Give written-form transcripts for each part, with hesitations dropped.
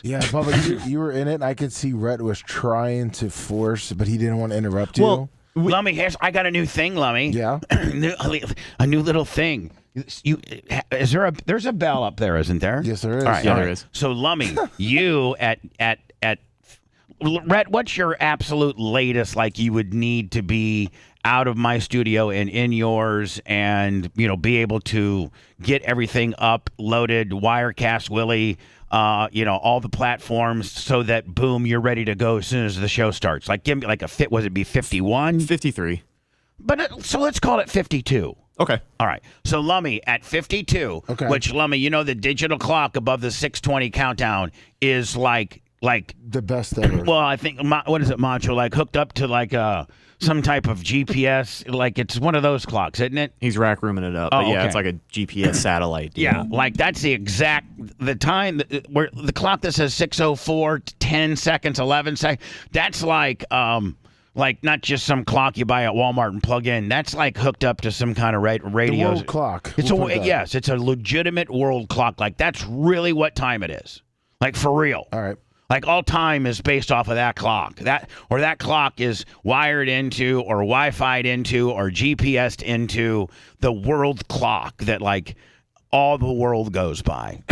Yeah, Bubba, you were in it. And I could see Rhett was trying to force, but he didn't want to interrupt you. Well, Lummy, I got a new thing, Lummy. Yeah, a new little thing. There's a bell up there, isn't there? yes, there is. All right, Yeah, all there right. is. So, Lummy, you at Rhett, what's your absolute latest? Like you would need to be out of my studio and in yours, and be able to get everything uploaded, Wirecast Willie, all the platforms, so that boom, you're ready to go as soon as the show starts. Like give me like a fit. Was it be 51? 53. But so let's call it 52. Okay. All right. So Lummy at 52, Okay. which Lummy, the digital clock above the 620 countdown is like. The best ever. Well, I think what is it, Macho? Like hooked up to like some type of GPS. Like it's one of those clocks, isn't it? He's rack rooming it up. Oh, But yeah, okay. it's like a GPS satellite deal. Yeah, like that's the time where the clock that says 6:04, 10 seconds, 11 seconds. That's like not just some clock you buy at Walmart and plug in. That's like hooked up to some kind of radio. The world clock. It's We'll put that. yes, it's a legitimate world clock. Like that's really what time it is. Like for real. All right. Like all time is based off of that clock. That clock is wired into or Wi-Fi'd into or GPS'd into the world clock that like all the world goes by,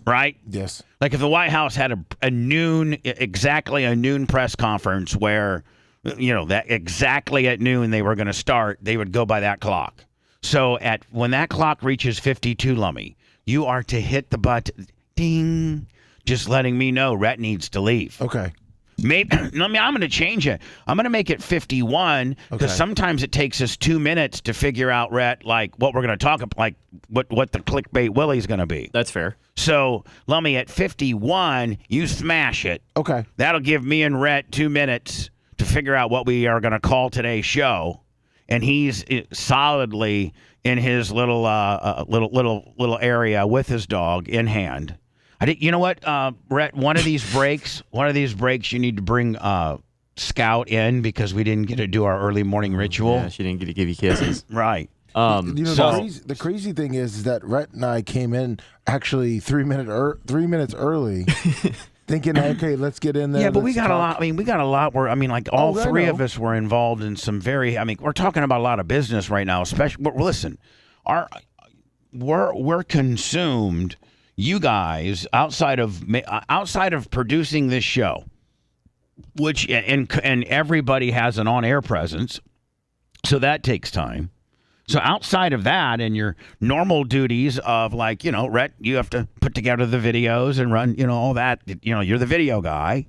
right? Yes. Like if the White House had exactly a noon press conference where, that exactly at noon they were going to start, they would go by that clock. So when that clock reaches 52, Lummy, you are to hit the button, ding, just letting me know Rhett needs to leave. Okay. Maybe I'm going to change it. I'm going to make it 51 because Okay. sometimes it takes us 2 minutes to figure out, Rhett, like what we're going to talk about, like what the clickbait Willie's going to be. That's fair. So, Lummy, at 51, you smash it. Okay. That'll give me and Rhett 2 minutes to figure out what we are going to call today's show, and he's solidly in his little area with his dog in hand. You know what, Rhett? One of these breaks, you need to bring Scout in because we didn't get to do our early morning ritual. Yeah, she didn't get to give you kisses. Right. The crazy thing is that Rhett and I came in actually 3 minutes early, thinking, okay, let's get in there. Yeah, but we let's got a talk. lot. I mean, we got a lot where, like all I three know. of us were involved in some we're talking about a lot of business right now, especially, but listen, we're consumed, you guys, outside of producing this show, which, and everybody has an on-air presence, so that takes time. So outside of that and your normal duties of Rhett, you have to put together the videos and run, all that, you're the video guy.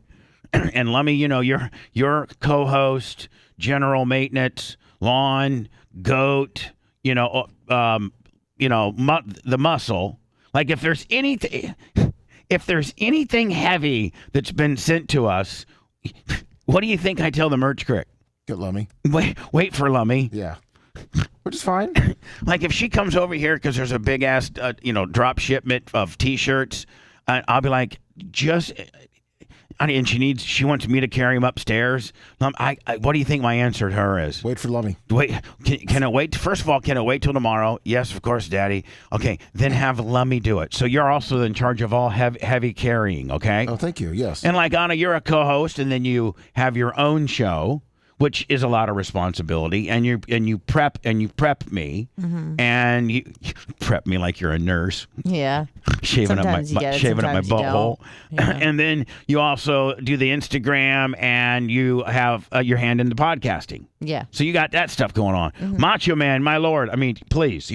And Lummy, you're co-host, general maintenance, lawn, goat, the muscle. Like if there's anything heavy that's been sent to us, what do you think I tell the merch crick? Get Lummy. Wait for Lummy. Yeah. Which is fine. Like if she comes over here because there's a big ass, drop shipment of T-shirts, I'll be like, and she wants me to carry them upstairs. What do you think my answer to her is? Wait for Lummy. Wait, can it wait? First of all, can it wait till tomorrow? Yes, of course, Daddy. Okay, then have Lummy do it. So you're also in charge of all heavy carrying, okay? Oh, thank you. Yes. And like Anna, you're a co-host, and then you have your own show, which is a lot of responsibility, and you prep me, and you prep me like you're a nurse. Yeah. Shaving Sometimes you get it, up my sometimes you butthole, don't. Yeah. and then you also do the Instagram, and you have your hand in the podcasting. Yeah. So you got that stuff going on. Macho Man, my lord. I mean, please.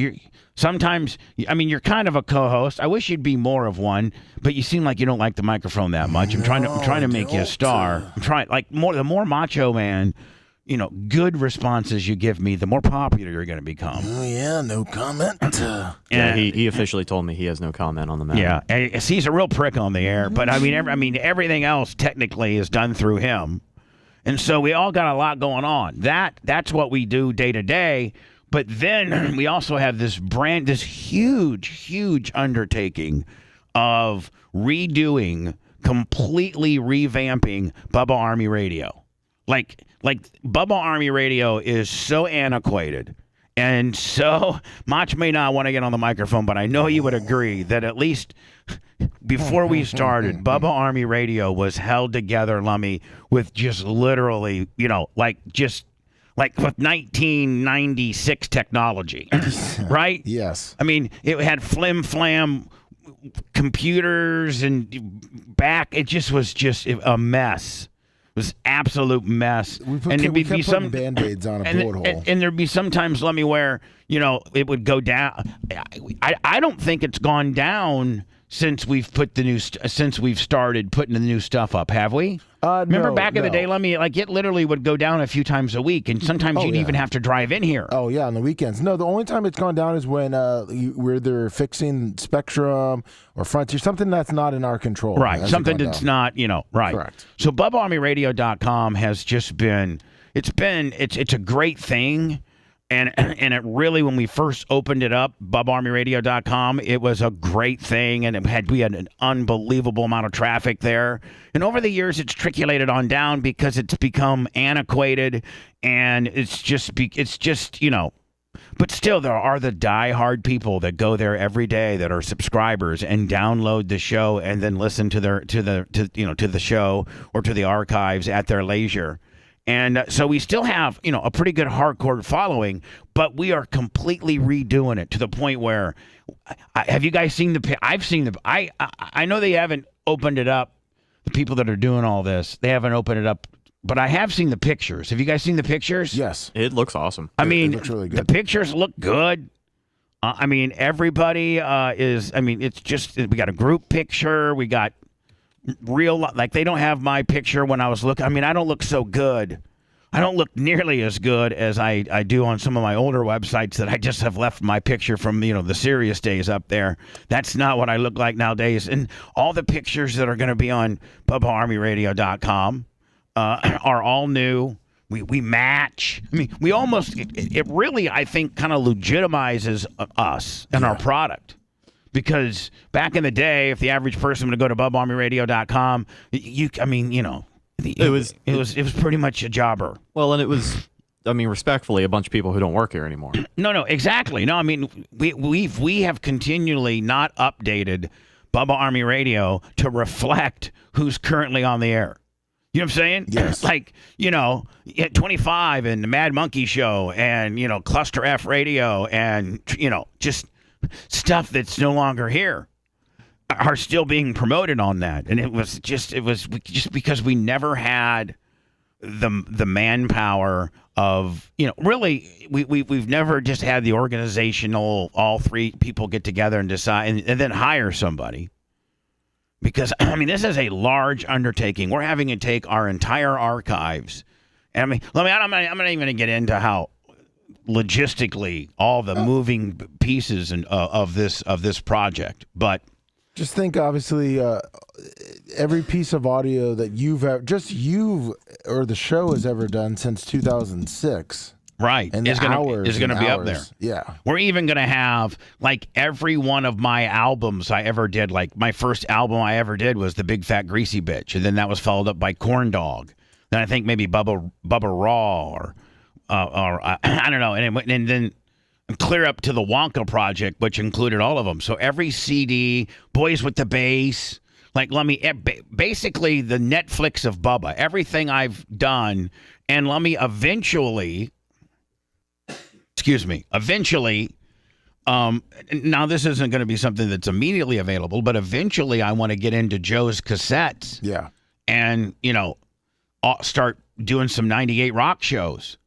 Sometimes, you're kind of a co-host. I wish you'd be more of one, but you seem like you don't like the microphone that much. I'm trying to make you a star. I'm trying the more Macho Man, good responses you give me, the more popular you're going to become. Oh yeah, no comment. Yeah, he officially told me he has no comment on the matter. Yeah, and he's a real prick on the air, but everything else technically is done through him, and so we all got a lot going on. That's what we do day to day. But then we also have this huge undertaking of completely revamping Bubba Army Radio. Like Bubba Army Radio is so antiquated And so, Mach may not want to get on the microphone, but I know you would agree that at least before we started, Bubba Army Radio was held together, Lummy, with just literally, like with 1996 technology, right? Yes. I mean, it had flim-flam computers and it just was a mess. It was absolute mess. We kept putting Band-Aids on a bullet hole. And there'd be sometimes, let me where, it would go down. I don't think it's gone down since we've started putting the new stuff up, have we? Remember back in the day, it literally would go down a few times a week, and sometimes you'd even have to drive in here. Oh, yeah, on the weekends. No, the only time it's gone down is when we're either fixing Spectrum or Frontier, something that's not in our control. Right, something that's not, right. Correct. So BubbaArmyRadio.com has just been, it's a great thing. And it really, when we first opened it up, BubbaArmyRadio.com, it was a great thing, and we had an unbelievable amount of traffic there. And over the years, it's trickulated on down because it's become antiquated, and it's just But still, there are the diehard people that go there every day that are subscribers and download the show and then listen to the show or to the archives at their leisure. And so we still have, a pretty good hardcore following, but we are completely redoing it to the point where, have you guys seen I've seen I know they haven't opened it up. The people that are doing all this, they haven't opened it up, but I have seen the pictures. Have you guys seen the pictures? Yes. It looks awesome. It looks really good. The pictures look good. Everybody it's just, we got a group picture. We got real, they don't have my picture when I was looking. I don't look so good. I don't look nearly as good as I do on some of my older websites that I just have left my picture from, the serious days up there. That's not what I look like nowadays. And all the pictures that are going to be on BubbaArmyRadio.com are all new. We match. We almost, it really, I think, kind of legitimizes us and our product. Because back in the day, if the average person would go to BubbaArmyRadio.com, it was pretty much a jobber. Well, and it was, respectfully, a bunch of people who don't work here anymore. No, exactly. No, we have continually not updated Bubba Army Radio to reflect who's currently on the air. You know what I'm saying? Yes. At 25 and the Mad Monkey Show and, Cluster F Radio and, just stuff that's no longer here are still being promoted on that. And it was just because we never had the manpower of, really, we've never just had the organizational, all three people get together and decide and then hire somebody. Because, this is a large undertaking. We're having to take our entire archives. And I'm not even going to get into how logistically all the moving pieces of this project. But just think, obviously, every piece of audio that you've or the show has ever done since 2006. Right. And is going to be up there. Yeah. We're even going to have, every one of my albums I ever did. My first album I ever did was The Big Fat Greasy Bitch. And then that was followed up by Corn Dog. Then I think maybe Bubba Raw or I don't know. And then clear up to the Wonka Project, which included all of them. So every CD, Boys with the Bass, basically the Netflix of Bubba, everything I've done. And eventually, now this isn't going to be something that's immediately available, but eventually I want to get into Joe's cassettes. Yeah. And, start doing some 98 rock shows.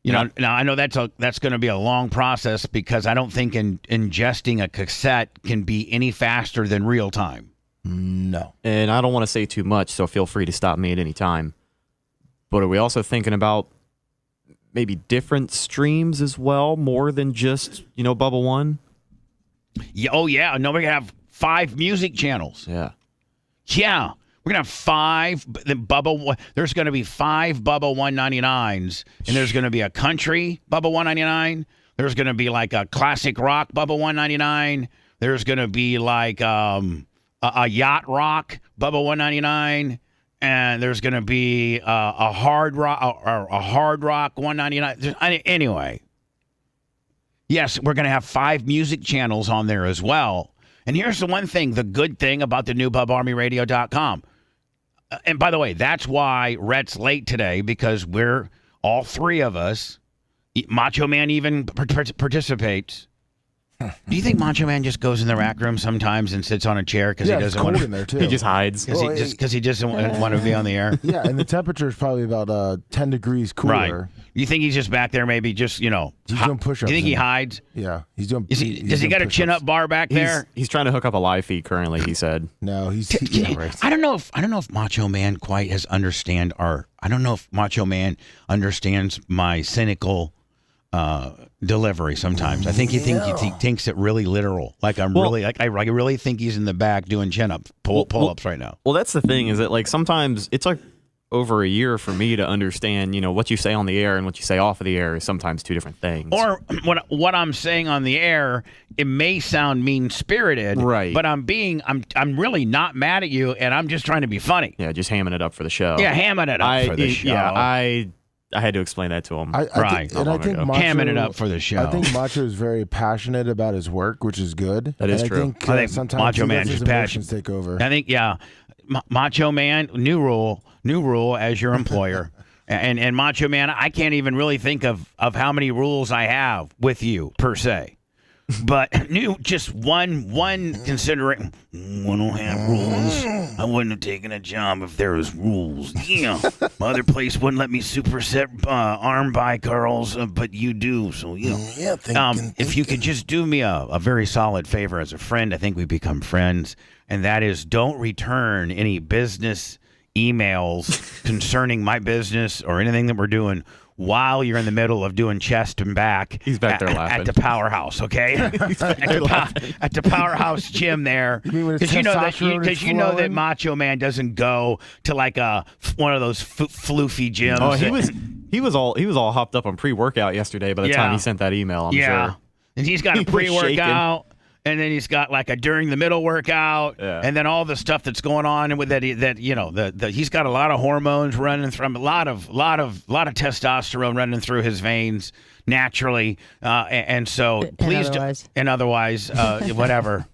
Now I know that's going to be a long process because I don't think ingesting a cassette can be any faster than real time. No. And I don't want to say too much, so feel free to stop me at any time. But are we also thinking about maybe different streams as well, more than just, Bubba One? Yeah, oh, yeah. No, we're going to have 5 music channels. Yeah. Yeah. We're going to have 5. There's going to be 5 Bubba 199s, and there's going to be a country Bubba 199. There's going to be a classic rock Bubba 199. There's going to be a yacht rock Bubba 199. And there's going to be a hard rock 199. Anyway, Yes, we're going to have 5 music channels on there as well. And here's the one thing, the good thing about the new BubArmyRadio.com. And by the way, that's why Rhett's late today, because we're all 3 of us. Macho Man even participates. Do you think Macho Man just goes in the rack room sometimes and sits on a chair because he doesn't want to? In there too. He just hides. Because he doesn't want to be on the air? Yeah, and the temperature is probably about 10 degrees cooler. Right. You think he's just back there maybe just, He's doing push-ups. Do you think he hides? Yeah, he's doing Does he got a chin-up bar back there? He's trying to hook up a live feed currently, he said. No, right. I don't know if Macho Man quite has I don't know if Macho Man understands my cynical delivery sometimes. I think he thinks it really literal. Like I really think he's in the back doing chin-ups, pull-ups right now. Well, that's the thing, is that like sometimes it's like over a year for me to understand, what you say on the air and what you say off of the air is sometimes 2 different things. Or what I'm saying on the air, it may sound mean-spirited, right? But I'm really not mad at you, and I'm just trying to be funny. Yeah, just hamming it up for the show. Yeah, hamming it up for the show. Yeah, I had to explain that to him. I think hamming it up for the show. I think Macho is very passionate about his work, which is good. That is true. I think sometimes Macho Man his is emotions take over. I think, Macho Man, new rule as your employer. and Macho Man, I can't even really think of how many rules I have with you, per se. But just one considering, I don't have rules. I wouldn't have taken a job if there was rules. Yeah, my other place wouldn't let me superset arm by curls, but you do. So if you could just do me a very solid favor as a friend, I think we become friends, and that is don't return any business emails concerning my business or anything that we're doing while you're in the middle of doing chest and back. He's back there laughing. At the powerhouse, okay? At the powerhouse gym there. Because you know that Macho Man doesn't go to like one of those floofy gyms. Oh, he was all hopped up on pre-workout yesterday by the time he sent that email, I'm sure. And he's got a pre-workout. And then he's got like a during the middle workout, and then all the stuff that's going on with that he's got a lot of hormones running through, a lot of testosterone running through his veins naturally, and so please and otherwise whatever,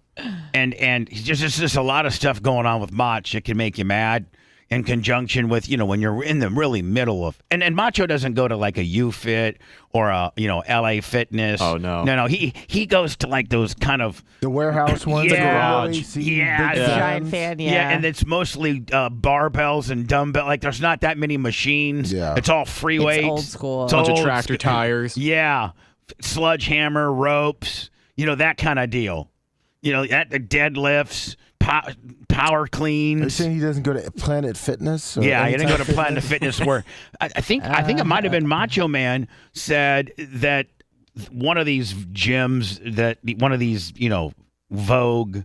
and just a lot of stuff going on with Mach that can make you mad. In conjunction with, when you're in the really middle of, and Macho doesn't go to like a UFit or a, LA Fitness. Oh, no. No, he goes to like those kind of. The warehouse ones. Yeah. The garage. Giant fan, Yeah, and it's mostly barbells and dumbbell. Like there's not that many machines. Yeah. It's all free weights. It's old school. It's bunch old of tractor tires. Yeah. Sledge hammer, ropes, that kind of deal. At the deadlifts. Power cleans. Are you saying he doesn't go to Planet Fitness? Yeah, he didn't go to Planet Fitness. Where I think it might have been Macho Man said that one of these gyms one of these Vogue,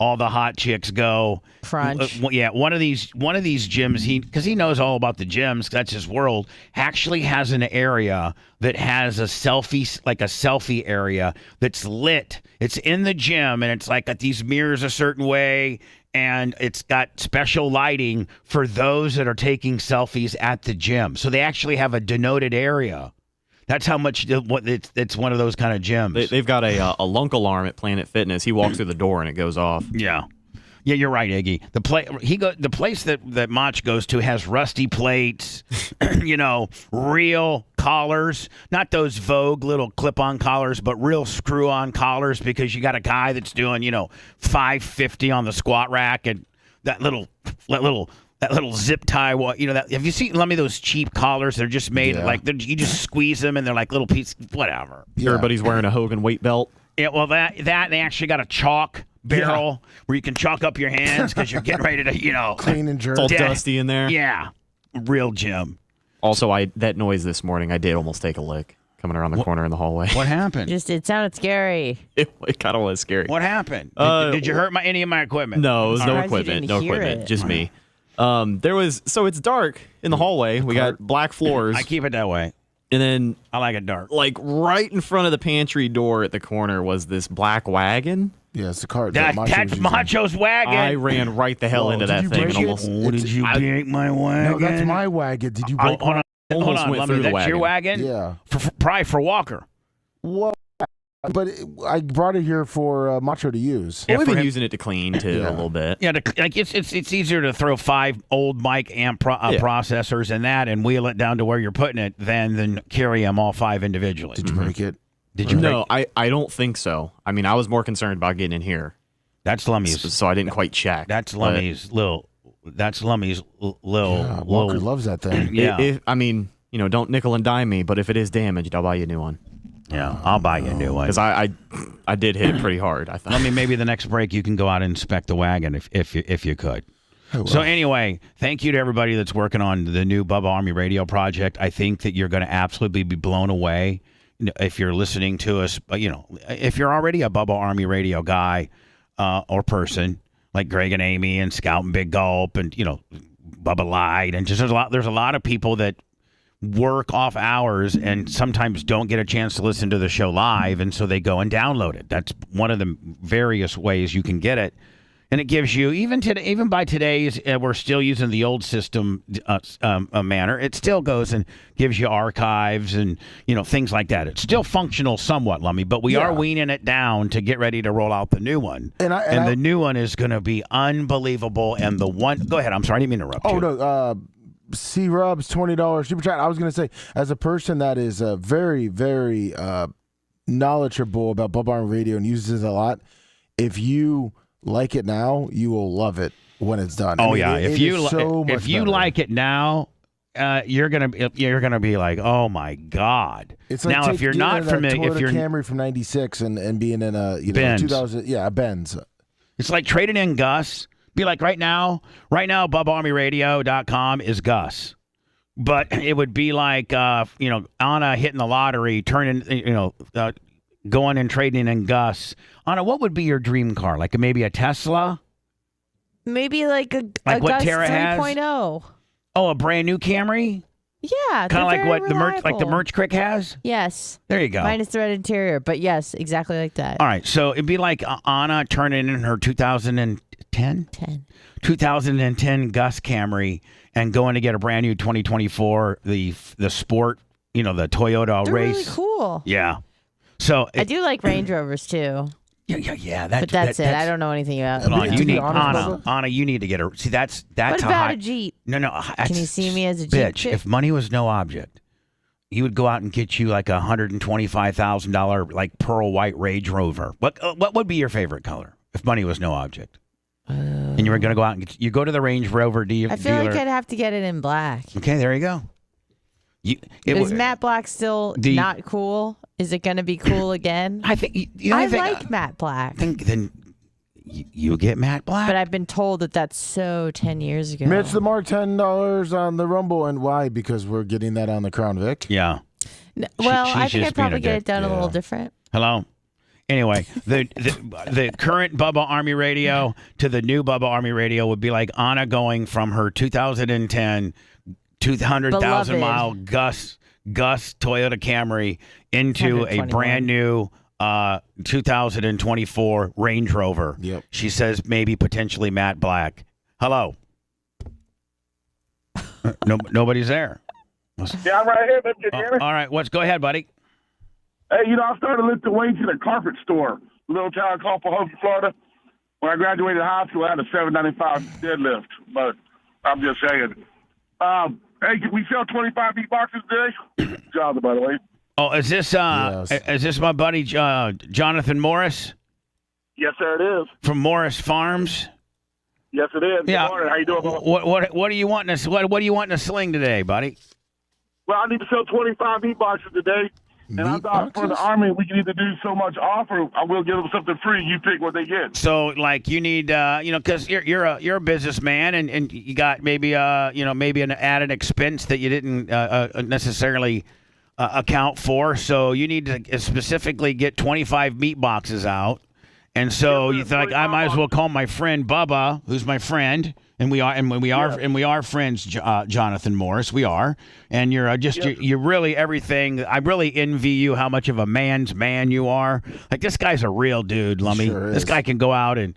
all the hot chicks go. Crunch. One of these gyms, because he knows all about the gyms, that's his world, actually has an area that has a selfie area that's lit. It's in the gym, and it's like got these mirrors a certain way, and it's got special lighting for those that are taking selfies at the gym. So they actually have a denoted area. That's how much it's one of those kind of gyms. They've got a lunk alarm at Planet Fitness. He walks through the door and it goes off. Yeah, you're right, Iggy. The place that Mach goes to has rusty plates, real collars, not those Vogue little clip-on collars, but real screw-on collars, because you got a guy that's doing 550 on the squat rack, and that little zip tie. Have you seen those cheap collars? They're just made you just squeeze them and they're like little pieces, whatever. Yeah. Everybody's wearing a Hogan weight belt. Yeah, well, that they actually got a chalk barrel where you can chalk up your hands because you're getting ready to, clean and jerk. It's all dusty in there. Yeah, real gym. Also, that noise this morning, I did almost take a lick coming around the corner in the hallway. What happened? It sounded scary. It kind of was scary. What happened? Did you hurt any of my equipment? No, it was no Surprised you equipment. didn't No hear equipment. it. Just me. So it's dark in the hallway. We got black floors. I keep it that way. And then, I like it dark. like right in front of the pantry door at the corner was this black wagon. Yeah, it's the cart. That's using. Macho's wagon. I ran right the hell Whoa, into did that you thing. break And it? almost, Did you break my wagon? No, that's my wagon. Did you break Hold my on. almost went through the That's wagon. your wagon? Yeah. Probably for Walker. What? But I brought it here for Macho to use. Well, we've for been him- using it to clean too a little bit. Yeah, like it's easier to throw 5 old mic amp processors in that and wheel it down to where you're putting it than carry them all 5 individually. Did you break it? Did you? No, I don't think so. I mean, I was more concerned about getting in here, That's Lummy's. so I didn't quite check. That's But Lummy's little. That's Lummy's little. Yeah, Walker little loves that thing. yeah, I mean, don't nickel and dime me, but if it is damaged, I'll buy you a new one. yeah. I'll buy you a new one. Because I did hit it pretty hard. I thought. Lummy, maybe the next break you can go out and inspect the wagon if you could. So anyway, thank you to everybody that's working on the new Bubba Army Radio project. I think that you're going to absolutely be blown away if you're listening to us. If you're already a Bubba Army Radio guy or person like Greg and Amy and Scout and Big Gulp and Bubba Light and just there's a lot of people that work off hours and sometimes don't get a chance to listen to the show live, and so they go and download it. That's one of the various ways you can get it. And it gives you, even by today's, we're still using the old system manner. It still goes and gives you archives and things like that. It's still functional somewhat, Lummy, but we are weaning it down to get ready to roll out the new one. And the new one is going to be unbelievable. And the one, go ahead. I'm sorry, I didn't mean to interrupt you. Oh no, C Rubs $20 super chat. I was gonna say, as a person that is very, very knowledgeable about Bubba Army Radio and uses it a lot, if you like it now, you will love it when it's done. Oh, I mean, yeah. if you like it now, you're gonna be like, oh my God. It's like now if you're not familiar, if you're Camry from '96 and being in a Benz. 2000, a Benz. It's like trading in Gus. Be like right now, BubbaArmyRadio.com is Gus. But it would be like, Anna hitting the lottery, going and trading in Gus. Anna, what would be your dream car? Like maybe a Tesla? Maybe like a Like what Gus Tara has? 3.0. Oh, a brand new Camry? Yeah. Kind of like what the reliable. Merch Crick has? Yes. There you go. Minus the red interior. But yes, exactly like that. All right. So it'd be like Anna turning in her 2010 Gus Camry and going to get a brand new 2024, the Sport, the Toyota They're race. really cool. Yeah. So I do like Range Rovers too. Yeah. But that's it. I don't know anything about Hold on, To you be need honest, Anna. You need to get her. See, that's What a about high, a Jeep? No. Can you see me as a Jeep bitch? chick? If money was no object, you would go out and get you like $125,000 like pearl white Range Rover. What would be your favorite color if money was no object? And you were going to go out and you go to the Range Rover dealer. I feel like I'd have to get it in black. Okay, there you go. Is matte black still not cool? Is it going to be cool again? I think I like matte black. Then you get matte black. But I've been told that that's so 10 years ago. Mitch the Mark $10 on the Rumble, and why? Because we're getting that on the Crown Vic. Yeah. Well, she's I think just I'd probably being a get dick. it done a little different. Hello. Anyway, the current Bubba Army Radio to the new Bubba Army Radio would be like Anna going from her 2010 200,000 mile Gus Toyota Camry into a brand new 2024 Range Rover. Yep. She says maybe potentially matte black. Hello. Nobody's there. Yeah, I'm right here, man. Can you hear me? All right, go ahead, buddy. Hey, I started lifting weights in a carpet store, a little town called Pahokee, Florida. When I graduated high school, I had a 795 deadlift, but I'm just saying. Hey, can we sell 25 beat boxes today? Job, by the way. Oh, is this my buddy Jonathan Morris Yes, sir, it is. from Morris Farms? Yes, it is. Yeah. Good morning. How you doing, boy? What do you want to sling today, buddy? Well, I need to sell 25 beat boxes today. And I Meat thought for the boxes? Army, we can either do so much off or I will give them something free. You pick what they get. So, like, you need, because you're a businessman, and you got maybe maybe an added expense that you didn't necessarily account for. So you need to specifically get 25 meat boxes out, And so you think I might as well call my friend Bubba, who's my friend, and we are friends, Jonathan Morris. We are, and you're you're really everything. I really envy you how much of a man's man you are. Like this guy's a real dude, Lummy. Sure this is. guy can go out and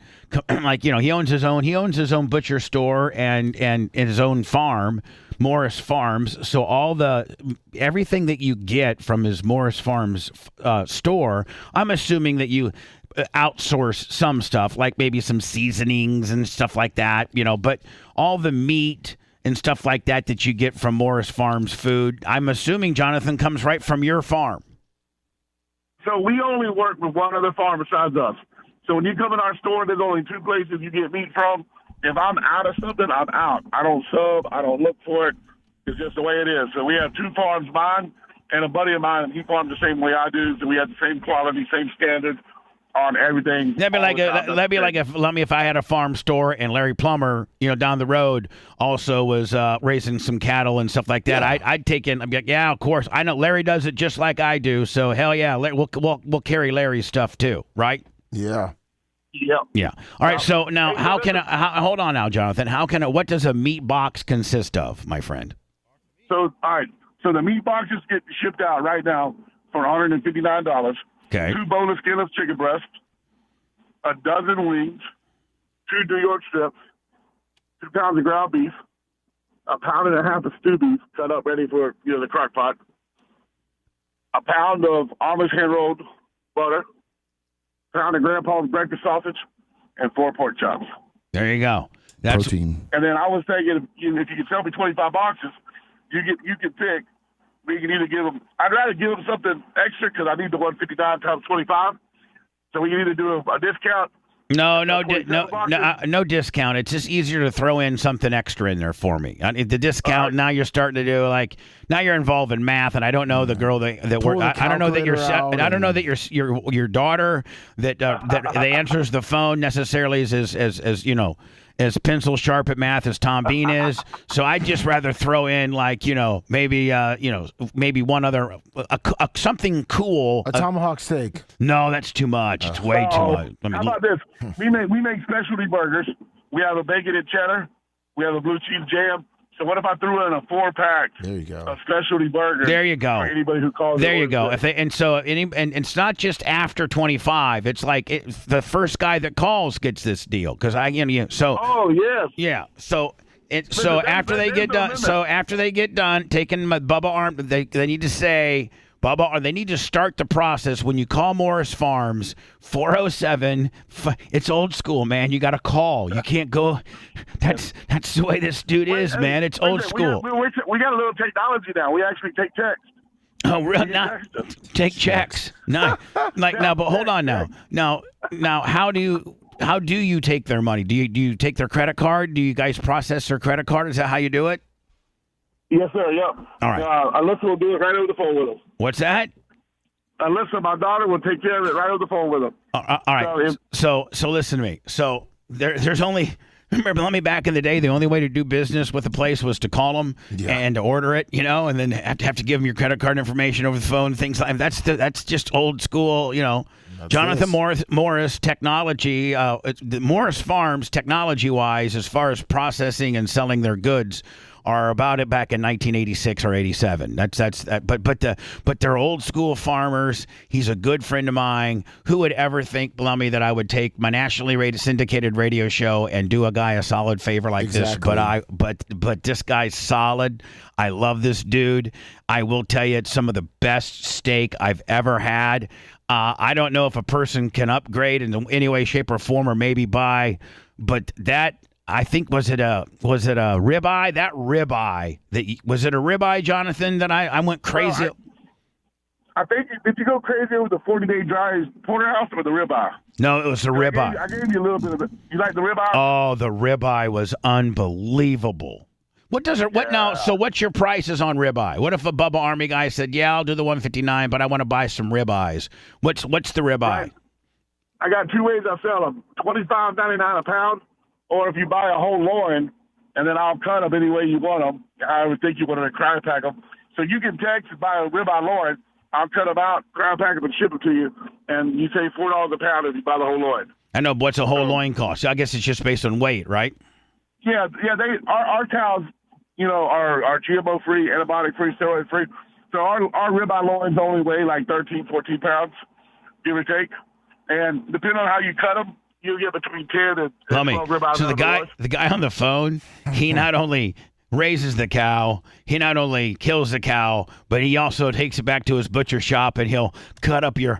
he owns his own butcher store and his own farm. Morris Farms. So everything that you get from his Morris Farms store, I'm assuming that you outsource some stuff, like maybe some seasonings and stuff like that, but all the meat and stuff like that you get from Morris Farms food, I'm assuming, Jonathan, comes right from your farm. So we only work with one other farm besides us. So when you come in our store, there's only 2 places you get meat from. If I'm out of something, I'm out. I don't sub. I don't look for it. It's just the way it is. So we have 2 farms, mine and a buddy of mine. He farms the same way I do. So we have the same quality, same standard on everything. That'd be like if I had a farm store and Larry Plummer, down the road also was raising some cattle and stuff like that. Yeah. I'd take in. I'd be like, yeah, of course. I know Larry does it just like I do. So hell yeah, we'll carry Larry's stuff too, right? Yeah. Yep. Yeah. All right. So now, hold on now, Jonathan. What does a meat box consist of, my friend? So, all right. So the meat boxes get shipped out right now for $159. Okay. 2 boneless skinless chicken breasts, a dozen wings, 2 New York strips, 2 pounds of ground beef, a pound and a half of stew beef cut up ready for the crock pot, a pound of Amish hand rolled butter, pound of Grandpa's breakfast sausage, and 4 pork chops. There you go. That's protein. And then I was thinking, if you could sell me 25 boxes, you could pick. We can either give them. I'd rather give them something extra because I need the 159 times 25. So we can either do a discount. No discount. It's just easier to throw in something extra in there for me. The discount, now you're starting to do now you're involved in math, and I don't know the girl that works. I don't know that your daughter that answers the phone necessarily is as pencil sharp at math as Tom Bean is. So I'd just rather throw in maybe one other something cool. A tomahawk steak. No, that's too much. It's way too much. How about this? We make specialty burgers. We have a bacon and cheddar. We have a blue cheese jam. So what if I threw in a 4-pack? There you go. A specialty burger. There you go. For anybody who calls. There you go. And it's not just after 25. It's like the first guy that calls gets this deal because so. Oh yes. Yeah. So. After they get done taking my Bubba arm, they need to say Bubba, or they need to start the process when you call Morris Farms 407. It's old school, man. You got to call. You can't go. That's the way this dude is, man. It's old school. We got a little technology now. We actually take texts. Oh, really? Take checks. No, now, but hold on now. Now, how do you take their money? Do you take their credit card? Do you guys process their credit card? Is that how you do it? Yes, sir. Yep. All right. Alyssa will do it right over the phone with them. What's that? Alyssa, my daughter, will take care of it right over the phone with them. All right. So listen to me. So there's only. Remember, let me back in the day, the only way to do business with a place was to call them and to order it, and then have to give them your credit card information over the phone, things like that. That's just old school, Jonathan Morris technology, the Morris Farms technology-wise, as far as processing and selling their goods, are about it back in 1986 or 87. But they're old school farmers. He's a good friend of mine. Who would ever think, Blummy, that I would take my nationally rated syndicated radio show and do a guy a solid favor like this? But this guy's solid. I love this dude. I will tell you, it's some of the best steak I've ever had. I don't know if a person can upgrade in any way, shape, or form, or maybe buy, but that. I think was it a ribeye? That ribeye was it a ribeye, Jonathan? That I went crazy. Well, I think did you go crazy with the 40-day dry porterhouse or the ribeye? No, it was the ribeye. I gave you a little bit of it. You like the ribeye? Oh, the ribeye was unbelievable. Now? So what's your prices on ribeye? What if a Bubba Army guy said, "Yeah, I'll do the 159, but I want to buy some ribeyes"? What's the ribeye? Right. I got 2 ways I sell them: $25.99 a pound. Or if you buy a whole loin, and then I'll cut them any way you want them. I would think you want to cry pack them. So you can text and buy a ribeye loin. I'll cut them out, cry pack them, and ship them to you. and you save $4 a pound if you buy the whole loin. I know. What's a whole loin cost? I guess it's just based on weight, right? Yeah. Our cows, are GMO free, antibiotic free, steroid free. So our ribeye loins only weigh like 13, 14 pounds, give or take. And depending on how you cut them, you get between 10 and 12 ribeyes. So the guy on the phone, he not only raises the cow, he not only kills the cow, but he also takes it back to his butcher shop and he'll cut up your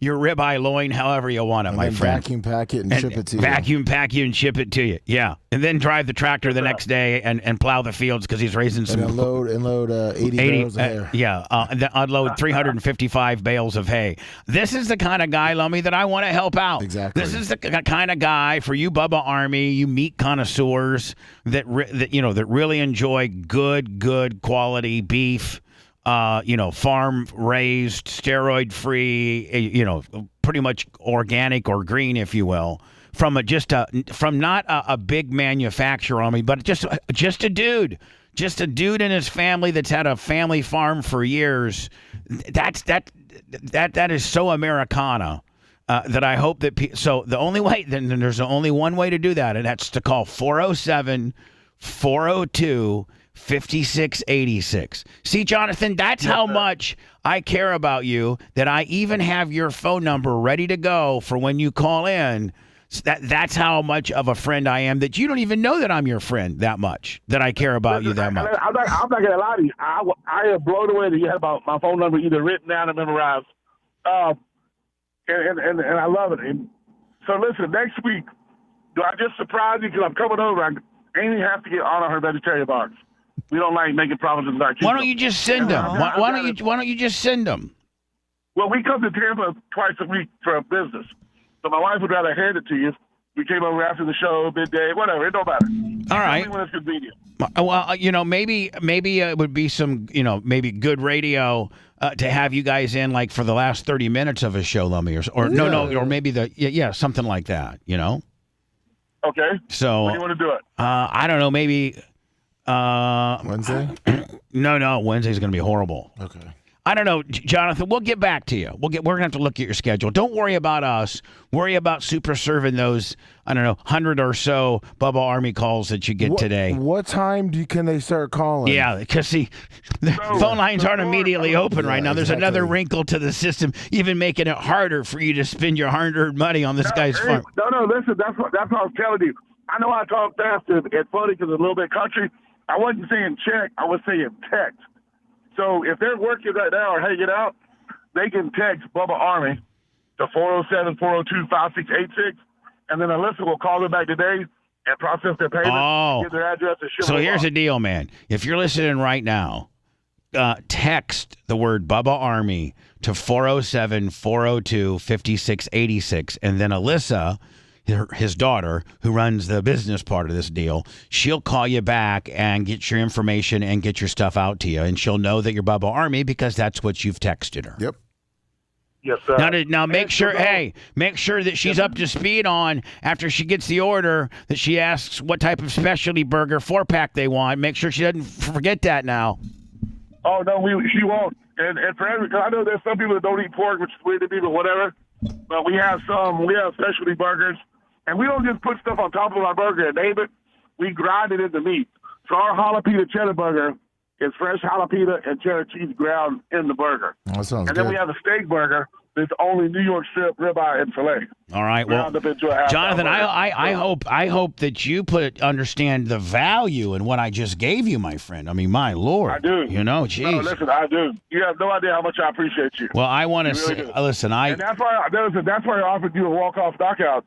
ribeye loin however you want it, my friend. Vacuum pack it and ship it to you. Vacuum pack you and ship it to you. Yeah. And then drive the tractor the next day and plow the fields because he's raising some. And unload 80 bales of hay. Yeah. And then unload 355 bales of hay. This is the kind of guy, Lummy, that I want to help out. Exactly. This is the kind of guy for you Bubba Army, you meat connoisseurs that really enjoy good quality beef, farm raised, steroid free, pretty much organic or green, if you will, from not a big manufacturer on me, but just a dude in his family that's had a family farm for years. That is so Americana. That I hope that so the only way then there's only one way to do that, and that's to call 407-402-5686. See, Jonathan, that's how much I care about you, that I even have your phone number ready to go for when you call in. That's how much of a friend I am, that you don't even know that I'm your friend that much, that I care about you that much. I'm not going to lie to you. I am blown away that you had my phone number either written down or memorized. And I love it. And so listen, next week, do I just surprise you because I'm coming over? Amy has to get on her vegetarian box. We don't like making promises about you. Why don't you just send them? Why don't you just send them? Well, we come to Tampa twice a week for a business. So my wife would rather hand it to you. We came over after the show, midday, whatever. It don't matter. All right. When it's convenient. Well, maybe it would be some, maybe good radio to have you guys in like for the last 30 minutes of a show, Lummy, or maybe something like that, Okay. So when do you want to do it? I don't know, maybe Wednesday? No, Wednesday's going to be horrible. Okay. I don't know, Jonathan. We'll get back to you. We're gonna have to look at your schedule. Don't worry about us. Worry about super serving those 100 or so Bubba Army calls that you get today. What time can they start calling? Yeah, because see, the phone lines aren't immediately open right now. There's another wrinkle to the system, even making it harder for you to spend your hard-earned money on this guy's farm. No, listen. That's what I was telling you. I know I talk fast. It's funny because it's a little bit country. I wasn't saying check. I was saying text. So if they're working right now or hanging out, they can text Bubba Army to 407-402-5686, and then Alyssa will call them back today and process their payment, get their address, and ship. So here's the deal, man. If you're listening right now, text the word Bubba Army to 407-402-5686, and then Alyssa, his daughter, who runs the business part of this deal, she'll call you back and get your information and get your stuff out to you, and she'll know that you're Bubba Army because that's what you've texted her. Yep. Yes, sir. Now make sure that she's up to speed on, after she gets the order, that she asks what type of specialty burger 4-pack they want. Make sure she doesn't forget that now. Oh, no, she won't. And for because I know there's some people that don't eat pork, which is weird to me, but whatever. But we have specialty burgers. And we don't just put stuff on top of our burger and name it. We grind it into meat. So our jalapeno cheddar burger is fresh jalapeno and cheddar cheese ground in the burger. That sounds and good. then we have a steak burger that's only New York strip, ribeye, and filet. All right. Well, Jonathan, I hope that you understand the value in what I just gave you, my friend. I mean, my Lord. I do. Geez. No, listen, I do. You have no idea how much I appreciate you. Well, I want to say, listen, And that's why I offered you a walk-off knockout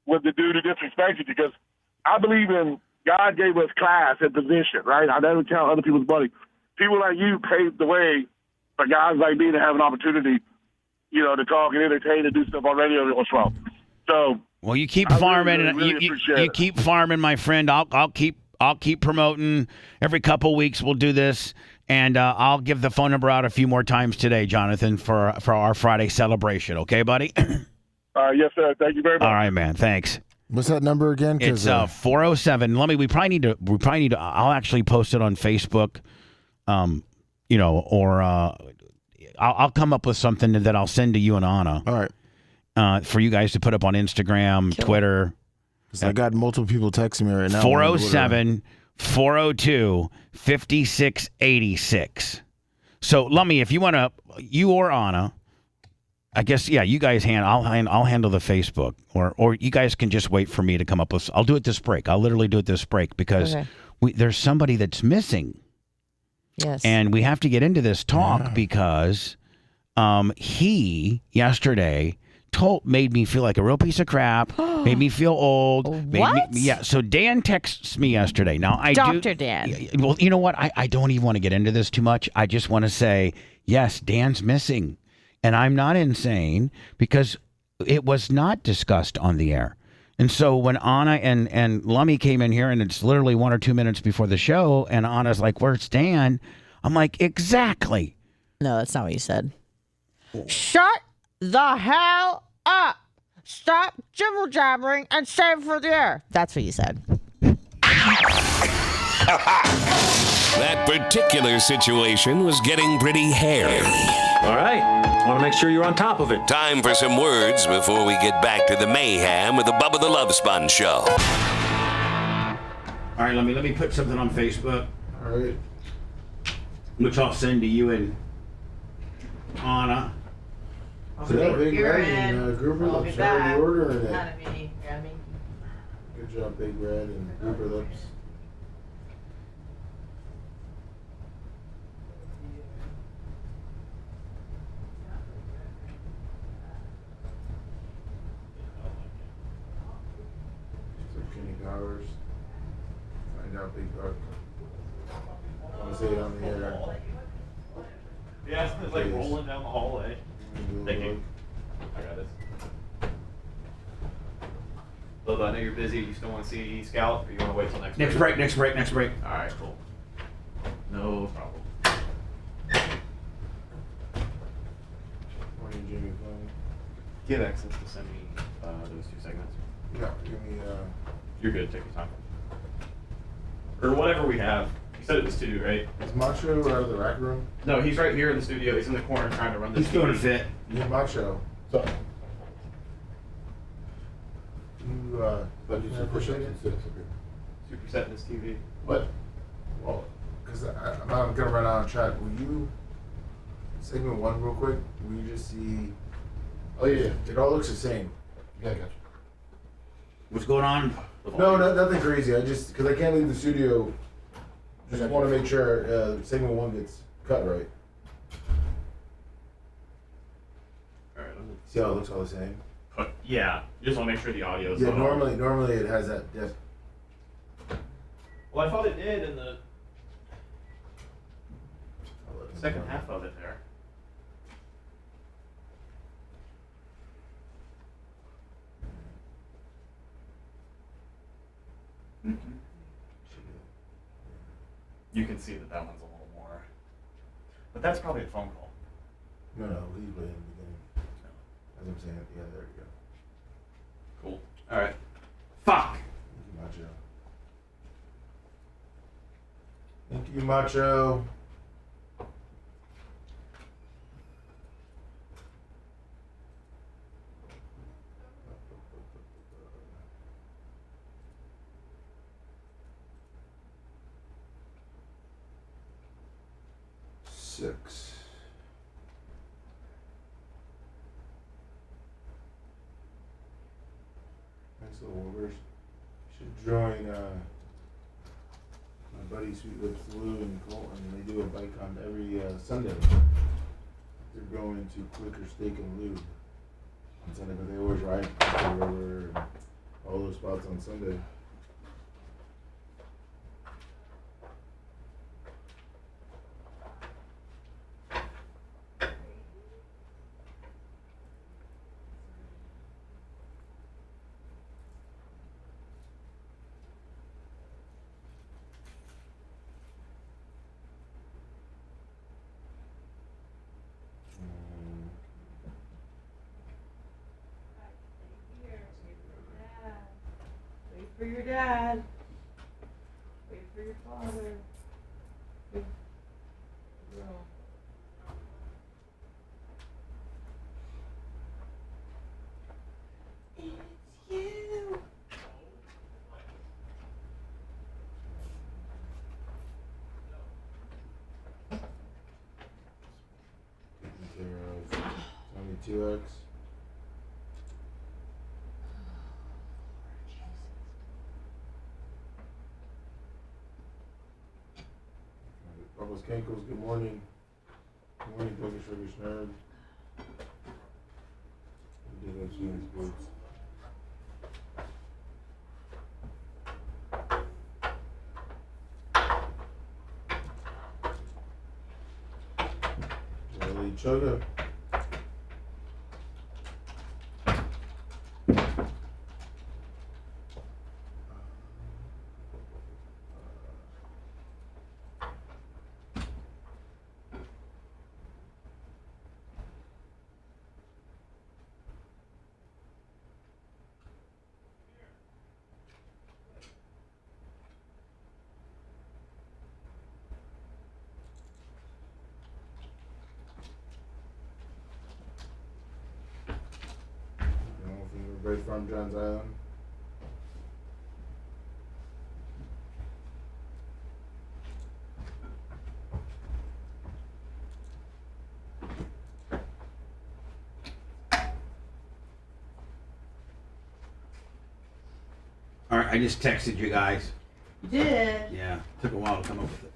with the dude who disrespected you, because I believe in God gave us class and position, right? I never count other people's money. People like you paved the way for guys like me to have an opportunity, to talk and entertain and do stuff on radio every once in a while. So, well, you keep farming, really you keep farming, my friend. I'll keep promoting. Every couple weeks we'll do this, and I'll give the phone number out a few more times today, Jonathan, for our Friday celebration. Okay, buddy? Yes, sir. Thank you very much. All right, man. Thanks. What's that number again? It's 407. We probably need to. I'll actually post it on Facebook, or I'll come up with something that I'll send to you and Anna. All right. For you guys to put up on Instagram, Twitter. I got multiple people texting me right now. 407-402-5686. So, Lummy, if you want to, you or Anna, I guess, yeah, you guys I'll handle the Facebook, or you guys can just wait for me to come up with. I'll do it this break. I'll literally do it this break because there's somebody that's missing. Yes. And we have to get into this talk because he yesterday made me feel like a real piece of crap, made me feel old. What? So Dan texts me yesterday. Now Dr. Dan. Well, you know what? I don't even want to get into this too much. I just want to say, yes, Dan's missing. And I'm not insane because it was not discussed on the air. And so when Anna and Lummy came in here, and it's literally 1 or 2 minutes before the show, and Anna's like, "Where's Dan?" I'm like, "Exactly." No, that's not what you said. Shut the hell up. Stop jibber jabbering and save for the air. That's what you said. That particular situation was getting pretty hairy. All right. I want to make sure you're on top of it. Time for some words before we get back to the mayhem with the Bubba the Love Sponge show. All right, let me put something on Facebook. All right. Which I'll send to you and Anna. So that Big Red and Grouper Lips already ordering it. Not me. Good job, Big Red and Grouper Lips. Powers. Find out Big Buck. I want to say it on the air. Yeah, it's like rolling down the hallway. Thank you. I got this. Bubba, I know you're busy. You still want to see Scout, or you want to wait till next break? Next break. All right, cool. No problem. Morning, Jimmy. Do you have access to send me those 2 segments? Yeah, give me. You're good. Take your time. Or whatever we have. You said it was 2, right? Is Macho out of the rack room? No, he's right here in the studio. He's in the corner trying to run this. He's doing a TV. fit. Yeah, Macho. So. You Superset in this TV. What? Well, because I'm gonna run out of track. Will you segment 1 real quick? Will you just see? Oh yeah, it all looks the same. Yeah, I got you. What's going on? No, nothing crazy. I just because I can't leave the studio. Just want to make sure segment 1 gets cut right. All right. See how it looks all the same. Yeah, you just want to make sure the audio is. Yeah, normally it has that. Yeah. Well, I thought it did in the second half of it there. Mm-hmm. You can see that one's a little more, but that's probably a phone call. No, leave it in the beginning. As I'm saying, yeah, there we go. Cool. All right. Fuck. Thank you, Macho. Thank you, Macho. Six. Nice little orders. Should join my buddy Sweet Lips Lou and Colton. They do a bike hunt every Sunday. They're going to Quicker Steak and Lube on Sunday, but they always ride the river and all those spots on Sunday. Wait for your dad. Wait for your father. Wait. 2X. Bubba's Cankles, good morning. Good morning, Bookish Rubbish Nerd. Boots. Jelly Chugga. Right from John's Island. All right, I just texted you guys. You did. Yeah, took a while to come up with it.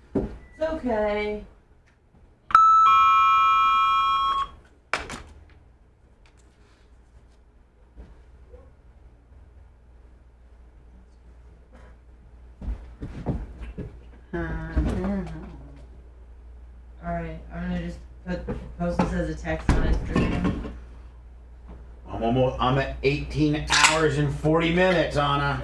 It's okay. Alright, I'm gonna just post this as a text on Instagram. I'm at 18 hours and 40 minutes, Anna.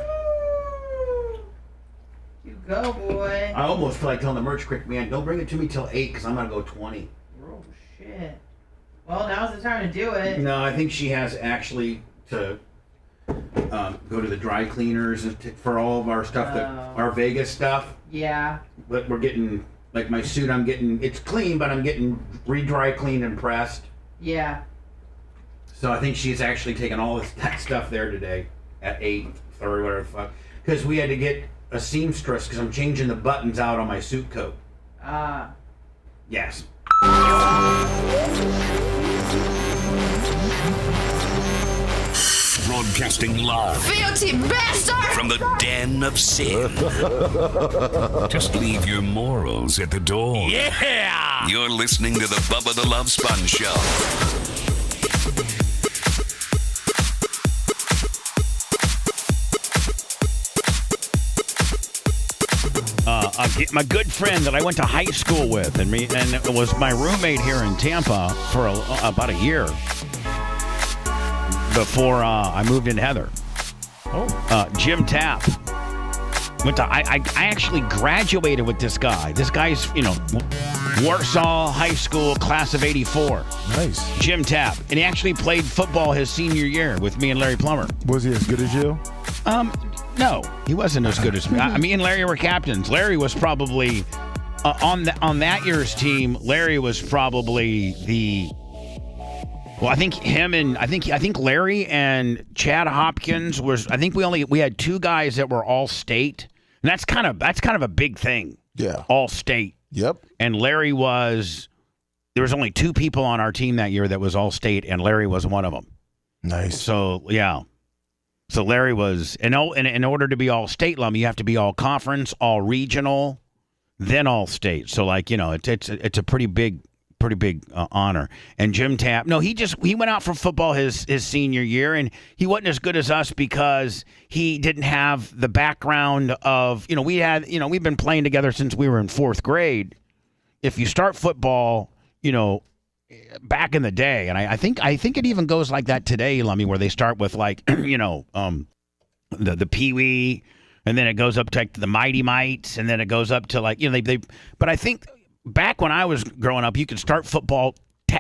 You go, boy. I almost feel like telling the merch quick, man, don't bring it to me till 8 because I'm going to go 20. Oh, shit. Well, now's the time to do it. No, I think she has actually to go to the dry cleaners and for all of our stuff, our Vegas stuff. Yeah. But we're getting, like my suit, it's clean, but I'm getting re-dry cleaned and pressed. Yeah. So I think she's actually taken all that stuff there today at 8:30, whatever the fuck. Because we had to get a seamstress because I'm changing the buttons out on my suit coat. Yes. Broadcasting live Filthy bastard! from the den of sin. Just leave your morals at the door. Yeah! You're listening to the Bubba the Love Sponge Show. My good friend that I went to high school with, and it was my roommate here in Tampa for about a year before I moved in Heather. Jim Tapp. I actually graduated with this guy. This guy's, Warsaw High School, class of '84. Nice. Jim Tapp. And he actually played football his senior year with me and Larry Plummer. Was he as good as you? No, he wasn't as good as me. Me and Larry were captains. Larry was probably on that year's team. Larry was probably I think Larry and Chad Hopkins was. I think we had two guys that were all state, and that's kind of a big thing. Yeah, all state. Yep. And Larry was. There was only two people on our team that year that was all state, and Larry was one of them. Nice. So yeah. So Larry was, in order to be all state, Lummy, you have to be all conference, all regional, then all state. So it's a pretty big honor. And Jim Tapp, no, he went out for football his senior year, and he wasn't as good as us because he didn't have the background of we've been playing together since we were in fourth grade. If you start football, back in the day, and I think it even goes like that today, Lummy, where they start with the Pee-wee, and then it goes up to the Mighty Mites, and then it goes up to but I think back when I was growing up, you could start football,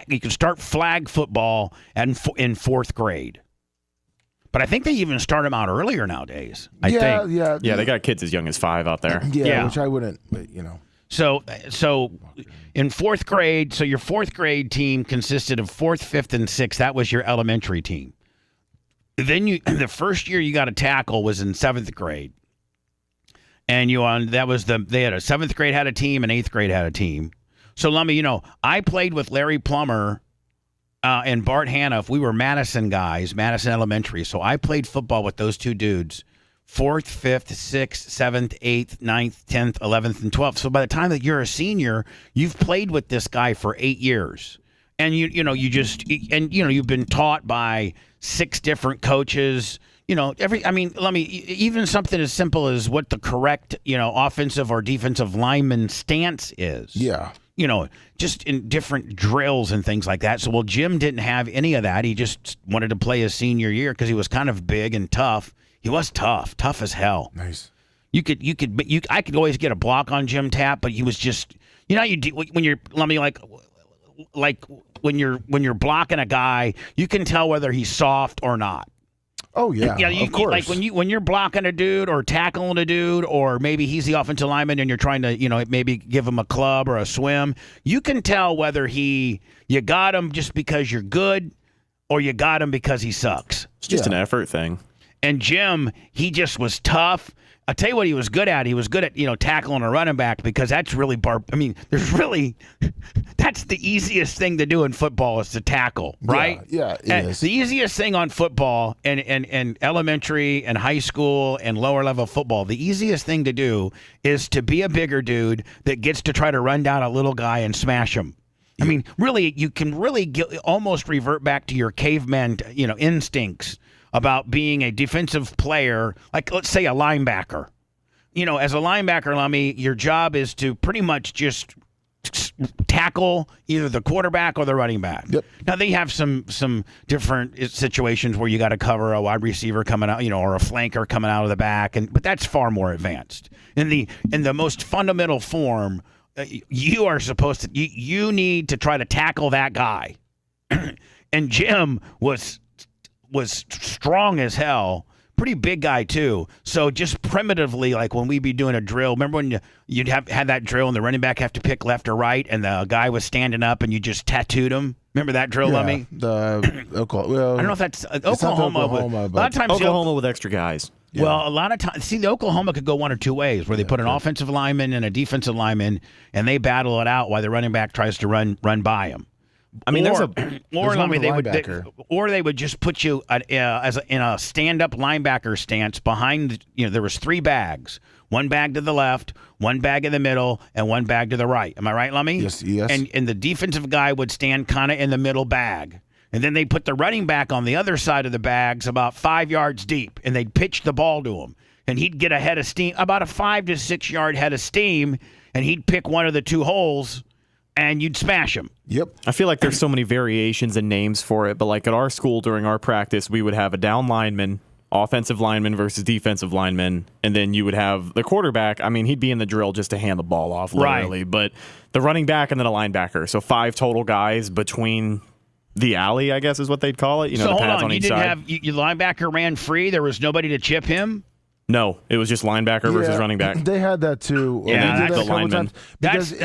you could start flag football in fourth grade. But I think they even start them out earlier nowadays. Yeah, they got kids as young as 5 out there. Yeah, which I wouldn't, but So in fourth grade, so your fourth grade team consisted of 4th, 5th, and 6th. That was your elementary team. Then the first year you got a tackle was in 7th grade. And they had a 7th grade had a team and 8th grade had a team. So Lummy, I played with Larry Plummer and Bart Hanoff, we were Madison guys, Madison Elementary. So I played football with those two dudes, 4th, 5th, 6th, 7th, 8th, 9th, 10th, 11th, and 12th. So by the time that you're a senior, you've played with this guy for 8 years. And you've been taught by 6 different coaches. Even something as simple as what the correct, offensive or defensive lineman stance is. Yeah. Just in different drills and things like that. So, Jim didn't have any of that. He just wanted to play his senior year because he was kind of big and tough. He was tough as hell. Nice. I could always get a block on Jim Tapp, but he was just, you do when you're, like when you're blocking a guy, you can tell whether he's soft or not. Oh yeah, of course. Like when you're blocking a dude or tackling a dude, or maybe he's the offensive lineman and you're trying to maybe give him a club or a swim, you can tell whether you got him just because you're good or you got him because he sucks. It's just an effort thing. And Jim, he just was tough. I'll tell you what he was good at. He was good at, tackling a running back, because that's really that's the easiest thing to do in football is to tackle, right? Yeah, it is. The easiest thing on football and elementary and high school and lower level football, the easiest thing to do is to be a bigger dude that gets to try to run down a little guy and smash him. I mean, really, you can really almost revert back to your caveman, instincts about being a defensive player, like let's say a linebacker. As a linebacker, Lummy, your job is to pretty much just tackle either the quarterback or the running back. Yep. Now they have some different situations where you got to cover a wide receiver coming out, or a flanker coming out of the back, but that's far more advanced. In the most fundamental form, you are supposed to you need to try to tackle that guy. And Jim was strong as hell, pretty big guy too. So just primitively, like when we'd be doing a drill, remember when you'd had that drill and the running back have to pick left or right, and the guy was standing up and you just tattooed him? Remember that drill, Lummy? The Oklahoma. Well, I don't know if that's Oklahoma. Oklahoma, a lot of times, Oklahoma with extra guys. Yeah. Well, a lot of times, the Oklahoma could go one or two ways, where they put an offensive lineman and a defensive lineman, and they battle it out while the running back tries to run by him. I mean, they would just put you in a stand-up linebacker stance behind. There was 3 bags, 1 bag to the left, 1 bag in the middle, and 1 bag to the right. Am I right, Lummy? Yes. And the defensive guy would stand kind of in the middle bag, and then they put the running back on the other side of the bags, about 5 yards deep, and they'd pitch the ball to him, and he'd get a head of steam, about a 5 to 6 yard head of steam, and he'd pick one of the 2 holes, and you'd smash him. Yep. I feel like there's so many variations and names for it, but like at our school during our practice, we would have a down lineman, offensive lineman versus defensive lineman, and then you would have the quarterback. I mean, he'd be in the drill just to hand the ball off, literally, right. But the running back and then a linebacker. So 5 total guys between the alley, I guess is what they'd call it. So the hold pads on, you each didn't side. have your linebacker ran free. There was nobody to chip him. No, it was just linebacker versus running back. They had that too. Yeah, they did that's that a couple times because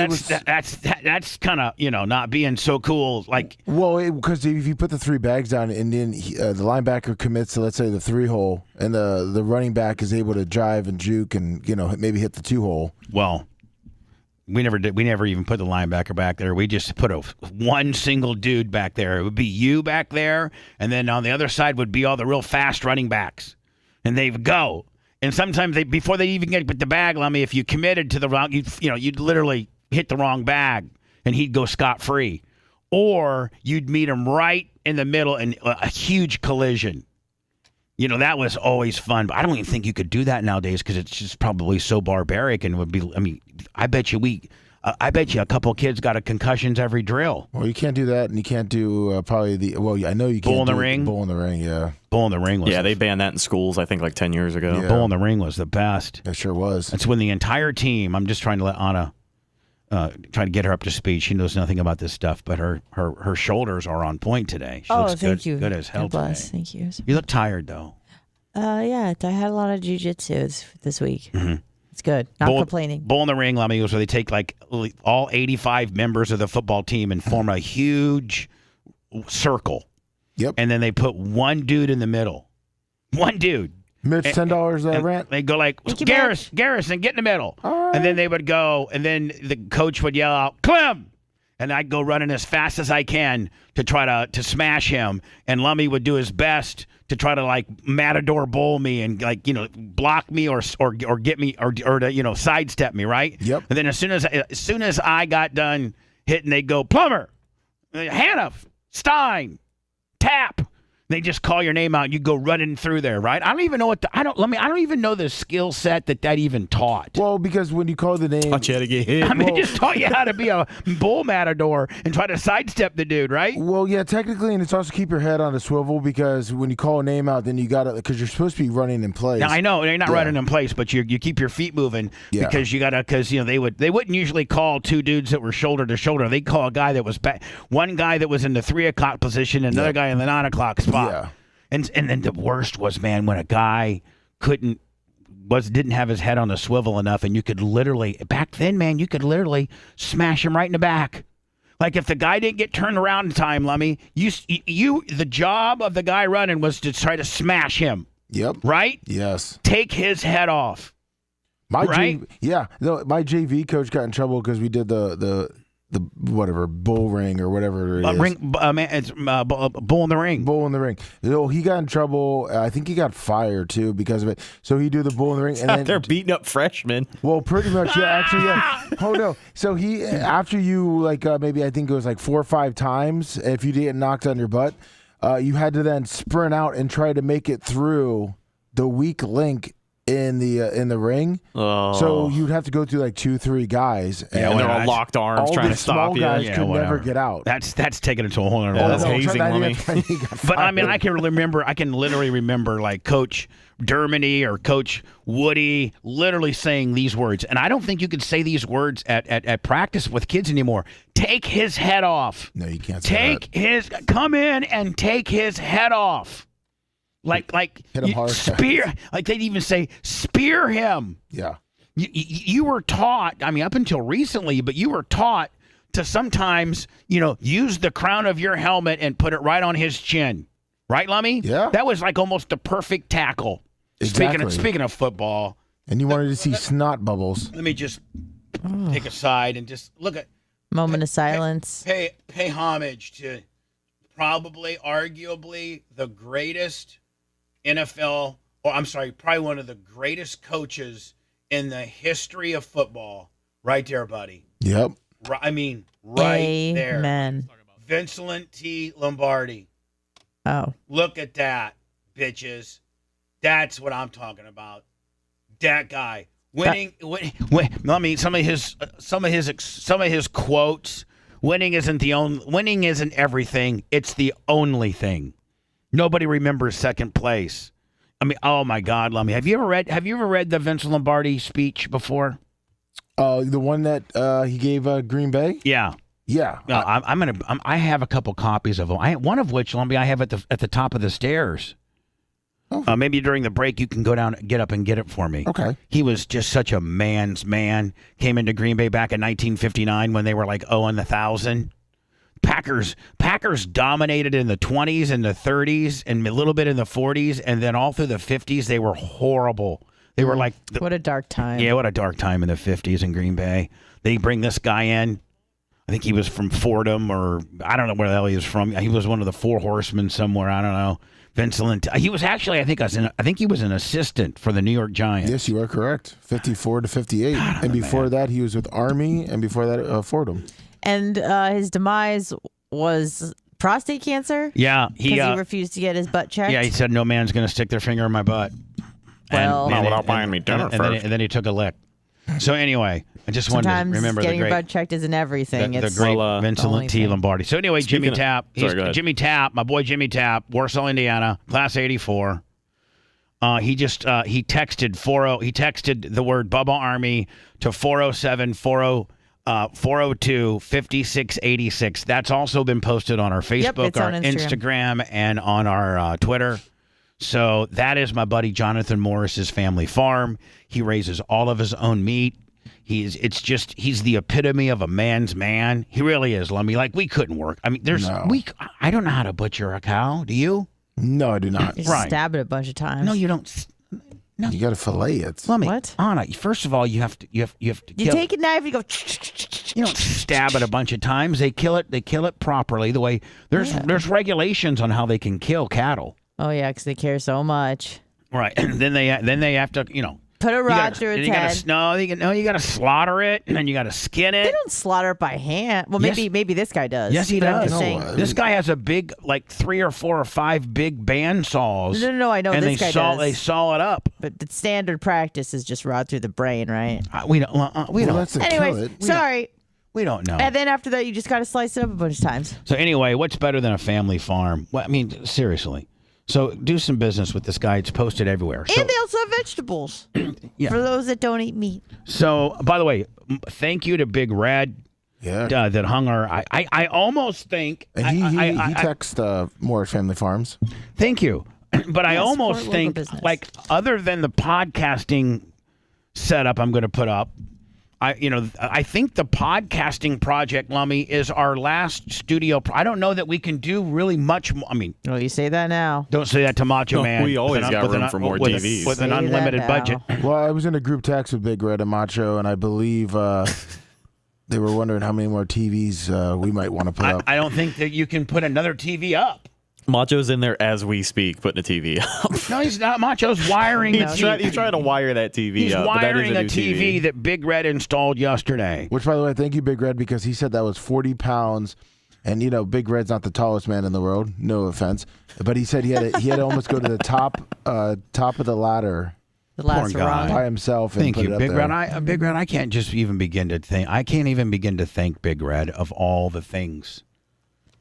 that's kind of not being so cool. Like, well, because if you put the 3 bags down and then the linebacker commits to, let's say, the 3 hole, and the running back is able to drive and juke and maybe hit the 2 hole. Well, we never did. We never even put the linebacker back there. We just put one single dude back there. It would be you back there, and then on the other side would be all the real fast running backs, and they would go. And sometimes before they even get the bag, Lummy, if you committed to the wrong, you'd literally hit the wrong bag, and he'd go scot-free. Or you'd meet him right in the middle in a huge collision. That was always fun. But I don't even think you could do that nowadays because it's just probably so barbaric, and would be. I mean, I bet you a couple of kids got concussions every drill. Well, you can't do that, and you can't do probably I know you can't Bull in the do ring. Bull in the ring, yeah. Bull in the ring was. Yeah, they banned that in schools, I think, like 10 years ago. Yeah. Bull in the ring was the best. It sure was. That's when the entire team. I'm just trying to let Anna, try to get her up to speed. She knows nothing about this stuff, but her shoulders are on point today. She looks thank you. Good as hell God bless. today. Thank you. You look tired though. Yeah, I had a lot of jiu-jitsu this week. Mm-hmm. It's good. Not complaining. Bull in the ring, Lummy, was where they take like all 85 members of the football team and form a huge circle. Yep. And then they put one dude in the middle. One dude. Mitch, $10 rent. They go like, Garrison, get in the middle. All right. And then they would go, and then the coach would yell out, Clem! and I'd go running as fast as I can to try to smash him. And Lummy would do his best to try to like matador bowl me and like, you know, block me or get me or to, you know, sidestep me, right? Yep. And then as soon as I got done hitting, they'd go Plummer, Haniff, Stein, Tap. They just call your name out and you go running through there, right? I don't even know I don't even know the skill set that even taught. Well, because when you call the name, Taught you how to get hit. I mean, it just taught you how to be a bull matador and try to sidestep the dude, right? well, yeah, technically, and it's also keep your head on a swivel because when you call a name out, then you got to, because you're supposed to be running in place. Now I know you're not running in place, but you keep your feet moving because you gotta, because you know they wouldn't usually call two dudes that were shoulder to shoulder. They'd call a guy that was one guy that was in the 3 o'clock position, and another guy in the 9 o'clock spot. Yeah. And then the worst was, man, when a guy didn't have his head on the swivel enough, and you could literally, back then, man, you could literally smash him right in the back. Like if the guy didn't get turned around in time, Lummy, the job of the guy running was to try to smash him. Yep. Right? Yes. Take his head off. My right? my JV coach got in trouble because we did the whatever bull ring or whatever it is. It's bull in the ring. Bull in the ring. So he got in trouble. I think he got fired too because of it. So he do the bull in the ring, and then They're beating up freshmen. well, pretty much, yeah. Actually, yeah. Oh no. So he after you like maybe I think it was like 4 or 5 times. If you didn't knock on your butt, you had to then sprint out and try to make it through the weak link in the ring. Oh. So you'd have to go through like 2-3 guys. And they're all locked arms all trying the to stop small you. guys Yeah, could whatever. never get out. That's taking it to a whole other Yeah, level. that's hazing, Lummy. But I mean, I can literally remember like Coach Dermody or Coach Woody literally saying these words. And I don't think you could say these words at practice with kids anymore. Take his head off. No, you can't say that. Come in and take his head off. Like Hit him hard. spear. Like they'd even say, spear him. Yeah. You were taught, I mean, up until recently, but you were taught to sometimes, you know, use the crown of your helmet and put it right on his chin. Right, Lummy? Yeah. That was like almost the perfect tackle. Exactly. Speaking of football, And you wanted to see snot bubbles. let me just take a side and just look at, Moment of silence. pay homage to probably, arguably, the greatest NFL, or I'm sorry, probably one of the greatest coaches in the history of football. Right there, buddy. Yep. I mean, right there. Amen. Vincent T. Lombardi. Oh. Look at that, bitches. That's what I'm talking about. That guy winning. I mean, some of his quotes. Winning isn't everything. It's the only thing. Nobody remembers second place. I mean, oh my God, Lummy, have you ever read the Vince Lombardi speech before? The one that he gave Green Bay? Yeah. Yeah. No, I have a couple copies of them. One of which, Lumby, I have at the top of the stairs. Oh. Maybe during the break you can go down, get up and get it for me. Okay. He was just such a man's man. Came into Green Bay back in 1959 when they were like 0-1,000. Packers dominated in the 20s and the 30s and a little bit in the 40s, and then all through the 50s they were horrible. They were like What a dark time. yeah, what a dark time in the 50s in Green Bay. They bring this guy in. I think he was from Fordham, or I don't know where the hell he was from. He was one of the Four Horsemen somewhere. I don't know. Vincent. He was actually, I think he was an assistant for the New York Giants. Yes, you are correct. 54 to 58. And before that, he was with Army, and before that, Fordham. And his demise was prostate cancer? Yeah, Because he refused to get his butt checked? Yeah, he said no man's going to stick their finger in my butt. Well, Not without buying me dinner first. And then he took a lick. So anyway, I just wanted to sometimes remember getting the your great, butt checked isn't everything. the It's great the only Vincent T. thing. Lombardi. So anyway, Jimmy Speaking of- Tapp. Sorry, go ahead. Jimmy Tapp, my boy Jimmy Tapp, Warsaw, Indiana, class 84. He texted He texted the word Bubba Army to 402-5686. That's also been posted on our Facebook, it's on our Instagram. Instagram, and on our Twitter. So that is my buddy Jonathan Morris's family farm. He raises all of his own meat. He's the epitome of a man's man. He really is, Lummy. Like, we couldn't work. I mean, I don't know how to butcher a cow. Do you? No, I do not. You just Right. stab it a bunch of times. No, you don't. No, You got to fillet it. Lummy. What? Anna, first of all, you have to You kill. take a knife, you go, You don't stab it a bunch of times. They kill it. They kill it properly. The way there's regulations on how they can kill cattle. Oh yeah, because they care so much. Right. And then they have to put a rod through its head. You got to slaughter it, and then you got to skin it. They don't slaughter it by hand. Well, maybe this guy does. Yes, he but I'm does. just saying- This guy has a big, like 3 or 4 or 5 big band saws. No, I know and this guy does. They saw it up. But the standard practice is just rod through the brain, right? We don't. That's to kill Anyways, it. sorry. We don't know. And then after that, you just got to slice it up a bunch of times. So anyway, what's better than a family farm? Well, I mean, seriously. So do some business with this guy. It's posted everywhere. So, And they also have vegetables Yeah. for those that don't eat meat. So, by the way, thank you to Big Red. Yeah. That hung our. I almost think. And he texts more family farms. Thank you, but I Yeah, almost support local think business. like other than the podcasting setup I'm going to put up. I think the podcasting project, Lummy, is our last studio. I don't know that we can do really much more. I mean, Oh, you say that now. don't say that to Macho Man. we always with got room for more with TVs. with an Say that unlimited now. budget. Well, I was in a group text with Big Red and Macho, and I believe they were wondering how many more TVs we might want to put up. I don't think that you can put another TV up. Macho's in there as we speak, putting a TV up. No, he's not. Macho's wiring the TV. He's trying to wire that TV He's up. but that is wiring a a new TV that Big Red installed yesterday. Which, by the way, thank you, Big Red, because he said that was 40 pounds. And, Big Red's not the tallest man in the world. No offense. But he said he had to almost go to the top of the ladder The last Poor guy. rung. by himself and Thank put you, it up Big there. Red. Big Red, I can't just even begin to think. I can't even begin to thank Big Red of all the things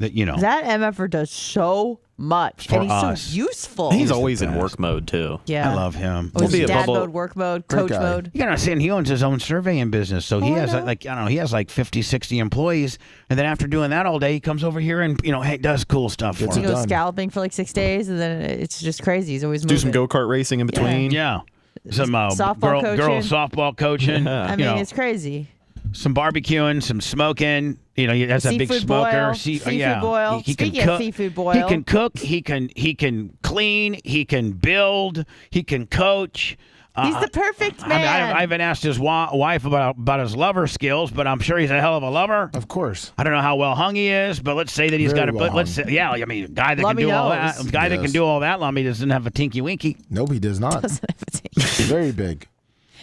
that That MFer does so much. For and he's us. so useful. He's the always in best. work mode, too. yeah. I love him. Oh, We'll be he's a dad bubble- mode, work mode, Great coach guy. mode. You gotta understand, he owns his own surveying business, so he Oh, I has know. he has like 50, 60 employees, and then after doing that all day, he comes over here and hey, does cool stuff for Gets He him. it goes done. scalloping for like 6 days, and then it's just crazy. He's always Do moving. some go-kart racing in between. Yeah, some Softball girl coaching. softball coaching. I mean, it's crazy. Some barbecuing, some smoking. He has that big Seafood smoker. boil. Seafood boil. He can Speaking of cook. seafood boil. He can cook. He can clean. He can build. He can coach. He's the perfect I man. mean, I haven't asked his wife about his lover skills, but I'm sure he's a hell of a lover. Of course. I don't know how well hung he is, but let's say that he's Very got a. well Let's hung. say, yeah, I mean, a guy that Lummy can do all knows. that. A guy that can Yes. do all that. Lummy doesn't have a tinky winky. Nope, he does not. Doesn't have a team. Very big.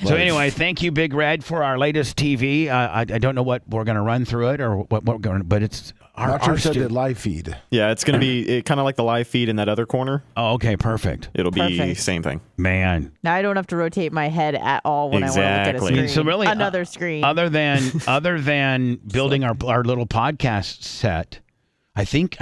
So anyway, thank you, Big Red, for our latest TV. I don't know what we're going to run through it or what we're going to, but it's Macho our said stu- the live feed. Yeah, it's going to be kind of like the live feed in that other corner. Oh, okay, perfect. It'll be Perfect. same thing. Man. Now I don't have to rotate my head at all when I want to look at a Exactly. screen. So really, another screen. Other than building our little podcast set, I think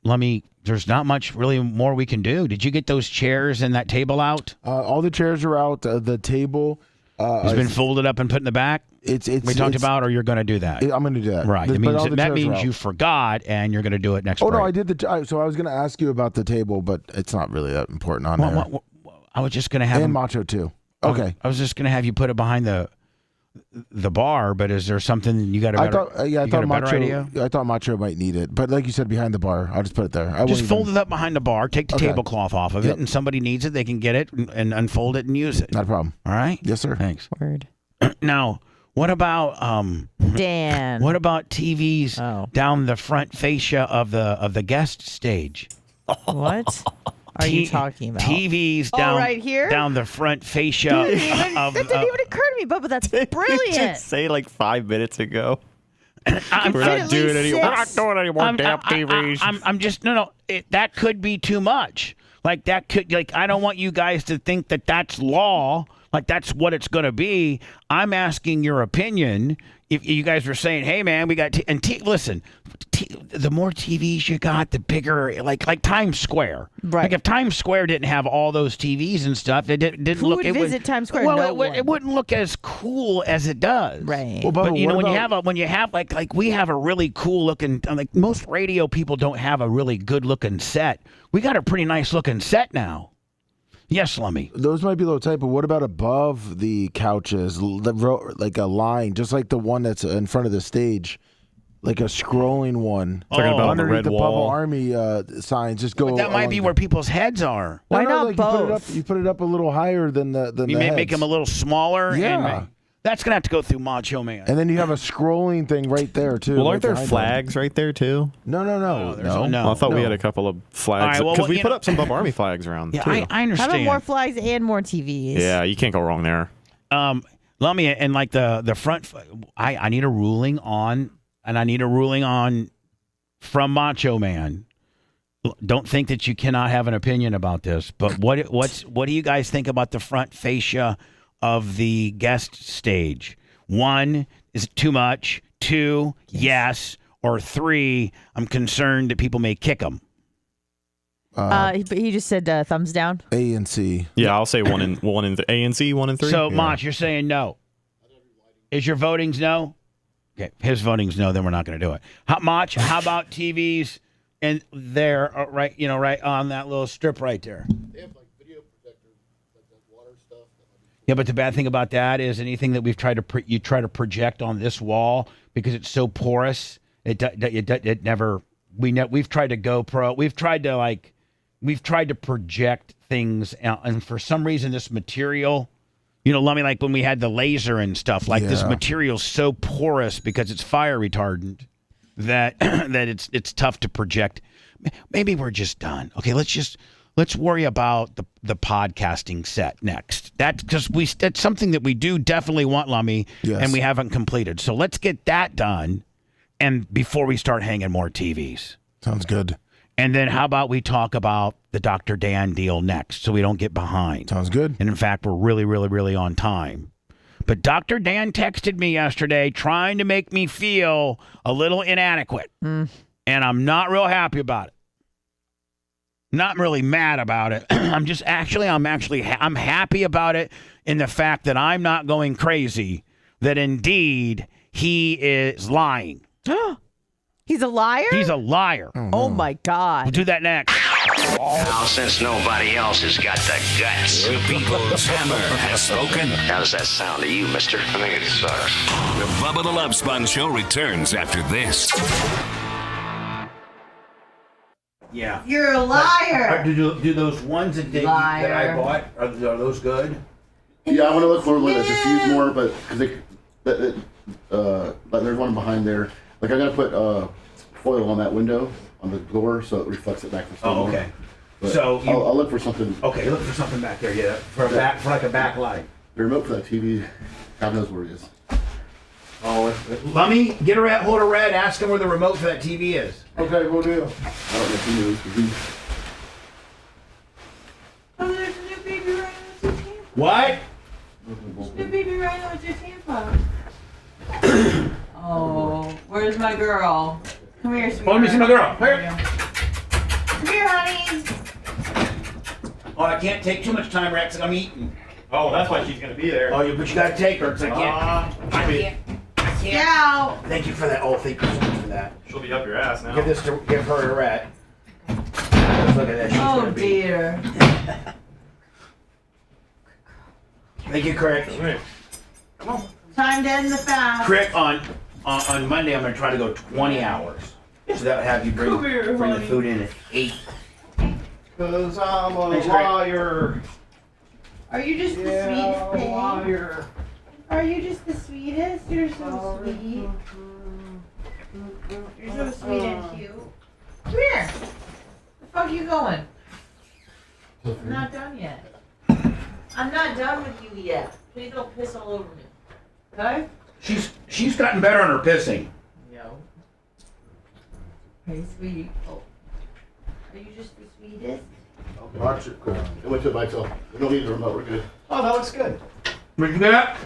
Lummy, there's not much really more we can do. Did you get those chairs and that table out? All the chairs are out. The table. It's been folded up and put in the back. It's We talked about, or you're going to do that. I'm going to do that. Right. But all the That chairs are means out. you forgot, and you're going to do it next. Oh no, break. I did so I was going to ask you about the table, but it's not really that important on there. I was just going to have And him- Macho too. Okay. I was just going to have you put it behind the bar, but is there something you got a I better? thought you got a better idea? I thought Macho might need it, but like you said, behind the bar, I'll just put it there. I Just won't fold even- it up behind the bar, take the Okay. tablecloth off of Yep. it, and somebody needs it, they can get it and unfold it and use it. Not a problem. All right? Yes, sir. Thanks. Word. Now, what about Dan. what about TVs Oh. down the front fascia of the guest stage? What are you talking about? TVs Oh, down right here? down the front fascia That didn't even, of that didn't even occur to me, Bubba. That's brilliant. Just say like 5 minutes ago. I'm, We're Fit not at doing least any. We're not six. doing any more damn TVs. I'm just no. That could be too much. Like that could I don't want you guys to think that that's law. Like that's what it's going to be. I'm asking your opinion. If you guys were saying, "Hey, man, we got listen, the more TVs you got, the bigger." Like Times Square. Right. Like if Times Square didn't have all those TVs and stuff, it didn't Who look. would it visit Times Square? Well, No it wouldn't look as cool as it does. Right. Well, But Bubba, you know what when you have like we have a really cool looking like most radio people don't have a really good looking set. We got a pretty nice looking set now. Yes, Lummy. Those might be a little tight, but what about above the couches, like a line, just like the one that's in front of the stage, like a scrolling one? Talking about the underneath red the wall. Bubba Army signs. Just go. But that might along be the- where people's heads are. Why No, not like both? You put it up a little higher than the You heads. make them a little smaller. Yeah. That's gonna have to go through Macho Man. And then you have a scrolling thing right there too. Well, right aren't there behind flags right there too? No. no. Well, I thought we had a couple of flags All right, well, because we you put know- up some Bub Army flags around Yeah, too. I How understand. about more flags and more TVs? Yeah, you can't go wrong there. Let me and like the front. I need a ruling on, and I need a ruling on from Macho Man. Don't think that you cannot have an opinion about this, but what do you guys think about the front fascia of the guest stage? 1, is it too much? 2, yes, or 3, I'm concerned that people may kick them. He just said thumbs down. A and C. Yeah, I'll say one in A and C, 1 and 3. So, Mach, you're saying no. Is your voting's no? Okay, his voting's no. Then we're not going to do it. Mach, how about TVs and there, right? You know, right on that little strip right there. They have like video projectors, like that water stuff. Yeah, but the bad thing about that is anything that we've tried to you try to project on this wall because it's so porous. It never. We've tried to GoPro. We've tried to project things, and for some reason, this material. You know, Lummy, like when we had the laser and stuff, like this material's so porous because it's fire retardant that it's tough to project. Maybe we're just done. Okay, let's worry about the podcasting set next. That's because that's something that we do definitely want, Lummy, and we haven't completed. So let's get that done, and before we start hanging more TVs. Sounds good. And then how about we talk about the Dr. Dan deal next so we don't get behind. Sounds good. And in fact, we're really, really, really on time. But Dr. Dan texted me yesterday trying to make me feel a little inadequate. And I'm not real happy about it. Not really mad about it. I'm happy about it in the fact that I'm not going crazy, that indeed he is lying. He's a liar? He's a liar. Oh my God. We'll do that next. Now, since nobody else has got the guts. The People's Hammer has spoken. How does that sound to you, mister? I think it sucks. The Bubba the Love Sponge Show returns after this. Yeah. You're a liar. Do those ones that I bought, are those good? Yeah, I want to look for like a diffuse more, but because like there's one behind there. Like I gotta put foil on that window on the door so it reflects it back to the Oh, store. okay. But So I'll look for something. Okay, look for something back there. Yeah, for like a backlight. The remote for that TV, God knows where it is. Oh, Lummy, get a hold of Red. Ask him where the remote for that TV is. Okay, we'll do. I don't know if he knows. 'Cause he- Oh, there's a new baby rhino with your tampon. What? New baby rhino with your tampon. Oh, where's my girl? Come here, sweetheart. Let me see my girl. Here. Come here, honeys. Oh, I can't take too much time, Rex. I'm eating. Oh, that's why she's gonna be there. Oh, but you gotta take her because I can't. I can't. Get out. Thank you for that. Oh, thank you so much for that. She'll be up your ass now. Give her to Red. Look at that. She's Oh gonna be. dear. Thank you, Crick. Time to end the fast. Crick, on Monday, I'm going to try to go 20 hours. So that would have you bring the food in at 8. Cause I'm a Thanks, Craig. liar. Are you just the sweetest thing? Liar. Are you just the sweetest? You're so sweet. You're so sweet and cute. Come here. Where the fuck are you going? I'm not done yet. I'm not done with you yet. Please don't piss all over me. Okay? She's gotten better on her pissing. No. Hey, sweetie. Oh. Are you just the sweetest? Watch it. Cool. It went to it by itself. We don't need the remote. We're good. Oh, that looks good. Did you get that?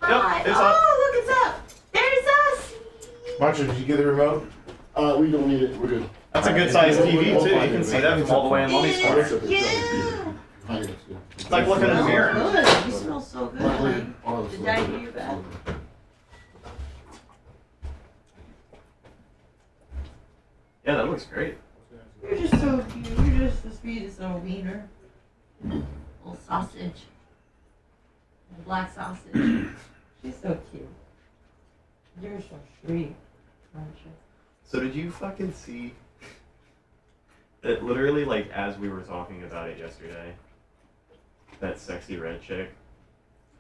Hi. it's up. Oh, look, it's up. There's us. Macho, did you get the remote? We don't need it. We're good. That's a good sized TV too. You can see that from all the way in Mummy's corner. It's cute. It's like looking in the mirror. Good. You smell so good, honey. Did I hear you back? Yeah, that looks great. You're just so cute. You're just the sweetest little wiener. Little sausage. Little black sausage. She's so cute. You're so sweet, aren't you? So did you fucking see that literally, like, as we were talking about it yesterday, that sexy red chick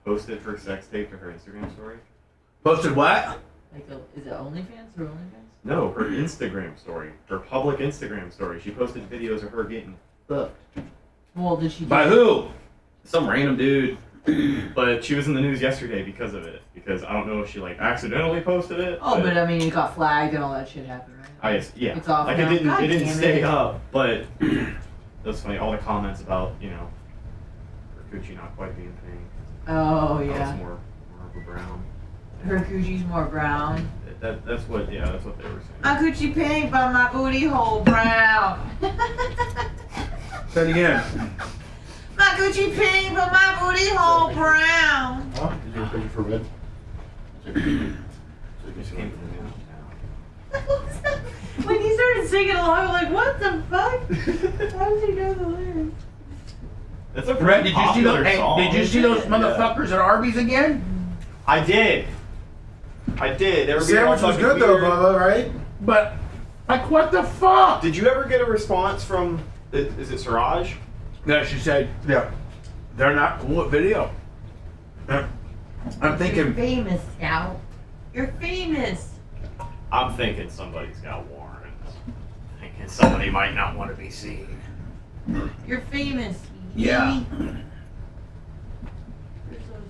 posted her sex tape to her Instagram story. Posted what? Like, is it OnlyFans or OnlyFans? No, her Instagram story. Her public Instagram story. She posted videos of her getting fucked. Well, did she? By who? Some random dude. But she was in the news yesterday because of it. Because I don't know if she like accidentally posted it. Oh, but I mean, it got flagged and all that shit happened, right? Yeah. It's off like now. it didn't God stay damn it. up, but that's funny. All the comments about her coochie not quite being pink. Oh That yeah. was more of a brown. Her coochie's more brown. That's what they were saying. My coochie pink, but my booty hole brown. Say it again. My coochie pink, but my booty hole brown. Huh? Did you picture for red? When he started singing along, I'm like, what the fuck? How does he know the lyrics? That's a Red, pretty did you see those? popular Hey, song. did you see those motherfuckers at Arby's again? I did. They were being all Sandwich was fucking good though, weird. Bubba, right? But like, what the fuck? Did you ever get a response from? Is it Siraj? Yeah, she said, yeah, they're not cool at video. I'm You're thinking, famous, Scout. You're famous. I'm thinking somebody's got warrants. Thinking somebody might not want to be seen. You're famous. yeah.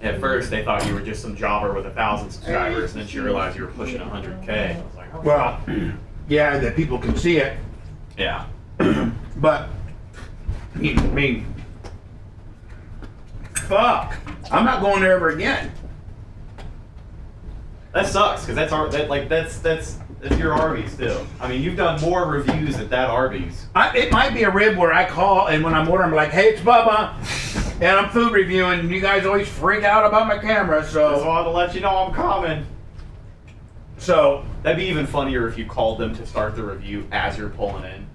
At first, they thought you were just some jobber with 1,000 subscribers, and then she realized you were pushing 100K. I was like, oh, Well, yeah, that people can see it, yeah. but I mean, fuck, I'm not going there ever again. That sucks because that's your Arby's too. I mean, you've done more reviews at that Arby's. It might be a rib where I call and when I'm ordering, I'm like, hey, it's Bubba, and I'm food reviewing, and you guys always freak out about my camera, Just wanted so to let you know I'm coming. That'd be even funnier if you called them to start the review as you're pulling in.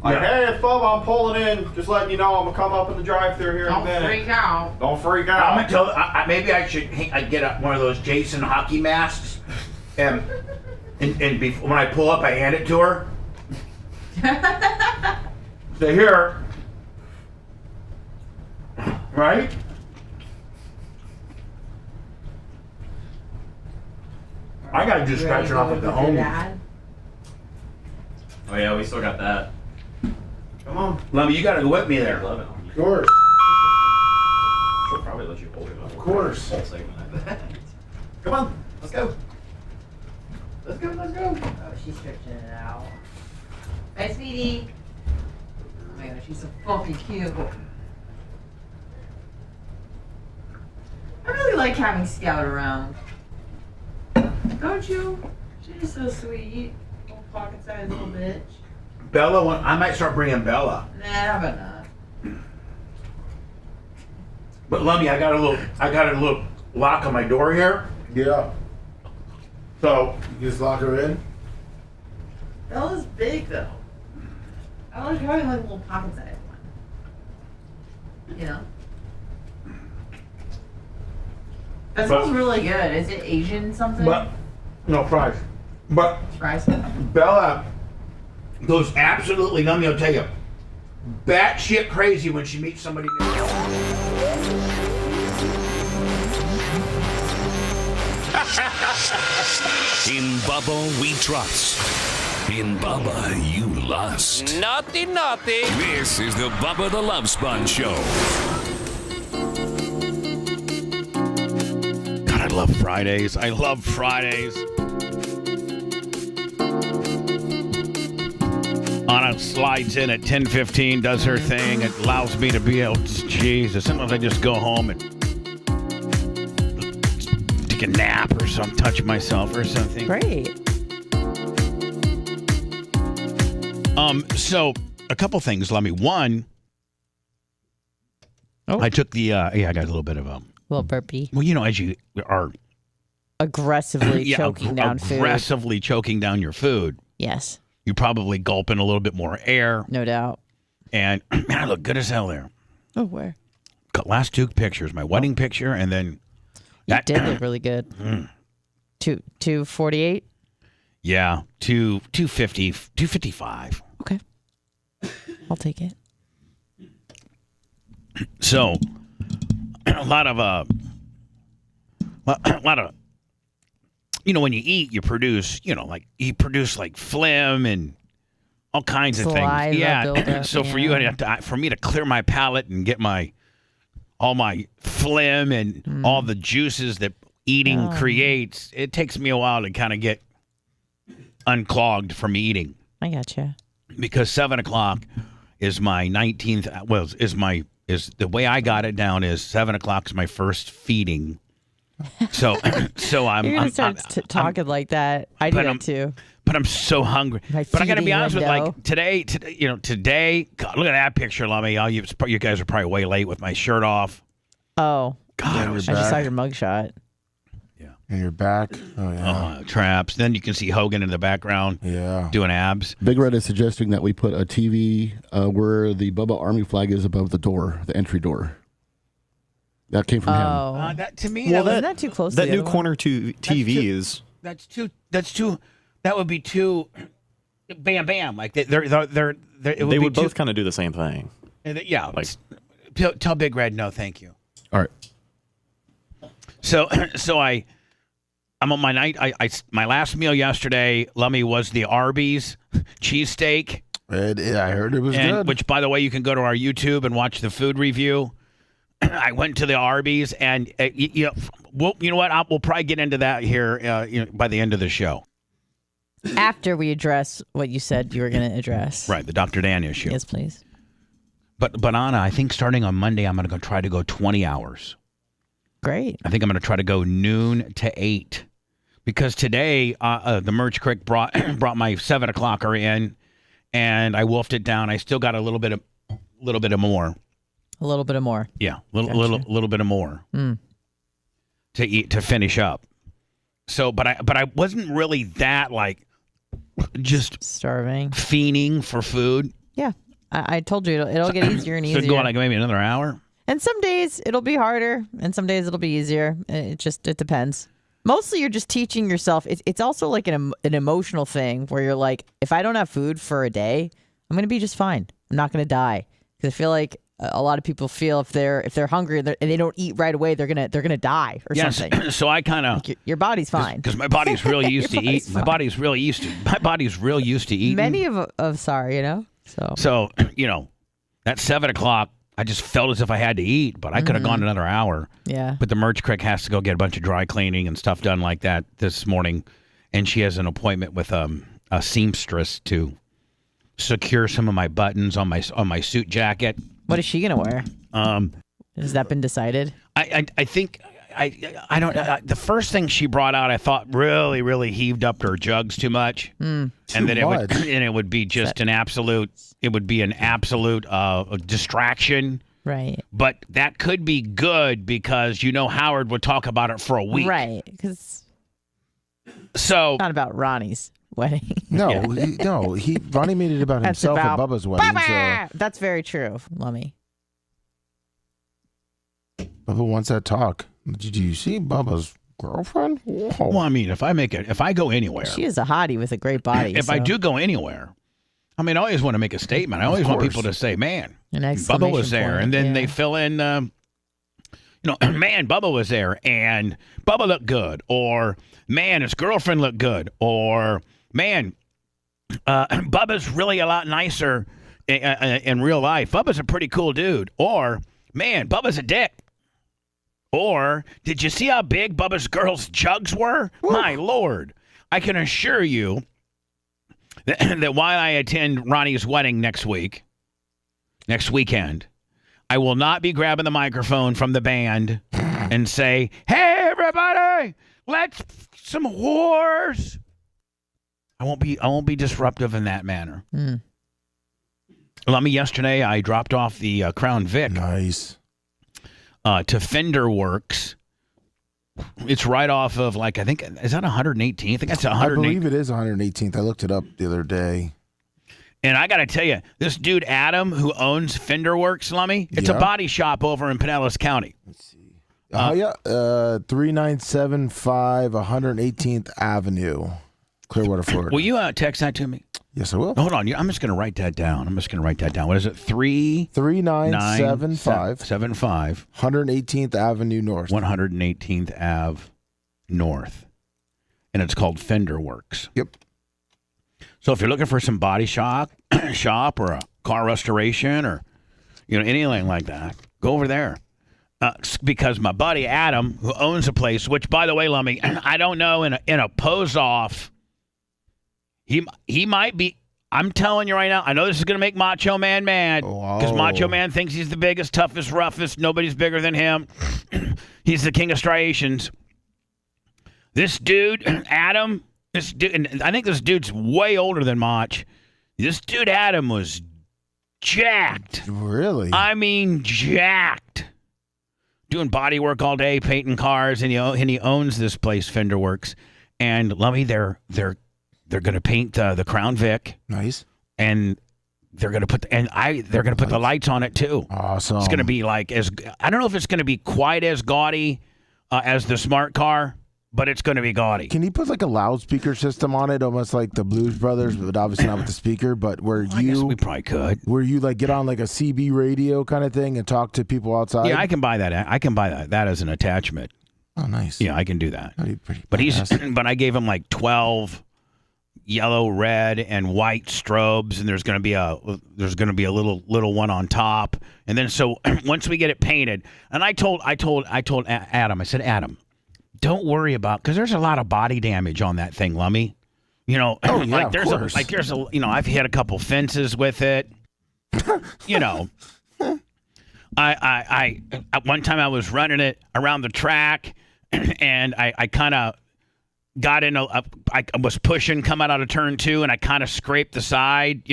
Like, Yeah. hey, it's Bubba, I'm pulling in. Just letting you know I'm gonna come up in the drive-thru here in a minute. Don't freak out. Don't freak I'm out. gonna tell. Maybe I should. I'd get one of those Jason hockey masks, and when I pull up, I hand it to her. Say here, right? I gotta just scratch it off at the home. Oh yeah, we still got that. Come on. Lummy, you gotta go with me there. Love it. Of course. She'll probably let you hold it up. Of course. Come on, let's go. Let's go. Oh, she's stretching it out. Hey, sweetie. Oh my god, she's so fucking cute. I really like having Scout around. Don't you? She's so sweet. Little pocket-sized little bitch. Bella, I might start bringing Bella. Nah, but not. But Lummy, I got a little lock on my door here, Yeah. so You just lock her in. Bella's big though. I like having like a little pocket-sized one. You know? That smells really good. Is it Asian something? but no fries. But Fries? Bella goes absolutely numb. I'll tell you, batshit crazy when she meets somebody new. In Bubba, we trust. In Bubba, you lust. Naughty, naughty. This is the Bubba the Love Sponge Show. God, I love Fridays. I love Fridays. Anna slides in at 10:15, does her thing. It allows me to be able to, Jesus, sometimes I just go home and take a nap or something, touch myself or something. Great. So a couple things, Lemmy. One, I took the, I got a little bit of a, Little burpee. well, you know, as you are Aggressively choking down food. aggressively choking down your food, Yes, you probably gulp in a little bit more air. no doubt. And man, I look good as hell there. Oh, where? Last two pictures, my wedding picture, and then You did look really good. 248. yeah, 250, 255. Okay, I'll take it. So a lot of a lot of, when you eat, you produce, like phlegm and all kinds of Saliva things. Yeah. buildup, So for for me to clear my palate and get all my phlegm and all the juices that eating creates, it takes me a while to kind of get unclogged from eating. I gotcha. Because 7 o'clock is my 19th. Well, is the way I got it down is 7 o'clock is my first feeding. So I'm. You're gonna start talking like that. I do that too. But I'm so hungry. But I got to be honest with today. God, look at that picture, Lummy. You guys are probably way late with my shirt off. Oh, God, I just saw your mugshot. Yeah, and your back. Oh yeah. Traps. Then you can see Hogan in the background. Yeah, doing abs. Big Red is suggesting that we put a TV where the Bubba Army flag is above the door, the entry door. That came from him. That to me. Well, isn't that too close? That to the new other corner to TV is. That's too. That would be too. Bam, bam. Like they would both kind of do the same thing. Yeah. Like, tell Big Red no, thank you. All right. So I'm on my night. My last meal yesterday, Lummy, was the Arby's cheesesteak. I heard it was good. Which, by the way, you can go to our YouTube and watch the food review. I went to the Arby's, and you know what? We'll probably get into that here by the end of the show. After we address what you said you were going to address. Right, the Dr. Dan issue. Yes, please. But Anna, I think starting on Monday, I'm going to try to go 20 hours. Great. I think I'm going to try to go noon to 8. Because today, the Merch Crick brought my 7 o'clocker in, and I wolfed it down. I still got a little bit of more. A little bit of more. Yeah, little bit of more to eat to finish up. So, but I wasn't really that just starving, fiending for food. Yeah, I told you it'll get easier and easier. So go on maybe another hour. And some days it'll be harder, and some days it'll be easier. It depends. Mostly, you're just teaching yourself. It's also like an emotional thing where you're like, if I don't have food for a day, I'm gonna be just fine. I'm not gonna die, because I feel like a lot of people feel if they're hungry and they don't eat right away, they're gonna die or something. So I kind of your body's fine because my body's really used to eat. My body's real used to eating. Many of so at 7 o'clock, I just felt as if I had to eat, but I could have gone another hour. Yeah. But the Merch Crick has to go get a bunch of dry cleaning and stuff done like that this morning, and she has an appointment with a seamstress to secure some of my buttons on my suit jacket. What is she gonna wear? Has that been decided? I think I don't. The first thing she brought out, I thought really, really heaved up her jugs too much, and then it would be just an absolute. It would be an absolute distraction. Right. But that could be good because Howard would talk about it for a week. Right. Because so not about Ronnie's wedding. No, Ronnie made it about himself at Bubba's wedding. Bubba! So. That's very true, Lummy. Bubba wants that talk. Did you see Bubba's girlfriend? Whoa. Well, I mean, if I go anywhere, she is a hottie with a great body. If I do go anywhere, I mean, I always want to make a statement. I always want people to say, "Man, Bubba was there," point. And then they fill in, "Man, Bubba was there, and Bubba looked good," or "Man, his girlfriend looked good," or "Man, Bubba's really a lot nicer in real life. Bubba's a pretty cool dude," or "Man, Bubba's a dick." Or, did you see how big Bubba's girl's jugs were? Woo. My Lord. I can assure you that while I attend Ronnie's wedding next weekend, I will not be grabbing the microphone from the band and say, "Hey, everybody, let's some whores." I won't be disruptive in that manner. Lummy, yesterday I dropped off the Crown Vic. Nice. To Fender Works. It's right off of I think, is that 118th? I think that's 118th. I believe it is 118th. I looked it up the other day. And I got to tell you, this dude, Adam, who owns Fender Works, Lummy, it's a body shop over in Pinellas County. Let's see. 3975 118th Avenue, Clearwater, Florida. Will you text that to me? Yes, I will. Hold on. I'm just going to write that down. What is it? 3975 118th Avenue North. 118th Ave north, and it's called Fender Works. Yep. So if you're looking for some body shop or a car restoration or anything like that, go over there. Because my buddy Adam, who owns a place, which by the way, Lummy, I don't know in a pose off, he might be. I'm telling you right now, I know this is going to make Macho Man mad because Macho Man thinks he's the biggest, toughest, roughest. Nobody's bigger than him. He's the king of striations. This dude, Adam, and I think this dude's way older than Mach. This dude, Adam, was jacked. Really? I mean, jacked. Doing body work all day, painting cars, and he owns this place, Fender Works. And Lummy, they're going to paint the Crown Vic. Nice. And they're going to put the lights on it too. Awesome. It's going to be I don't know if it's going to be quite as gaudy as the smart car, but it's going to be gaudy. Can you put like a loudspeaker system on it, almost like the Blues Brothers, but obviously not with the speaker, but I guess we probably could. Where you like get on like a CB radio kind of thing and talk to people outside? Yeah, I can buy that. I can buy that as an attachment. Oh, nice. Yeah, I can do that. Pretty But I gave him like 12 yellow, red, and white strobes, and there's going to be a little one on top, and then so once we get it painted, and I told Adam, I said, Adam, don't worry about, because there's a lot of body damage on that thing, Lummy. Oh, yeah, there's a I've hit a couple fences with it. I at one time I was running it around the track, and I kind of got in I was pushing coming out of turn 2, and I kind of scraped the side,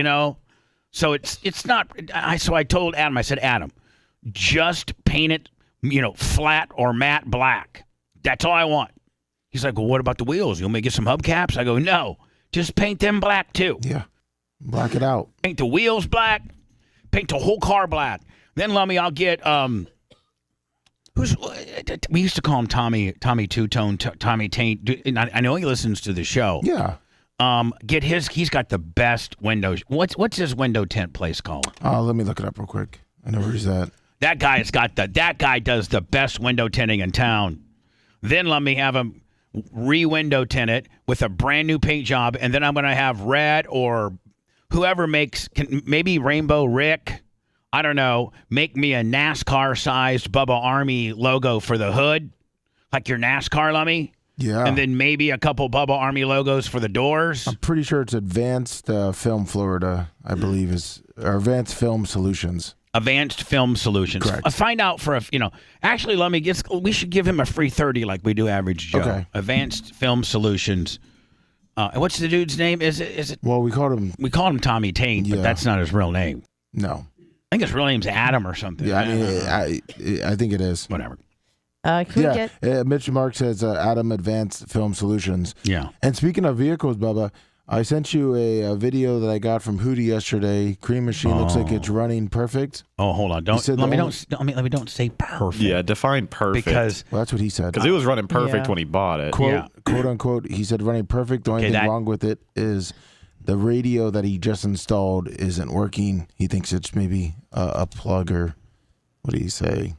So it's not. So I told Adam, I said, Adam, just paint it, flat or matte black. That's all I want. He's like, well, what about the wheels? You want me to get some hubcaps? I go, no, just paint them black too. Yeah, black it out. Paint the wheels black. Paint the whole car black. Then Lummy, I'll get we used to call him Tommy Two-Tone, Tommy Taint. I know he listens to the show. Yeah. He's got the best windows. What's his window tint place called? Let me look it up real quick. I know where he's at. That guy does the best window tinting in town. Then let me have him re-window tint it with a brand new paint job, and then I'm going to have Red or whoever maybe Rainbow Rick, I don't know, make me a NASCAR-sized Bubba Army logo for the hood, like your NASCAR, Lummy. Yeah. And then maybe a couple Bubba Army logos for the doors. I'm pretty sure it's Advanced Film Florida, I believe, or Advanced Film Solutions. Advanced Film Solutions. Correct. Find out actually, let me we should give him a free 30 like we do Average Joe. Okay. Advanced Film Solutions. And what's the dude's name? Is it? Well, we called him Tommy Taint, but that's not his real name. No. I think his real name's Adam or something. Yeah, I think it is. Whatever. Mitch Mark says Adam Advanced Film Solutions. Yeah. And speaking of vehicles, Bubba, I sent you a video that I got from Hootie yesterday. Cream Machine looks like it's running perfect. Oh, hold on! Don't say perfect. Yeah, define perfect. Because that's what he said. Because it was running perfect when he bought it. Quote unquote, he said running perfect. The only thing wrong with it is the radio that he just installed isn't working. He thinks it's maybe a plug or what do you say?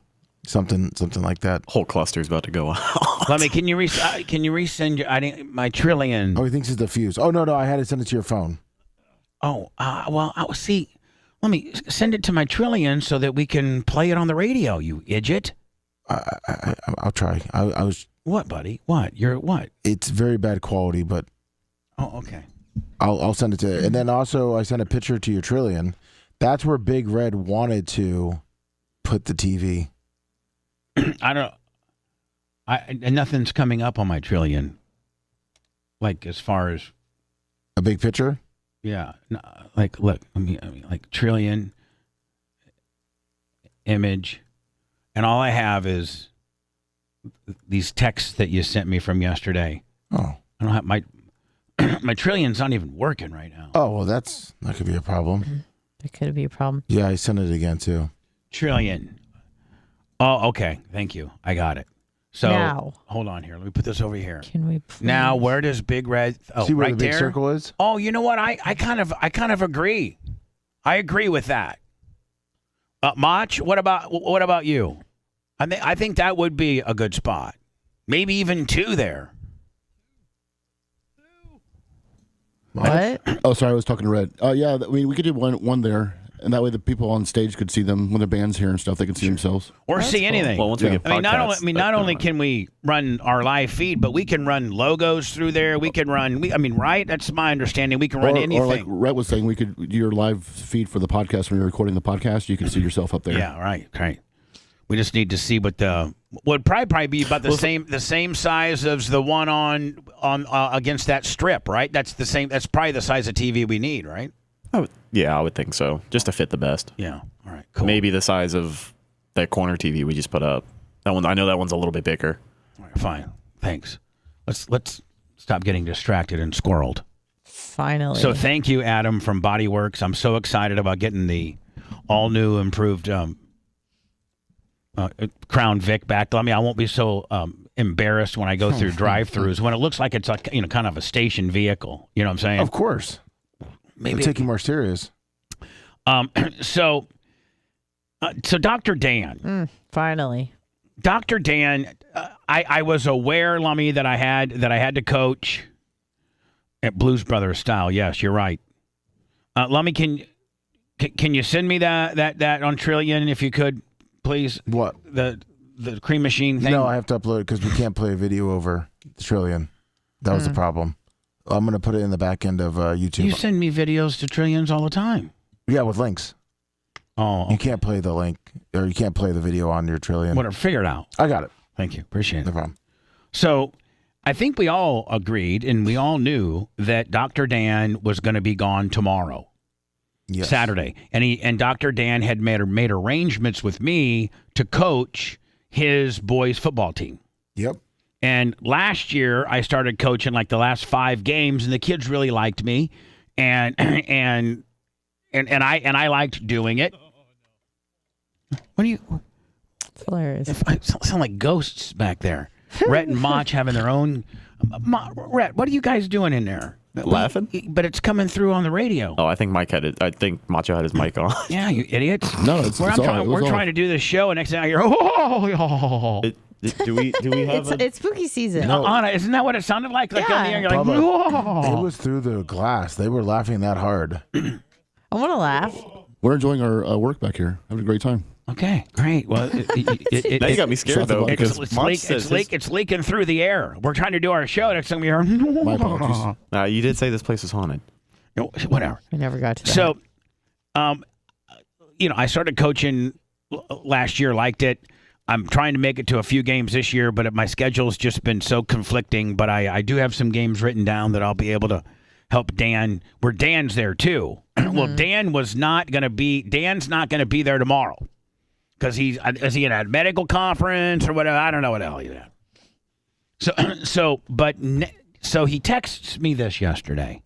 Something like that. Whole cluster's about to go out. Let me. Can you resend my Trillion? Oh, he thinks it's the fuse. Oh no, I had to send it to your phone. Oh, well, see. Let me send it to my Trillion so that we can play it on the radio. You idiot. I'll try. I was. What, buddy? What? You're what? It's very bad quality, but. Oh, okay. I'll send it to you. And then also I sent a picture to your Trillion. That's where Big Red wanted to put the TV. And nothing's coming up on my Trillion. Like as far as a big picture? Yeah. No, like look, like Trillion image, and all I have is these texts that you sent me from yesterday. Oh. I don't have my Trillion's not even working right now. Oh, well that could be a problem. That could be a problem. Yeah, I sent it again too. Trillion. Oh, okay. Thank you. I got it. So now, hold on here. Let me put this over here. Can we please? Now, where does Big Red? Oh, see where right the big there? circle is? Oh, you know what? I kind of agree. I agree with that. Mach, what about you? I think that would be a good spot. maybe even 2 there. What? Oh, sorry, I was talking to Red. Yeah, I mean, we could do one there, and that way the people on stage could see them when the band's here and stuff. They could see themselves or see anything. Well, once we get not only can we run our live feed, but we can run logos through there. We can run. Right? That's my understanding. We can run anything. Or like Red was saying, we could do your live feed for the podcast when you're recording the podcast. You can see yourself up there. Yeah, right. We just need to see what would probably be about the same size as the one on against that strip, right? That's the same. That's probably the size of TV we need, right? I would think so. Just to fit the best. Yeah. All right. Cool. Maybe the size of that corner TV we just put up. That one, I know that one's a little bit bigger. All right, fine. Thanks. Let's stop getting distracted and squirreled. Finally. So thank you, Adam from Bodyworks. I'm so excited about getting the all new, improved Crown Vic back. I won't be so embarrassed when I go through drive-throughs when it looks like it's like kind of a station vehicle. You know what I'm saying? Of course. Maybe take you more serious. So Dr. Dan. Finally. Dr. Dan, I was aware, Lummy, that I had to coach at Blues Brothers style. Yes, you're right. Lummy, can you send me that on Trillion if you could, please? What? The cream machine thing? No, I have to upload it because we can't play a video over Trillion. That was the problem. I'm going to put it in the back end of YouTube. You send me videos to Trillions all the time. Yeah, with links. Oh, okay. You can't play the link, or you can't play the video on your Trillion. Whatever, figure it out. I got it. Thank you. Appreciate it. No problem. So I think we all agreed and we all knew that Dr. Dan was going to be gone tomorrow, Saturday. And Dr. Dan had made arrangements with me to coach his boys' football team. Yep. And last year I started coaching like the last 5 games, and the kids really liked me, and I liked doing it. What do you? It's hilarious. I sound like ghosts back there. Rhett and Mach having their own. Rhett, what are you guys doing in there? Laughing? But it's coming through on the radio. Oh, I think Macho had his mic on. Yeah, you idiots. No, we're trying to do this show, and next thing I hear, Do we have it's spooky season. No, Anna, isn't that what it sounded like? Like on the air, you're like, It was through the glass. They were laughing that hard. I want to laugh. We're enjoying our work back here. Having a great time. Okay, great. Well, now you got me scared though. It's leaking through the air. We're trying to do our show. Next thing we hear, My apologies. You did say this place is haunted. Whatever. I never got to that. So, I started coaching last year, liked it. I'm trying to make it to a few games this year, but my schedule's just been so conflicting. But I do have some games written down that I'll be able to help Dan. Where Dan's there too. Well, Dan's not going to be there tomorrow because is he at a medical conference or whatever? I don't know what the hell he's at. So he texts me this yesterday,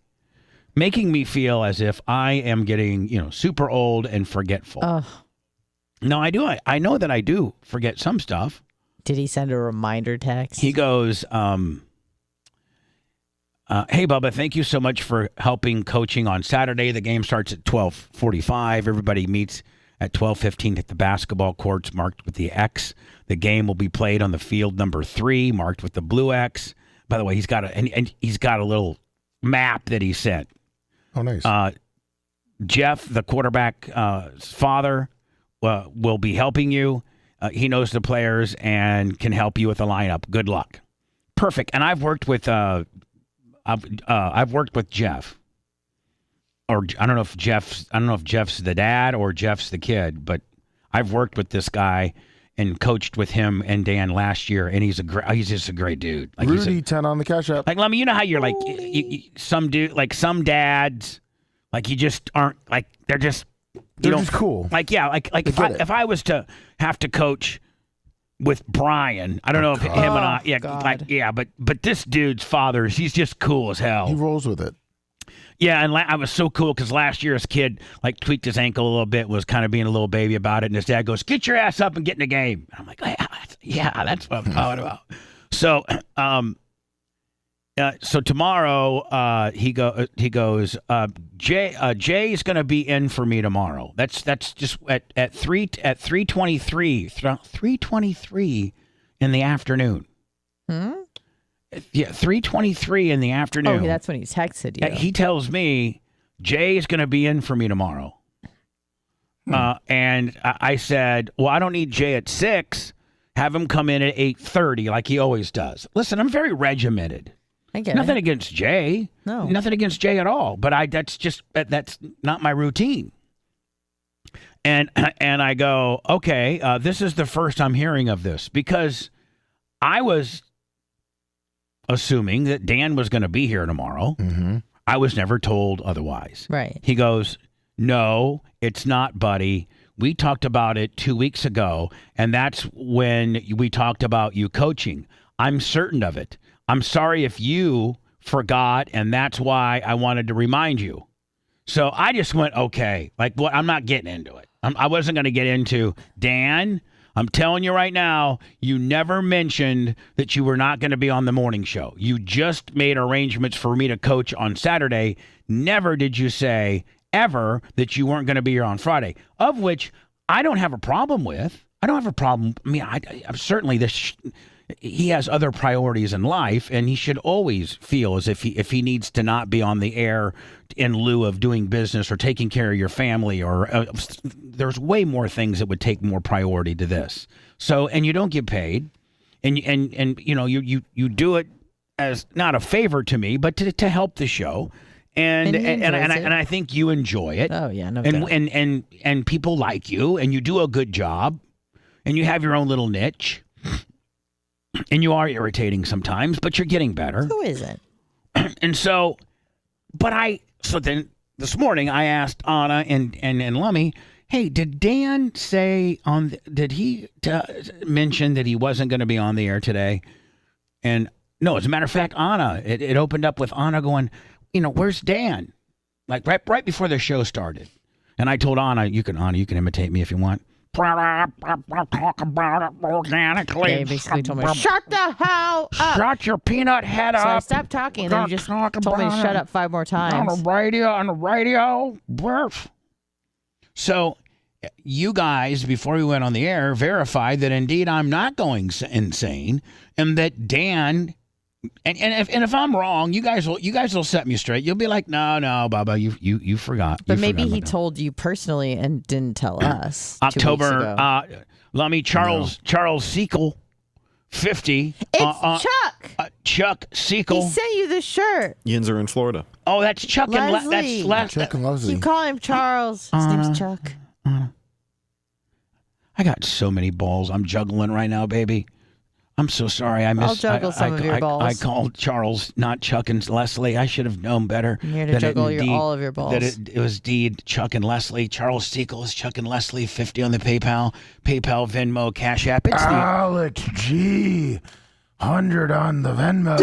making me feel as if I am getting super old and forgetful. No, I do. I know that I do forget some stuff. Did he send a reminder text? He goes, hey, Bubba, thank you so much for helping coaching on Saturday. The game starts at 12:45. Everybody meets at 12:15 at the basketball courts marked with the X. The game will be played on the field number 3 marked with the blue X. By the way, he's got a little map that he sent. Oh, nice. Jeff, the quarterback's father, will be helping you. He knows the players and can help you with the lineup. Good luck. Perfect. And I've worked with Jeff. Or I don't know if Jeff's the dad or Jeff's the kid, but I've worked with this guy and coached with him and Dan last year, and he's just a great dude. Like Rudy 10 on the cash app. Like, let me, you know how you're like some dads, like you just aren't like they're just cool. Like if I was to have to coach with Brian, I don't know if him and I, but this dude's father, he's just cool as hell. He rolls with it. Yeah, and I was so cool because last year his kid tweaked his ankle a little bit, was kind of being a little baby about it, and his dad goes, "Get your ass up and get in the game." And I'm like, that's what I'm talking about. So, so tomorrow he goes, Jay's going to be in for me tomorrow. That's just at 3:23 in the afternoon. Yeah, 3:23 in the afternoon. Oh, that's when he texted you. He tells me Jay is going to be in for me tomorrow. And I said, well, I don't need Jay at 6. Have him come in at 8:30 like he always does. Listen, I'm very regimented. I get Nothing it. against Jay. No. Nothing against Jay at all. But that's not my routine. And I go, okay, this is the first I'm hearing of this because I was assuming that Dan was going to be here tomorrow. Mm-hmm. I was never told otherwise. Right. He goes, no, it's not, buddy. We talked about it 2 weeks ago, and that's when we talked about you coaching. I'm certain of it. I'm sorry if you forgot, and that's why I wanted to remind you. So I just went, okay. Like, well, I'm not getting into it. I wasn't going to get into, Dan, I'm telling you right now, you never mentioned that you were not going to be on the morning show. You just made arrangements for me to coach on Saturday. Never did you say ever that you weren't going to be here on Friday, of which I don't have a problem with. I don't have a problem. I mean, I'm certainly he has other priorities in life, and he should always feel as if he needs to not be on the air in lieu of doing business or taking care of your family, or there's way more things that would take more priority to this. So, and you don't get paid, and you know you do it as not a favor to me, but to help the show. And I think you enjoy it. Oh yeah, no doubt. And people like you, and you do a good job, and you have your own little niche. And you are irritating sometimes, but you're getting better. Who isn't? And so then this morning I asked Anna and Lummy, hey, did Dan say did he mention that he wasn't going to be on the air today? And no, as a matter of fact, Anna, it opened up with Anna going, you know, where's Dan? Like right before the show started. And I told Anna, you can imitate me if you want. Talk about it organically. They basically told me, shut the hell up. Shut your peanut head up. So I stopped talking, and then you just told me to shut up 5 more times. On the radio. Burf. So you guys, before we went on the air, verified that indeed I'm not going insane, and that Dan. And if I'm wrong, you guys will set me straight. You'll be like, no, Bubba, you forgot. But maybe he told you personally and didn't tell us. October. Lummy Charles Sequel, 50. It's Chuck. Chuck Sequel. He sent you the shirt. Yins are in Florida. Oh, that's Chuck Leslie. that's Chuck and Leslie. You call him Charles. His name's Chuck. I got so many balls I'm juggling right now, baby. I'm so sorry. I'll juggle some of your balls. I called Charles, not Chuck and Leslie. I should have known better. I'm here to juggle all of your balls. That it was indeed Chuck and Leslie. Charles Sequel is Chuck and Leslie. 50 on the PayPal, Venmo, Cash App. It's Alex G. 100 on the Venmo.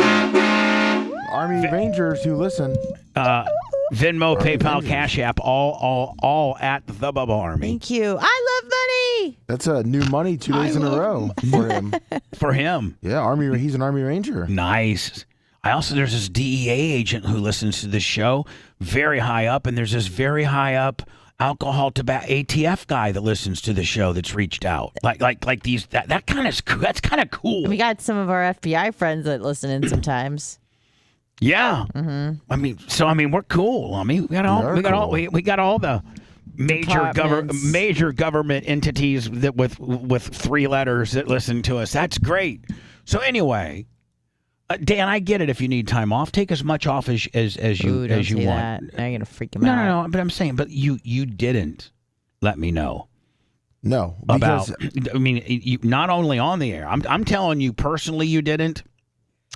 Army Rangers who listen. Venmo, PayPal, Cash App, all at the Bubba Army. Thank you. I love money. That's a new money 2 days in a row for him. For him. Yeah, he's an Army Ranger. Nice. There's this DEA agent who listens to this show, very high up, and there's this very high up alcohol, tobacco, ATF guy that listens to the show that's reached out. Like these, that's kind of cool. We got some of our FBI friends that listen in sometimes. Yeah. Mm-hmm. I mean, we're cool. I mean, we got all the major government entities that with 3 letters that listen to us. That's great. So anyway, Dan, I get it. If you need time off, take as much off as you want. Now you're gonna freak him out. No. But I'm saying, but you didn't let me know. No, because you not only on the air. I'm telling you personally, you didn't.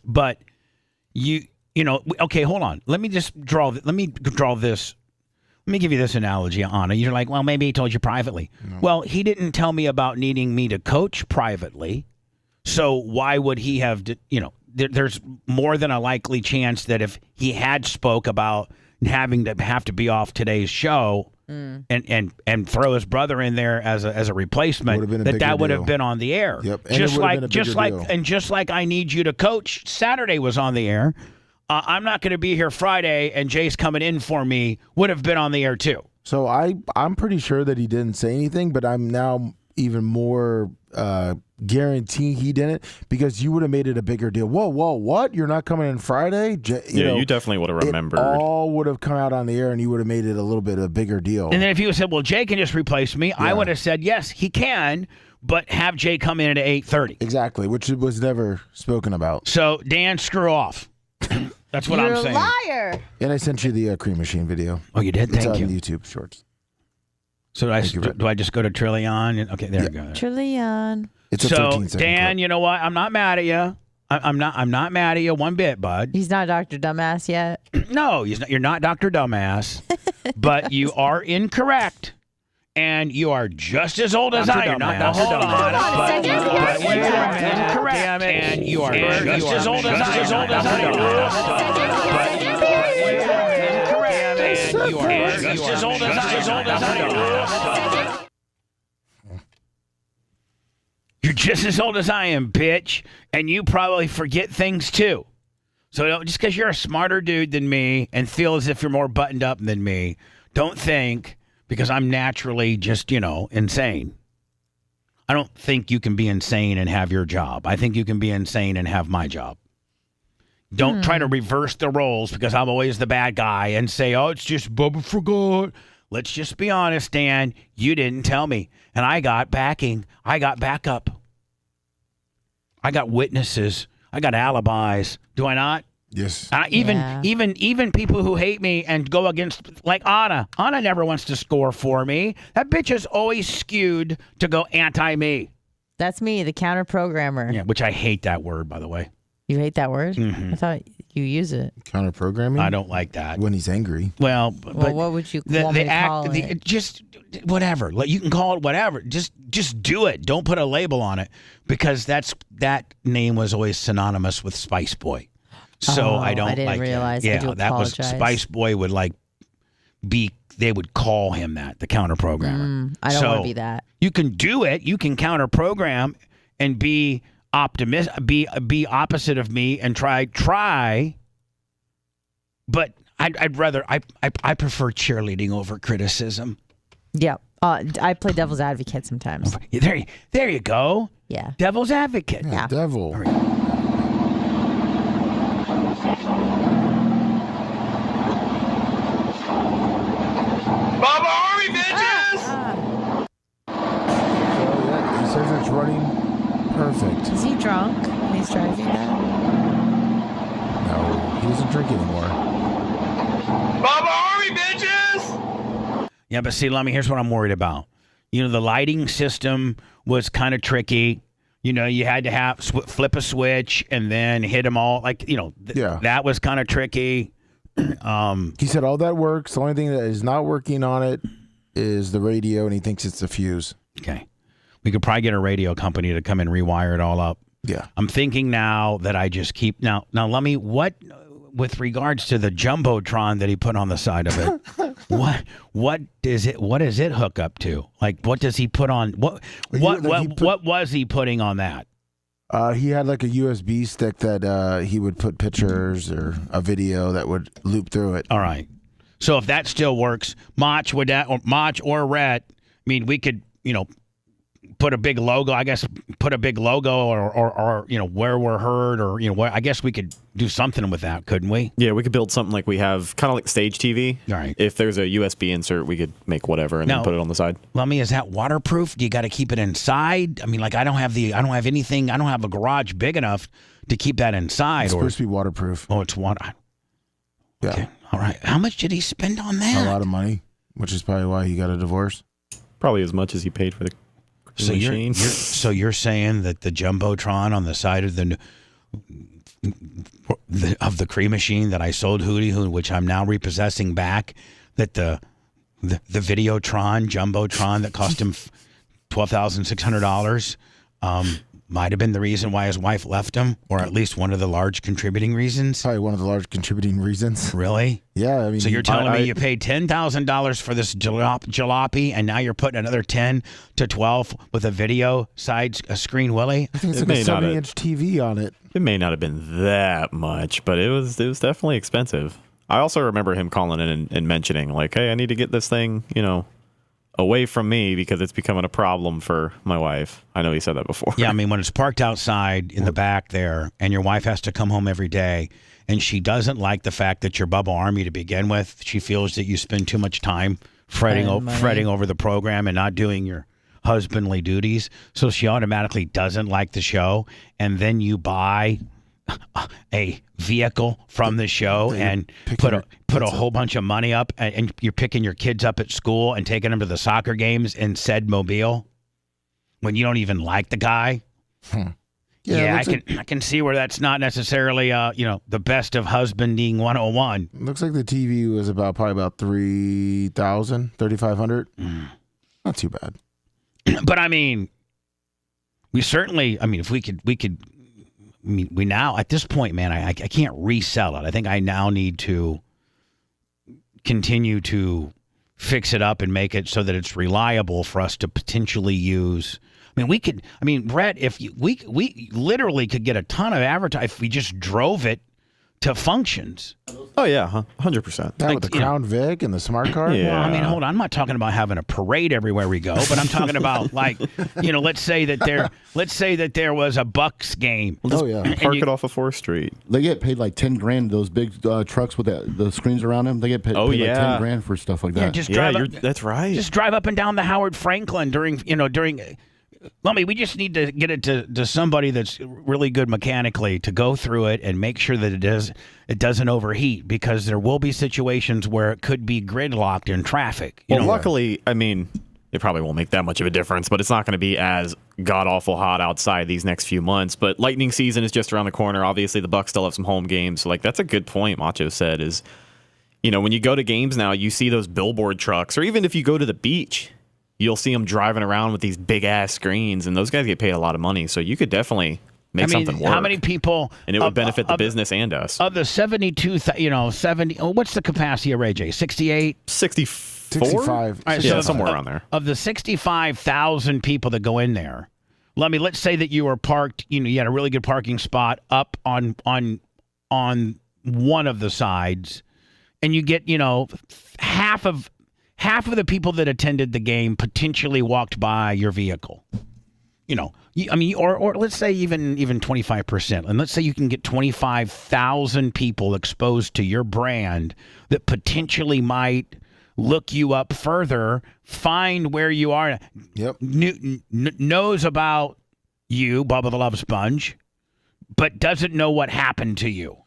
But you know, okay, hold on. Let me draw this. Let me give you this analogy, Anna. You're like, well, maybe he told you privately. No. Well, he didn't tell me about needing me to coach privately. So why would he have, there's more than a likely chance that if he had spoke about having to be off today's show and throw his brother in there as a replacement, that would have been on the air. Yep. And just like I need you to coach, Saturday was on the air. I'm not going to be here Friday, and Jay's coming in for me would have been on the air too. So I'm pretty sure that he didn't say anything, but I'm now even more guarantee he didn't, because you would have made it a bigger deal. Whoa, what? You're not coming in Friday? You definitely would have remembered. It all would have come out on the air, and you would have made it a little bit a bigger deal. And then if you said, well, Jay can just replace me, I would have said, yes, he can, but have Jay come in at 8:30. Exactly, which was never spoken about. So, Dan, screw off. That's what I'm saying. You're a liar. And I sent you the Cream Machine video. Oh, you did? It's Thank on you. YouTube Shorts. So do I just go to Trillion? Okay, there we go. Trillion. It's a so 13-second Dan, clip. you know what? I'm not mad at you. I'm not mad at you one bit, bud. He's not Dr. Dumbass yet. No, he's not, you're not Dr. Dumbass, but you are incorrect. And you are just as old as I am. Not Dr. Hold on a second. But you are incorrect. And you are just as old as I am. And you are just as old as I am. You're just as old as I am, bitch. And you probably forget things too. So just because you're a smarter dude than me and feel as if you're more buttoned up than me, don't think, because I'm naturally just, insane. I don't think you can be insane and have your job. I think you can be insane and have my job. Don't try to reverse the roles because I'm always the bad guy and say, oh, it's just Bubba forgot. Let's just be honest, Dan. You didn't tell me. And I got backing. I got backup. I got witnesses. I got alibis. Do I not? Yes. Even people who hate me and go against, like Anna. Anna never wants to score for me. That bitch is always skewed to go anti-me. That's me, the counter programmer. Yeah, which I hate that word, by the way. You hate that word? Mm-hmm. I thought you use it. Counter programming? I don't like that. When he's angry. Well, but what would you want me to call it? Just whatever. You can call it whatever. Just do it. Don't put a label on it, because that name was always synonymous with Spice Boy. So I don't. I didn't realize. I do that was apologize. Spice Boy would they would call him that, the counter programmer. I don't want to be that. You can do it. You can counter program and be be opposite of me and try. But I'd rather I prefer cheerleading over criticism. Yeah. I play devil's advocate sometimes. There you go. Yeah. Devil's advocate. Yeah. Devil. Bubba Army, bitches! So, yeah, he says it's running perfect. Is he drunk when he's driving that? No, he doesn't drink anymore. Bubba Army, bitches! Yeah, but see, Lummy, here's what I'm worried about. The lighting system was kind of tricky. You had to have flip a switch and then hit them all. That was kind of tricky. He said all that works. The only thing that is not working on it is the radio, and he thinks it's the fuse. Okay. We could probably get a radio company to come and rewire it all up. Yeah. I'm thinking now that I just keep... Now, Lummy, what... With regards to the Jumbotron that he put on the side of it, what does it hook up to? What does he put on? What was he putting on that? He had a USB stick that he would put pictures or a video that would loop through it. All right. So if that still works, Mach or Rhett, we could, put a big logo, or where we're heard, or where, I guess we could do something with that, couldn't we? Yeah, we could build something like we have, kind of like stage TV. All right. If there's a USB insert, we could make whatever and then put it on the side. Lummy, is that waterproof? Do you got to keep it inside? I don't have anything. I don't have a garage big enough to keep that inside. It's supposed to be waterproof. Oh, it's water. Yeah. Okay. All right. How much did he spend on that? A lot of money, which is probably why he got a divorce. Probably as much as he paid for the machine. So you're saying that the Jumbotron on the side of the Cream Machine that I sold Hootie, which I'm now repossessing back, that the Videotron, Jumbotron that cost him $12,600 might have been the reason why his wife left him, or at least one of the large contributing reasons. Probably one of the large contributing reasons. Really? Yeah. So you're telling me you paid $10,000 for this jalopy, and now you're putting another 10 to 12 with a video screen Willie? I think it's like a 70-inch TV on it. It may not have been that much, but it was definitely expensive. I also remember him calling in and mentioning, hey, I need to get this thing, away from me because it's becoming a problem for my wife. I know he said that before. Yeah, I mean, when it's parked outside in the back there and your wife has to come home every day and she doesn't like the fact that you're Bubba Army to begin with, she feels that you spend too much time fretting over the program and not doing your husbandly duties. So she automatically doesn't like the show. And then you buy a vehicle from the show and put a whole bunch of money up, and you're picking your kids up at school and taking them to the soccer games in said mobile when you don't even like the guy. Yeah, I can see where that's not necessarily the best of husbanding 101. Looks like the TV was probably about 3,000, 3,500. Not too bad. But I mean, we now at this point, man, I can't resell it. I think I now need to continue to fix it up and make it so that it's reliable for us to potentially use. I mean, Brett, we literally could get a ton of advertising if we just drove it to functions. Oh yeah, 100%. That with the Crown Vic and the smart card. Yeah. Well, I mean, hold on. I'm not talking about having a parade everywhere we go, but I'm talking about let's say that there was a Bucks game. Oh yeah, Park it off of 4th Street. They get paid like $10,000. Those big trucks with the screens around them. They get paid, like $10,000 for stuff like that. Yeah, just drive up, that's right. Just drive up and down the Howard Franklin during. Lummy, we just need to get it to somebody that's really good mechanically to go through it and make sure that it doesn't overheat, because there will be situations where it could be gridlocked in traffic. Luckily, I mean, it probably won't make that much of a difference, but it's not going to be as god-awful hot outside these next few months. But lightning season is just around the corner. Obviously, the Bucks still have some home games. So, that's a good point Macho said is, when you go to games now, you see those billboard trucks, or even if you go to the beach, you'll see them driving around with these big-ass screens, and those guys get paid a lot of money. So you could definitely make something work. How many people... And it would benefit the business and us. Of the 72, 70... what's the capacity of Ray J? 68? 64? 65. Right, yeah, somewhere around there. Of the 65,000 people that go in there, let's say that you were parked, you had a really good parking spot up on one of the sides, and you get, half of the people that attended the game potentially walked by your vehicle. Or let's say even 25%. And let's say you can get 25,000 people exposed to your brand that potentially might look you up further, find where you are, knows about you, Bubba the Love Sponge, but doesn't know what happened to you.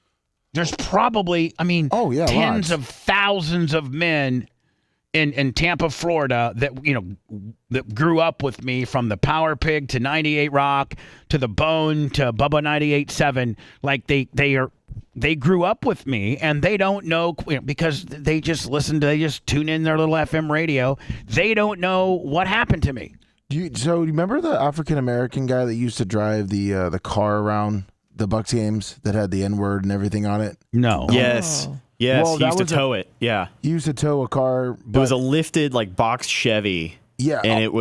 There's probably, tens of thousands of men in Tampa, Florida, that grew up with me, from the Power Pig to 98 Rock to the Bone to Bubba 98.7. They grew up with me, and they don't know, because they just tune in their little FM radio. They don't know what happened to me. So you remember the African American guy that used to drive the car around the Bucks games that had the N-word and everything on it? No. Yes. Yes, Well, he that used to was tow it. Yeah. He used to tow a car. It was a lifted, box Chevy. Yeah. And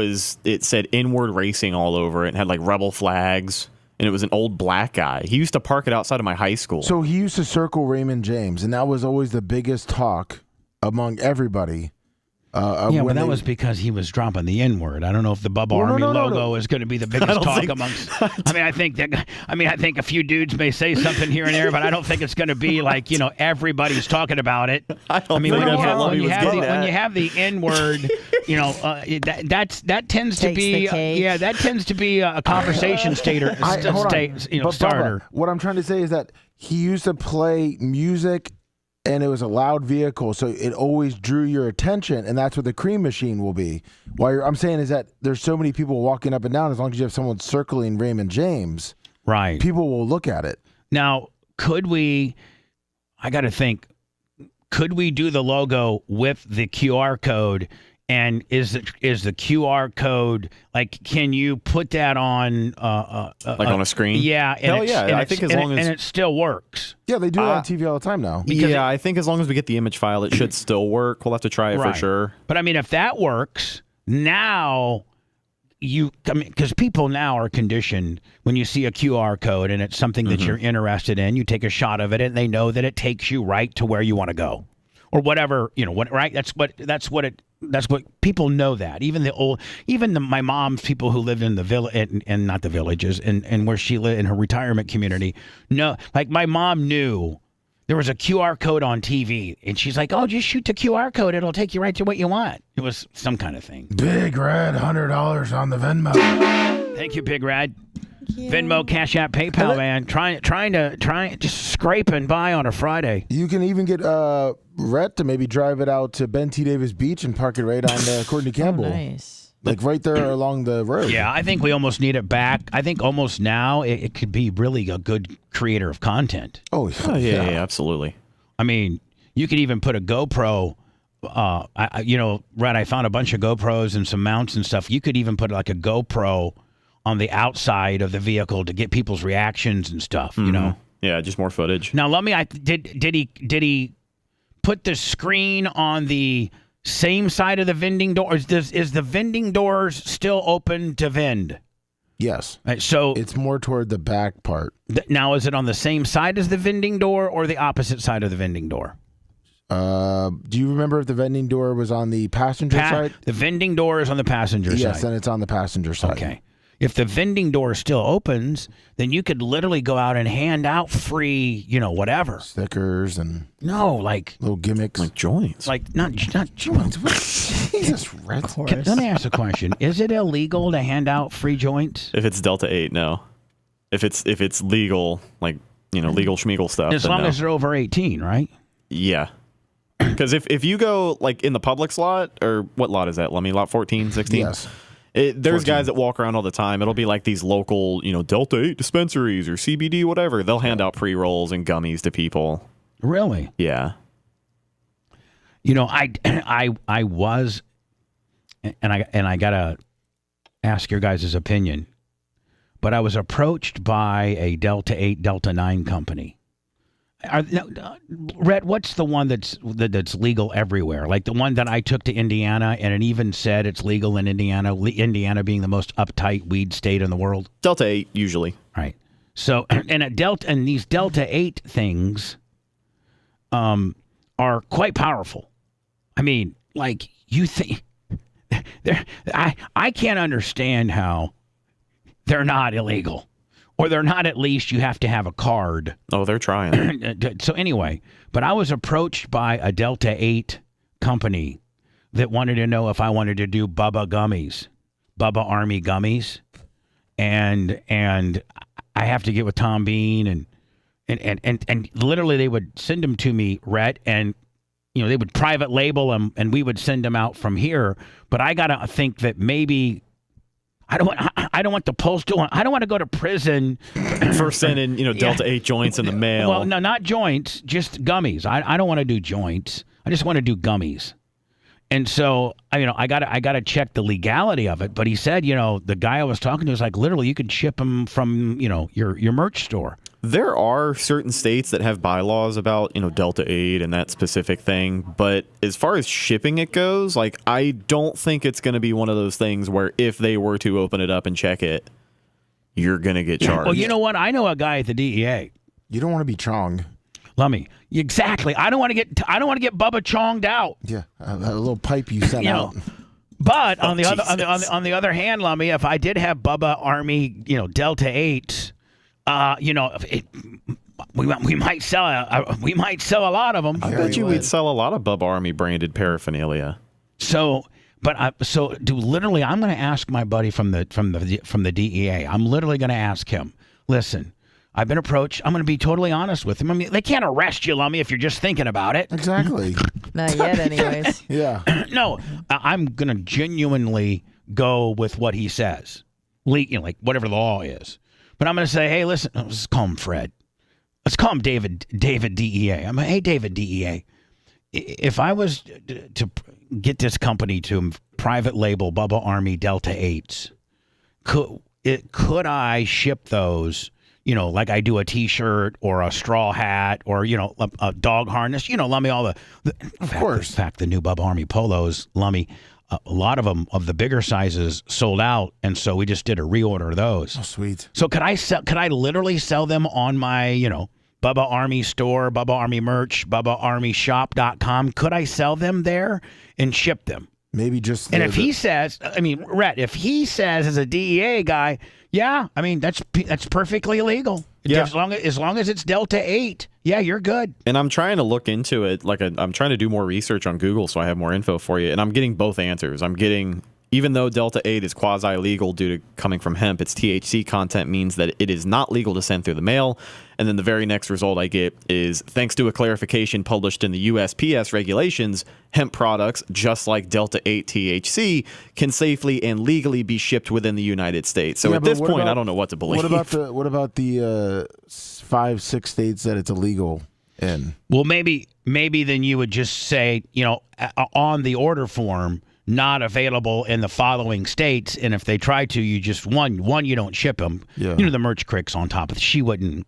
it said Inward Racing all over it, and had rebel flags. And it was an old black guy. He used to park it outside of my high school. So he used to circle Raymond James, and that was always the biggest talk among everybody. But that was because he was dropping the N-word. I don't know if the Bubba Army logo is going to be the biggest talk amongst. I think a few dudes may say something here and there, but I don't think it's going to be everybody's talking about it. When you have the N-word, that tends to be that tends to be a conversation starter. Bubba, what I'm trying to say is that he used to play music, and it was a loud vehicle, so it always drew your attention, and that's what the cream machine will be. I'm saying is that there's so many people walking up and down, as long as you have someone circling Raymond James, right? People will look at it. Now, could we do the logo with the QR code? And is the QR code, can you put that on on a screen? Yeah. Hell yeah. I think as long as it still works. Yeah, they do it on TV all the time now. I think as long as we get the image file, it should still work. We'll have to try it for sure. But if that works, now because people now are conditioned, when you see a QR code and it's something that you're interested in, you take a shot of it, and they know that it takes you right to where you want to go. or whatever, right? That's what people know that. Even my mom's people who lived in the village and not the villages and where she lived in her retirement community. No, like my mom knew there was a QR code on TV and she's like, oh, just shoot the QR code. It'll take you right to what you want. It was some kind of thing. Big Red, $100 on the Venmo. Thank you, Big Red. Venmo, Cash App, PayPal, man. Trying to just scrape and buy on a Friday. You can even get Rhett to maybe drive it out to Ben T. Davis Beach and park it right on Courtney Campbell. Nice. Like right there along the road. Yeah, I think we almost need it back. I think almost now it could be really a good creator of content. Oh, yeah, absolutely. I mean, you could even put a GoPro. Rhett, I found a bunch of GoPros and some mounts and stuff. You could even put like a GoPro on the outside of the vehicle to get people's reactions and stuff. Yeah, just more footage. Now, did he put the screen on the same side of the vending door? Is the vending doors still open to vend? Yes. Right, so it's more toward the back part. Now, is it on the same side as the vending door or the opposite side of the vending door? Do you remember if the vending door was on the passenger side? The vending door is on the passenger side. Yes, then it's on the passenger side. Okay. If the vending door still opens, then you could literally go out and hand out free, whatever. Stickers and... No, like... little gimmicks. Like joints. Like, not joints. Jesus, Red. Let me ask a question. Is it illegal to hand out free joints? If it's Delta 8, no. If it's legal, like, legal schmeagle stuff. As long as they're over 18, right? Yeah. Because if you go, like, in the Publix lot, or what lot is that? Lot 14, 16? Yes. There's 14. guys that walk around all the time. It'll be like these local, Delta 8 dispensaries or CBD, whatever. They'll hand out pre-rolls and gummies to people. Really? Yeah. I was, and I gotta ask your guys' opinion, but I was approached by a Delta 8, Delta 9 company. Rhett, what's the one that's legal everywhere? Like the one that I took to Indiana, and it even said it's legal in Indiana. Indiana being the most uptight weed state in the world. Delta 8 usually. Right. So, and these Delta 8 things, are quite powerful. I mean, like you think, I can't understand how they're not illegal. Or they're not, at least you have to have a card. Oh, they're trying. So anyway, but I was approached by a Delta 8 company that wanted to know if I wanted to do Bubba gummies, Bubba Army gummies. And I have to get with Tom Bean and literally they would send them to me, Rhett, and they would private label them and we would send them out from here. But I got to think that maybe I don't want the postal one. I don't want to go to prison for sending, Delta 8 joints in the mail. Well, no, not joints, just gummies. I don't want to do joints. I just want to do gummies. And so, I gotta check the legality of it. But he said, the guy I was talking to was like, literally, you could ship them from, your merch store. There are certain states that have bylaws about, Delta 8 and that specific thing. But as far as shipping it goes, like, I don't think it's going to be one of those things where if they were to open it up and check it, you're going to get charged. Well, you know what? I know a guy at the DEA. You don't want to be chonged. Lummy. Exactly. I don't want to get Bubba chonged out. Yeah, a little pipe you sent out. But on the other hand, Lummy, if I did have Bubba Army, Delta 8s, we might sell a lot of them. I bet you we'd sell a lot of Bubba Army branded paraphernalia. So literally, I'm going to ask my buddy from the DEA. I'm literally going to ask him. Listen, I've been approached. I'm going to be totally honest with him. I mean, they can't arrest you, Lummy, if you're just thinking about it. Exactly. Not yet, anyways. Yeah. No, I'm going to genuinely go with what he says, like whatever the law is. But I'm going to say, hey, listen, let's call him Fred. Let's call him David DEA. Hey, David DEA. If I was to get this company to private label Bubba Army Delta 8s, could I ship those, like I do a T-shirt or a straw hat or, a dog harness, Lummy, all the of course. In fact, the new Bubba Army polos, Lummy, a lot of them of the bigger sizes sold out, and so we just did a reorder of those. Oh, sweet. So could I literally sell them on my, Bubba Army store, Bubba Army merch, BubbaArmyShop.com. Could I sell them there and ship them? Maybe just. And if he says, I mean, Rhett, if he says as a DEA guy, yeah, I mean that's perfectly legal. Yeah. As long as it's Delta 8, yeah, you're good. And I'm trying to look into it. I'm trying to do more research on Google so I have more info for you. And I'm getting both answers. I'm getting, even though Delta 8 is quasi-legal due to coming from hemp, its THC content means that it is not legal to send through the mail. And then the very next result I get is, thanks to a clarification published in the USPS regulations, hemp products, just like Delta 8 THC, can safely and legally be shipped within the United States. So at this point, I don't know what to believe. What about the 5-6 states that it's illegal in? Well, maybe then you would just say, on the order form, not available in the following states, and if they try to, you just you don't ship them. Yeah. The merch crick's on top of it. She wouldn't,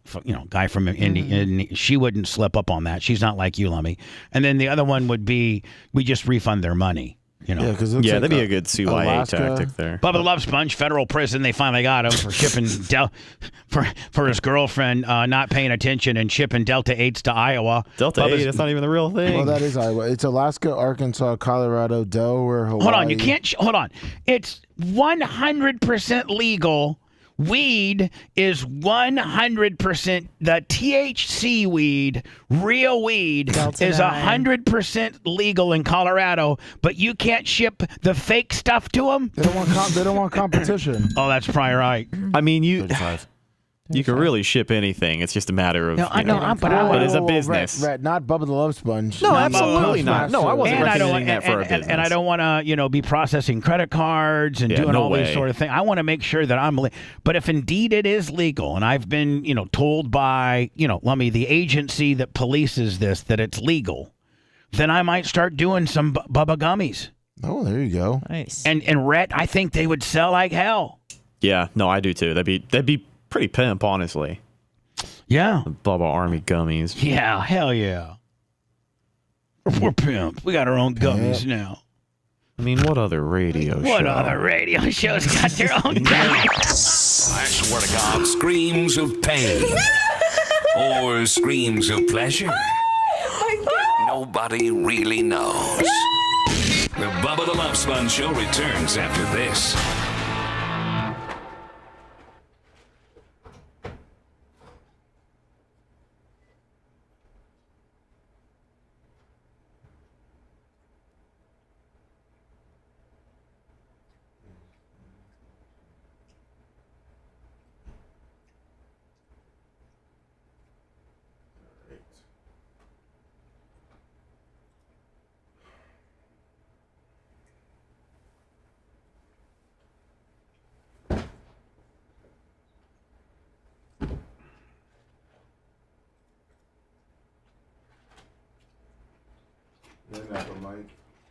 guy from Indy, she wouldn't slip up on that. She's not like you, Lummy. And then the other one would be, we just refund their money. That'd be a good CYA tactic there. Bubba the Love Sponge, federal prison. They finally got him for shipping for his girlfriend not paying attention and shipping Delta 8s to Iowa. Delta 8, that's not even the real thing. Well, that is Iowa. It's Alaska, Arkansas, Colorado, Delaware, Hawaii. Hold on, you can't. Hold on. It's 100% legal. Weed is 100%. The THC weed, real weed, Delta is 100% legal in Colorado, but you can't ship the fake stuff to them. They don't want competition. Oh, that's probably right. I mean, you can really ship anything. It's just a matter of. But it's a business. Rhett, not Bubba the Love Sponge. No, absolutely not. No, I wasn't recommending that for a business. And I don't want to, be processing credit cards and doing all these sort of things. I want to make sure that I'm. But if indeed it is legal, and I've been, told by, Lummy, the agency that polices this, that it's legal, then I might start doing some Bubba gummies. Oh, there you go. Nice. And Rhett, I think they would sell like hell. Yeah, no, I do too. That'd be pretty pimp, honestly. Yeah. The Bubba Army gummies. Yeah, hell yeah. We're pimp. We got our own gummies now. I mean, what other radio show? What other radio shows got their own gummies? I swear to God, screams of pain or screams of pleasure. Nobody really knows. The Bubba the Love Sponge Show returns after this.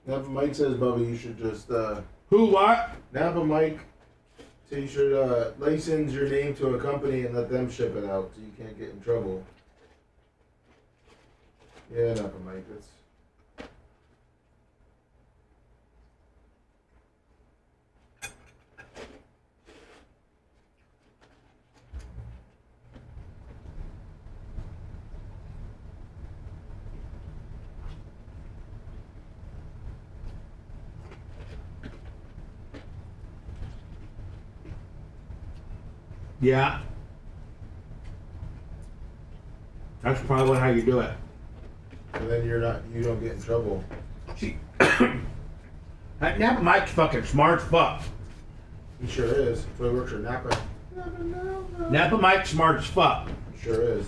Napa Mike says, Bubba, you should just Who what? Napa Mike said you should license your name to a company and let them ship it out so you can't get in trouble. Yeah, Napa Mike, that's. Yeah. That's probably how you do it. And then you don't get in trouble. See, that Napa Mike's fucking smart as fuck. He sure is. That's why he works for Napa. Napa Mike's smart as fuck. He sure is.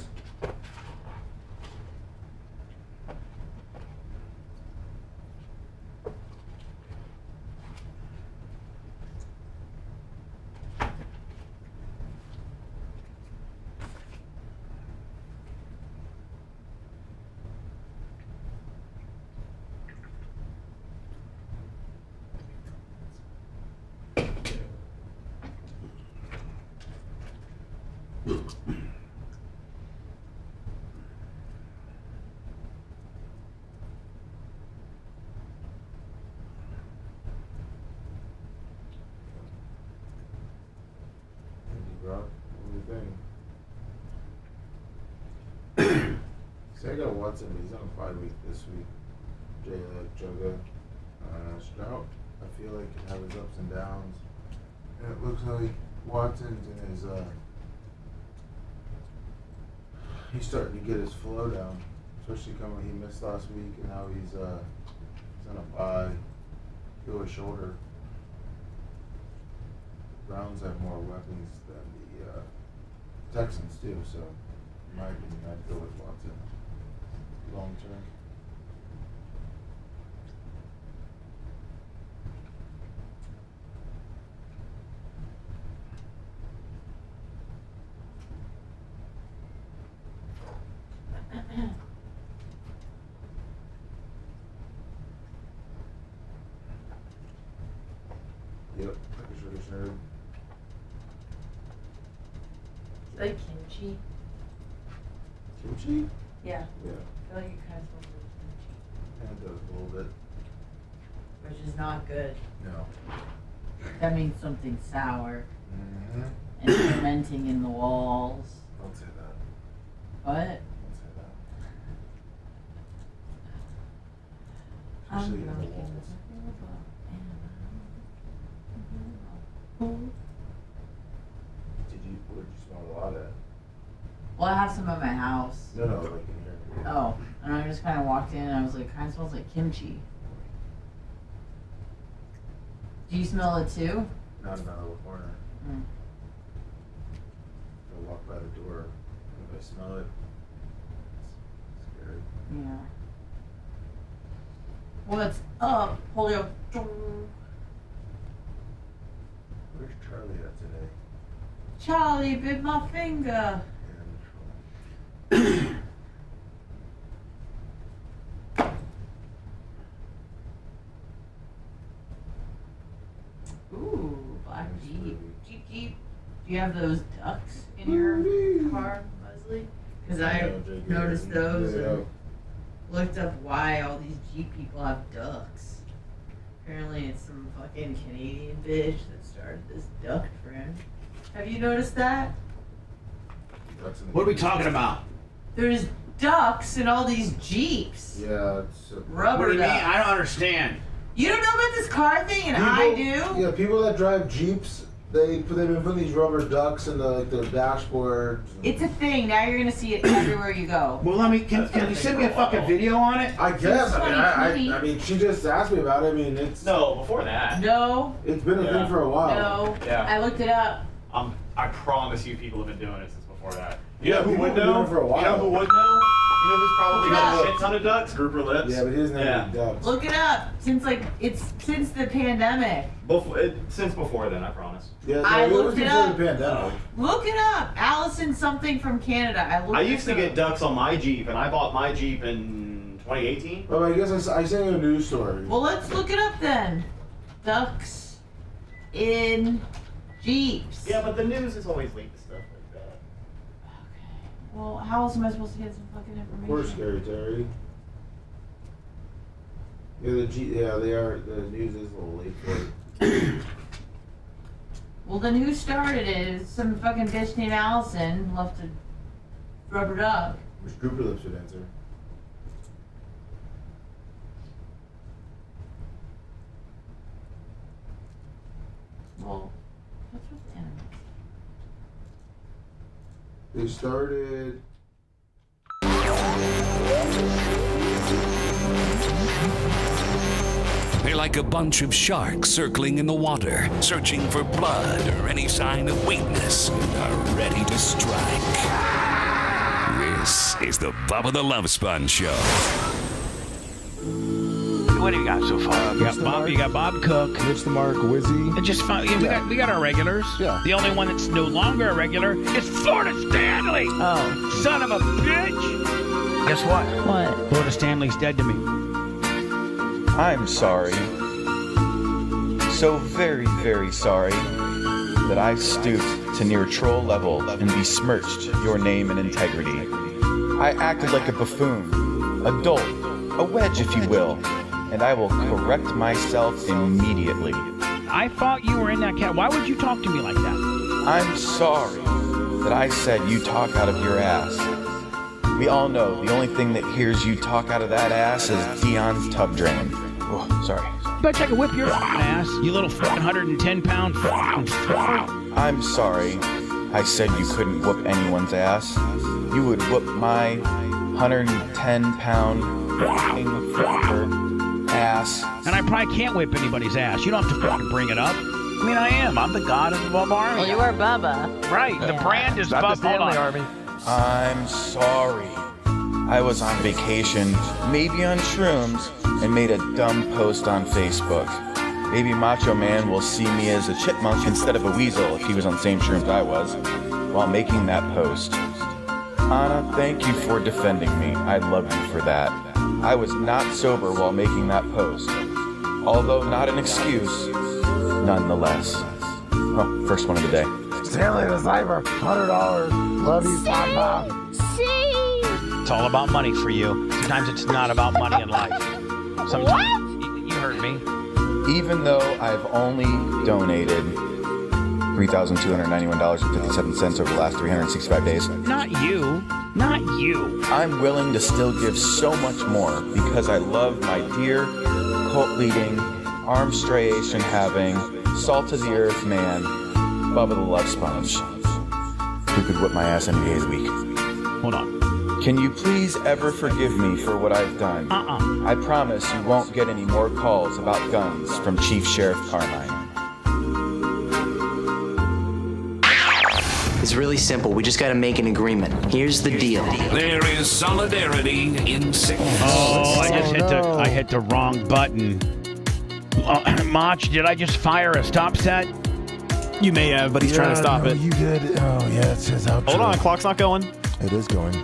See, I got Watson, but he's on a 5 week this week. Joga. Strout, I feel like can have his ups and downs. And it looks like Watson's in his, he's starting to get his flow down. Especially coming, he missed last week, and now he's on a bye. Feel his shoulder. Browns have more weapons than the Texans do, so in my opinion, I'd go with Watson long term. Yep, sure. Like kimchi. Kimchi? Yeah. Yeah. I feel like it kind of smells like kimchi. And it does a little bit. Which is not good. No. That means something sour Mm-hmm. and fermenting in the walls. Don't say that. What? Don't say that. I'm Especially in the looking walls. Where'd you smell a lot at? Well, I have some at my house. No, like in here. Oh, and I just kind of walked in and I was like, kind of smells like kimchi. Do you smell it too? Not in that little corner. Mm. I walk by the door. If I smell it, it's scary. Yeah. What's up, Julio? Where's Charlie at today? Charlie bit my finger. Ooh, black Jeep. Jeep. Do you have those ducks in your car, Leslie? Because I noticed those and looked up why all these Jeep people have ducks. Apparently it's some fucking Canadian bitch that started this duck trend. Have you noticed that? What are we talking about? There's ducks in all these Jeeps. Yeah, it's Rubber What do you mean? ducks. I don't understand. You don't know about this car thing, and I do? Yeah, people that drive Jeeps, they've been putting these rubber ducks in the dashboards. It's a thing. Now you're gonna see it everywhere you go. Well, can you send me a fucking video on it? I guess. I mean, she just asked me about it. I mean, it's before that. No. It's been a thing for a while. No. Yeah. I looked it up. I promise you, people have been doing it since before that. Yeah, who people would have been know? doing it for a while. You know who would know? You know who's probably got a shit ton of ducks? Grouper Lips. Yeah, but he doesn't have any ducks. Look it up. Since the pandemic. Since before then, I promise. Yeah, I it was looked it before up. the pandemic. Look it up. Allison something from Canada. I used to get ducks on my Jeep, and I bought my Jeep in 2018. Well, I guess I sent you a news story. Well, let's look it up then. Ducks in Jeeps. Yeah, but the news is always linked to stuff like that. Well, how else am I supposed to get some fucking information? Of course, Scary Terry. Yeah, they are. The news is a little late for it. Well, then who started it? It's some fucking bitch named Allison left a rubber duck. Which Grouper Lips should answer. Well, what's with the animals? They started. They're like a bunch of sharks circling in the water, searching for blood or any sign of weakness, and are ready to strike. This is the Bubba the Love Sponge Show. What do you got so far? You got Bob Cook. Mitch the Mark, Wizzy. And just fine. We got our regulars. Yeah. The only one that's no longer a regular is Florida Stanley. Oh. Son of a bitch. Guess what? What? Florida Stanley's dead to me. I'm sorry. So very, very sorry that I stooped to near troll level and besmirched your name and integrity. I acted like a buffoon, a dolt, a wedge if you will, and I will correct myself immediately. I thought you were in that cat. Why would you talk to me like that? I'm sorry that I said you talk out of your ass. We all know the only thing that hears you talk out of that ass is Dion's tub drain. Oh, sorry. Bet I could whip your ass, you little 110-pound fucking. I'm sorry. I said you couldn't whoop anyone's ass. You would whoop my 110-pound fucking ass. And I probably can't whip anybody's ass. You don't have to fucking bring it up. I mean, I am. I'm the god of the Bubba Army. Well, you are Bubba. Right. The brand is Bubba. the Army. I'm sorry. I was on vacation, maybe on shrooms, and made a dumb post on Facebook. Maybe Macho Man will see me as a chipmunk instead of a weasel if he was on the same shrooms I was while making that post. Anna, thank you for defending me. I love you for that. I was not sober while making that post. Although not an excuse, nonetheless. Oh, first one of the day. Stanley the Cyber, $100. Love you, Papa. It's all about money for you. Sometimes it's not about money in life. Sometimes you heard me. Even though I've only donated $3,291.57 over the last 365 days. Not you. Not you. I'm willing to still give so much more because I love my dear, cult-leading, arm striation having, salt-to-the-earth man, Bubba the Love Sponge, who could whip my ass any day of the week. Hold on. Can you please ever forgive me for what I've done? I promise you won't get any more calls about guns from Chief Sheriff Carmine. It's really simple. We just got to make an agreement. Here's the deal. There is solidarity in sickness. Oh, I hit the wrong button. Mach, did I just fire a stop set? You may have, but he's trying to stop it. You did. Oh, yeah, it says outro. Hold on, clock's not going. It is going.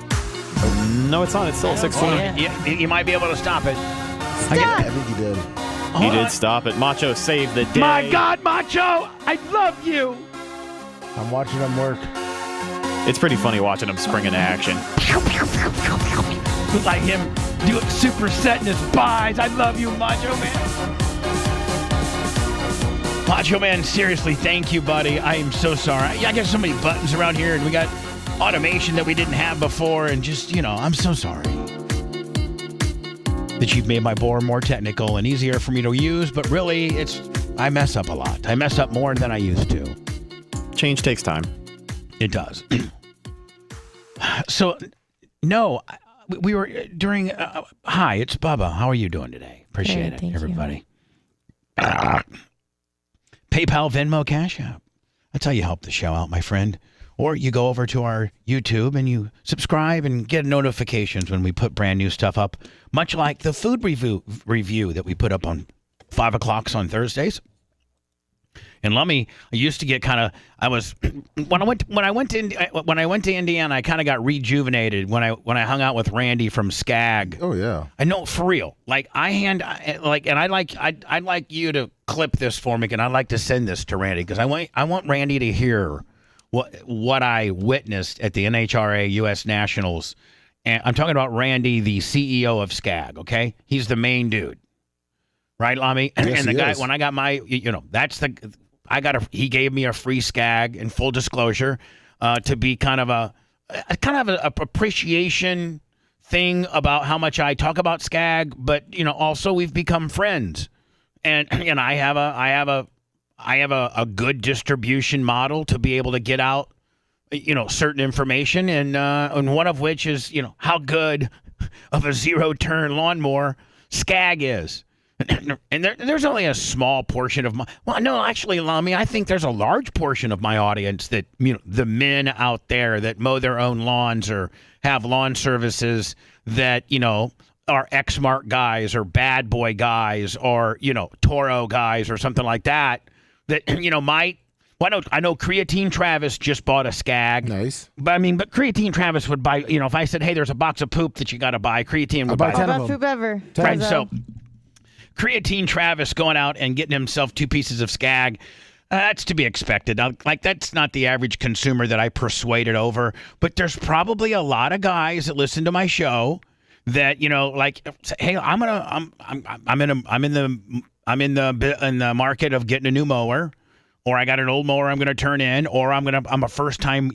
No, it's not. It's still 6:20. You might be able to stop it. I think you did. He did stop it. Macho saved the day. My God, Macho, I love you. I'm watching them work. It's pretty funny watching him spring into action. Like him do a super set in his buys. I love you, Macho Man. Macho Man, seriously, thank you, buddy. I am so sorry. I got so many buttons around here, and we got automation that we didn't have before, and just, I'm so sorry that you've made my board more technical and easier for me to use, but really, I mess up a lot. I mess up more than I used to. Change takes time. It does. So, no, we were during, hi, it's Bubba. How are you doing today? Appreciate it, everybody. PayPal, Venmo, Cash App. That's how you help the show out, my friend. Or you go over to our YouTube and you subscribe and get notifications when we put brand new stuff up, much like the food review that we put up on 5 o'clock on Thursdays. And Lummy, I used to get when I went to Indiana, I kind of got rejuvenated when I hung out with Randy from Skag. Oh yeah. I know, for real. Like I'd like you to clip this for me, and I'd like to send this to Randy because I want Randy to hear what I witnessed at the NHRA U.S. Nationals. And I'm talking about Randy, the CEO of Skag, okay? He's the main dude. Right, Lamy? Yes, and the guy, is. when I got my, he gave me a free Skag, in full disclosure, to be kind of a appreciation thing about how much I talk about Skag, but, also we've become friends. And I have a good distribution model to be able to get out, certain information, and one of which is, how good of a zero-turn lawnmower Skag is. And there's only a small portion of Lamy, I think there's a large portion of my audience that, the men out there that mow their own lawns or have lawn services that, are Exmark guys or bad boy guys or, Toro guys or something like that, might. Well, I know Creatine Travis just bought a Skag. Nice. But Creatine Travis would buy, if I said, hey, there's a box of poop that you got to buy, Creatine would buy 10 it. of them. Poop ever. Right, so Creatine Travis going out and getting himself 2 pieces of Skag, that's to be expected. That's not the average consumer that I persuaded over. But there's probably a lot of guys that listen to my show that, hey, I'm in the market of getting a new mower, or I got an old mower I'm going to turn in, or I'm a first time,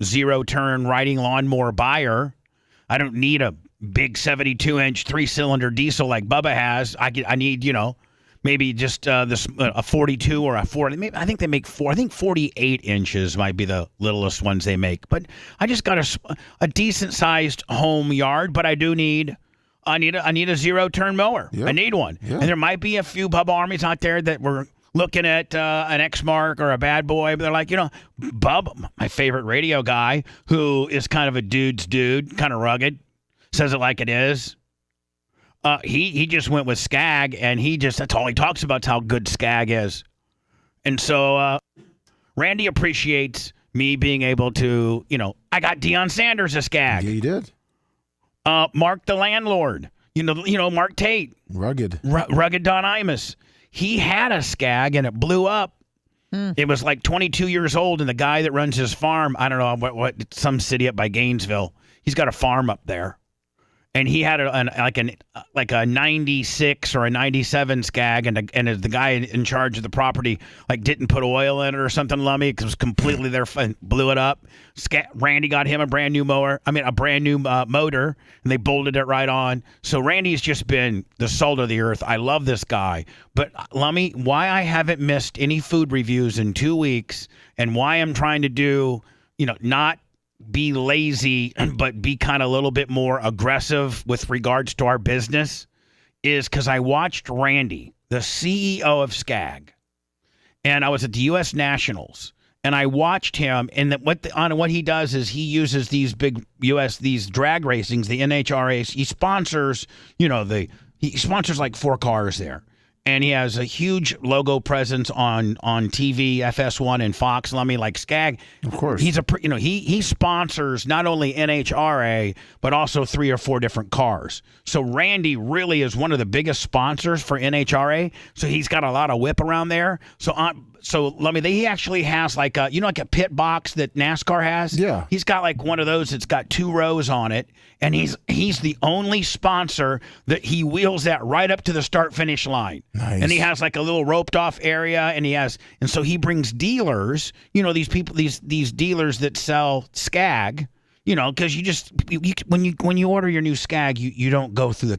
zero turn riding lawnmower buyer. I don't need a big 72-inch 3-cylinder diesel like Bubba has. I need, maybe just a 42 or a 40. Maybe, I think they make 48 inches might be the littlest ones they make. But I just got a decent-sized home yard, but I need a zero-turn mower. Yep. I need one. Yeah. And there might be a few Bubba Armies out there that were looking at an X-Mark or a Bad Boy, but they're like, Bub, my favorite radio guy, who is kind of a dude's dude, kind of rugged, says it like it is. He just went with Skag, and that's all he talks about is how good Skag is. And so Randy appreciates me being able to, I got Deion Sanders as Skag. Yeah, you did. Mark the landlord, Mark Tate. Rugged. Rugged Don Imus. He had a Skag, and it blew up. It was like 22 years old, and the guy that runs his farm, I don't know, what some city up by Gainesville, he's got a farm up there. And he had a 96 or a 97 Skag, and the guy in charge of the property didn't put oil in it or something, Lummy, because it was completely there and blew it up. Randy got him a brand new motor, and they bolted it right on. So Randy's just been the salt of the earth. I love this guy. But Lummy, why I haven't missed any food reviews in 2 weeks, and why I'm trying to do, not be lazy, but be kind of a little bit more aggressive with regards to our business, is because I watched Randy, the CEO of Skag, and I was at the U.S. Nationals, and I watched him, and what he does is he uses these big these drag racings, the NHRAs. He sponsors, he sponsors like 4 cars there. And he has a huge logo presence on TV, FS1 and Fox. Lummy, like Skag. Of course. He's he sponsors not only NHRA, but also 3 or 4 different cars. So Randy really is one of the biggest sponsors for NHRA. So he's got a lot of whip around there. So Lummy, he actually has like a pit box that NASCAR has. Yeah. He's got like one of those that's got 2 rows on it, and he's the only sponsor that he wheels that right up to the start-finish line. Nice. And he has like a little roped off area, and so he brings dealers, these people, these dealers that sell Skag, because when you order your new Skag, you don't go through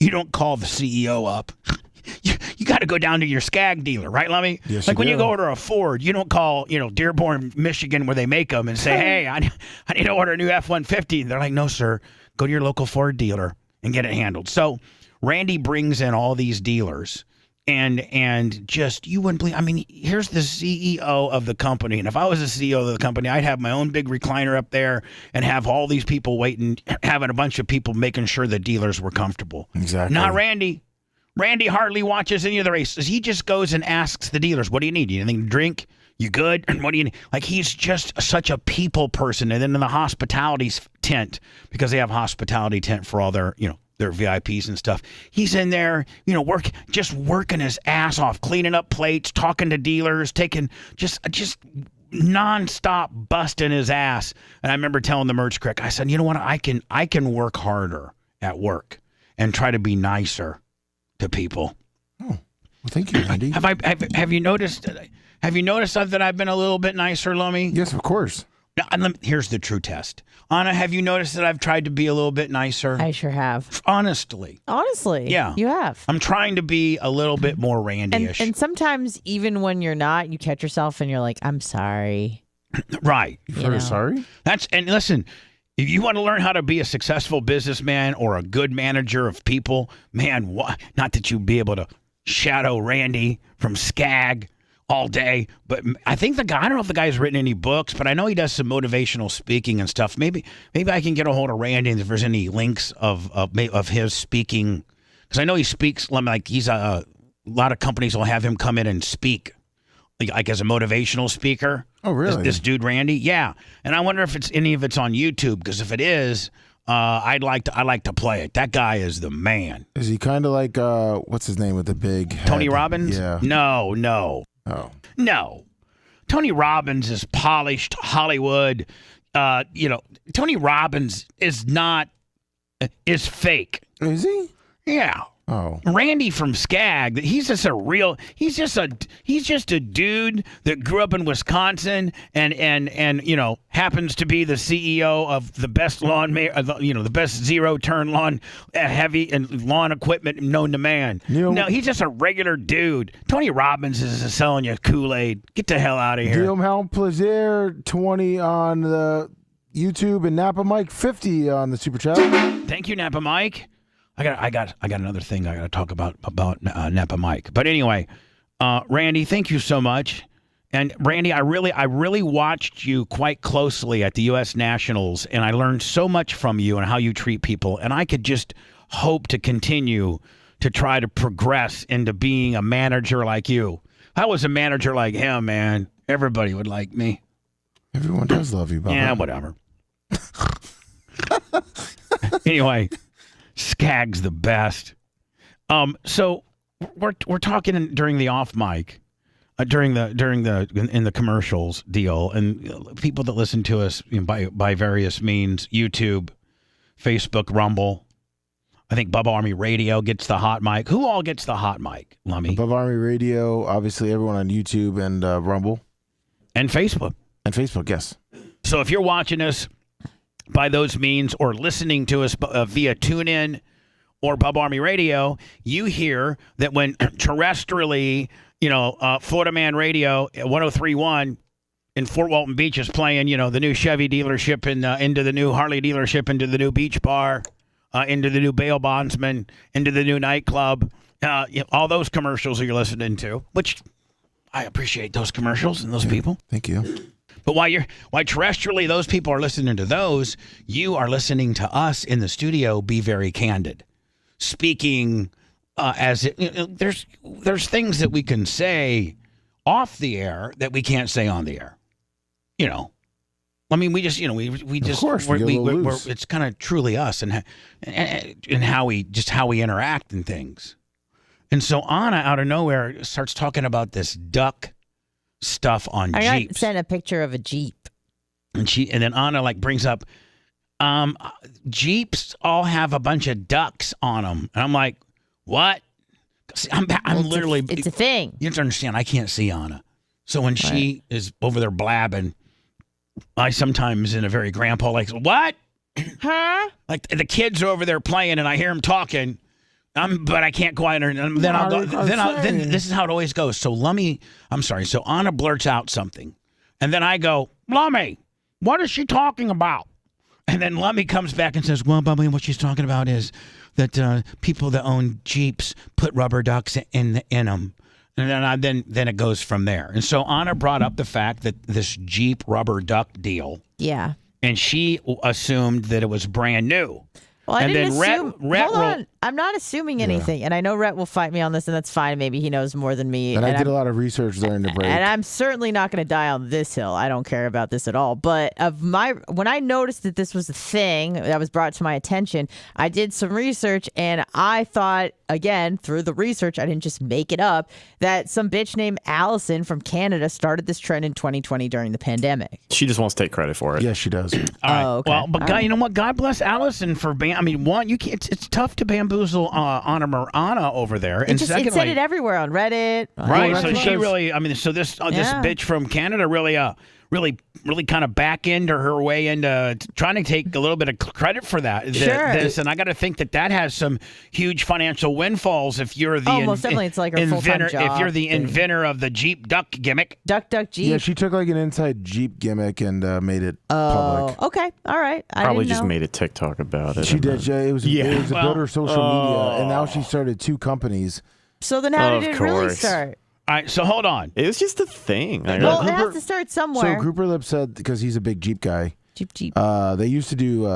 you don't call the CEO up. You got to go down to your Skag dealer, right, Lummy? Yes, like when do. you go order a Ford, you don't call, Dearborn, Michigan, where they make them, and say, hey, I need to order a new F-150. And they're like, no, sir, go to your local Ford dealer and get it handled. So Randy brings in all these dealers, and just, you wouldn't believe, here's the CEO of the company. And if I was the CEO of the company, I'd have my own big recliner up there and have all these people waiting, having a bunch of people making sure the dealers were comfortable. Exactly. Not Randy. Randy hardly watches any of the races. He just goes and asks the dealers, what do you need? Anything to drink? You good? What do you need? Like, he's just such a people person. And then in the hospitality tent, because they have hospitality tent for all their, their VIPs and stuff, he's in there, working his ass off, cleaning up plates, talking to dealers, taking just nonstop busting his ass. And I remember telling the merch crick, I said, you know what? I can work harder at work and try to be nicer to people. Oh, well, thank you, Randy. Have you noticed that I've been a little bit nicer, Lummy? Yes, of course. Now, here's the true test. Anna, have you noticed that I've tried to be a little bit nicer? I sure have. Honestly. Yeah. You have. I'm trying to be a little bit more Randy-ish. And sometimes even when you're not, you catch yourself and you're like, I'm sorry. Right. You're sorry? And listen, if you want to learn how to be a successful businessman or a good manager of people, man, not that you'd be able to shadow Randy from Skag all day, but I think I don't know if the guy's written any books, but I know he does some motivational speaking and stuff. Maybe I can get a hold of Randy and if there's any links of his speaking, because I know he speaks like he's a lot of companies will have him come in and speak like as a motivational speaker. Oh, really? This dude Randy, yeah. And I wonder if any of it's on YouTube, because if it is, I'd like to play it. That guy is the man. Is he kind of like what's his name with the big head? Tony Robbins? Yeah. No. Oh. No. Tony Robbins is polished Hollywood. Tony Robbins is fake. Is he? Yeah. Oh. Randy from Skag, he's just a dude that grew up in Wisconsin and you know, happens to be the CEO of the best the best zero-turn lawn heavy and lawn equipment known to man. No, he's just a regular dude. Tony Robbins is selling you Kool-Aid. Get the hell out of here. Guillaume Plaisir, 20 on the YouTube, and Napa Mike, 50 on the Super Chat. Thank you, Napa Mike. I got another thing I got to talk about Napa Mike. But anyway, Randy, thank you so much. And Randy, I really watched you quite closely at the U.S. Nationals, and I learned so much from you and how you treat people. And I could just hope to continue to try to progress into being a manager like you. If I was a manager like him, man, everybody would like me. Everyone does love you, Bubba. Yeah, whatever. Anyway. Skag's the best. So we're talking during the off mic, during the commercials deal, and people that listen to us by various means, YouTube, Facebook, Rumble. I think Bubba Army Radio gets the hot mic. Who all gets the hot mic, Lummy? Bubba Army Radio, obviously everyone on YouTube and Rumble. And Facebook. And Facebook, yes. So if you're watching us by those means or listening to us via TuneIn or Bubba Army Radio, you hear that when terrestrially, Florida Man Radio 103.1 in Fort Walton Beach is playing, the new Chevy dealership and into the new Harley dealership, into the new beach bar, into the new bail bondsman, into the new nightclub, all those commercials that you're listening to, which I appreciate those commercials and those people. Thank you. But while terrestrially those people are listening to those, you are listening to us in the studio be very candid. Speaking there's things that we can say off the air that we can't say on the air. I mean, we just Of course, we're it's kind of truly us and how we interact and things. And so Anna out of nowhere starts talking about this duck stuff on Jeeps. I got sent a picture of a Jeep. And then Anna brings up, Jeeps all have a bunch of ducks on them. And I'm like, what? I'm literally. It's a thing. You have to understand, I can't see Anna. So when she is over there blabbing, I sometimes in a very grandpa what? Huh? Like the kids are over there playing and I hear them talking. But I can't quite. And then this is how it always goes. So So Anna blurts out something, and then I go, Lummy, what is she talking about? And then Lummy comes back and says, well, Bubby, what she's talking about is that people that own Jeeps put rubber ducks in them. And then it goes from there. And so Anna brought up the fact that this Jeep rubber duck deal. Yeah. And she assumed that it was brand new. Well, I and didn't then assume. Rhett Hold on. I'm not assuming anything. And I know Rhett will fight me on this, and that's fine. Maybe he knows more than me. And I did a lot of research during the break. And I'm certainly not going to die on this hill. I don't care about this at all. But when I noticed that this was a thing that was brought to my attention, I did some research, and I thought, again, through the research, I didn't just make it up, that some bitch named Allison from Canada started this trend in 2020 during the pandemic. She just wants to take credit for it. Yes, she does. All right. Okay. Well, but you know what? God bless Allison for you can't. It's tough to bamboozle Anna over there. And secondly, it said it everywhere on Reddit. Right. So she really. So this bitch from Canada really kind of back into her way into trying to take a little bit of credit for that. Sure. And I got to think that has some huge financial windfalls if you're the most definitely it's like her full-time job. If you're the inventor of the Jeep duck gimmick. Duck Jeep. Yeah, she took an inside Jeep gimmick and made it public. Okay. All right. Probably just made a TikTok about it. She did. It was a builder social media, and now she started 2 companies. So then how did it really start? All right, so hold on. It was just a thing. Well, it has to start somewhere. So Grouper Lip said, because he's a big Jeep guy. Jeep. They used to do.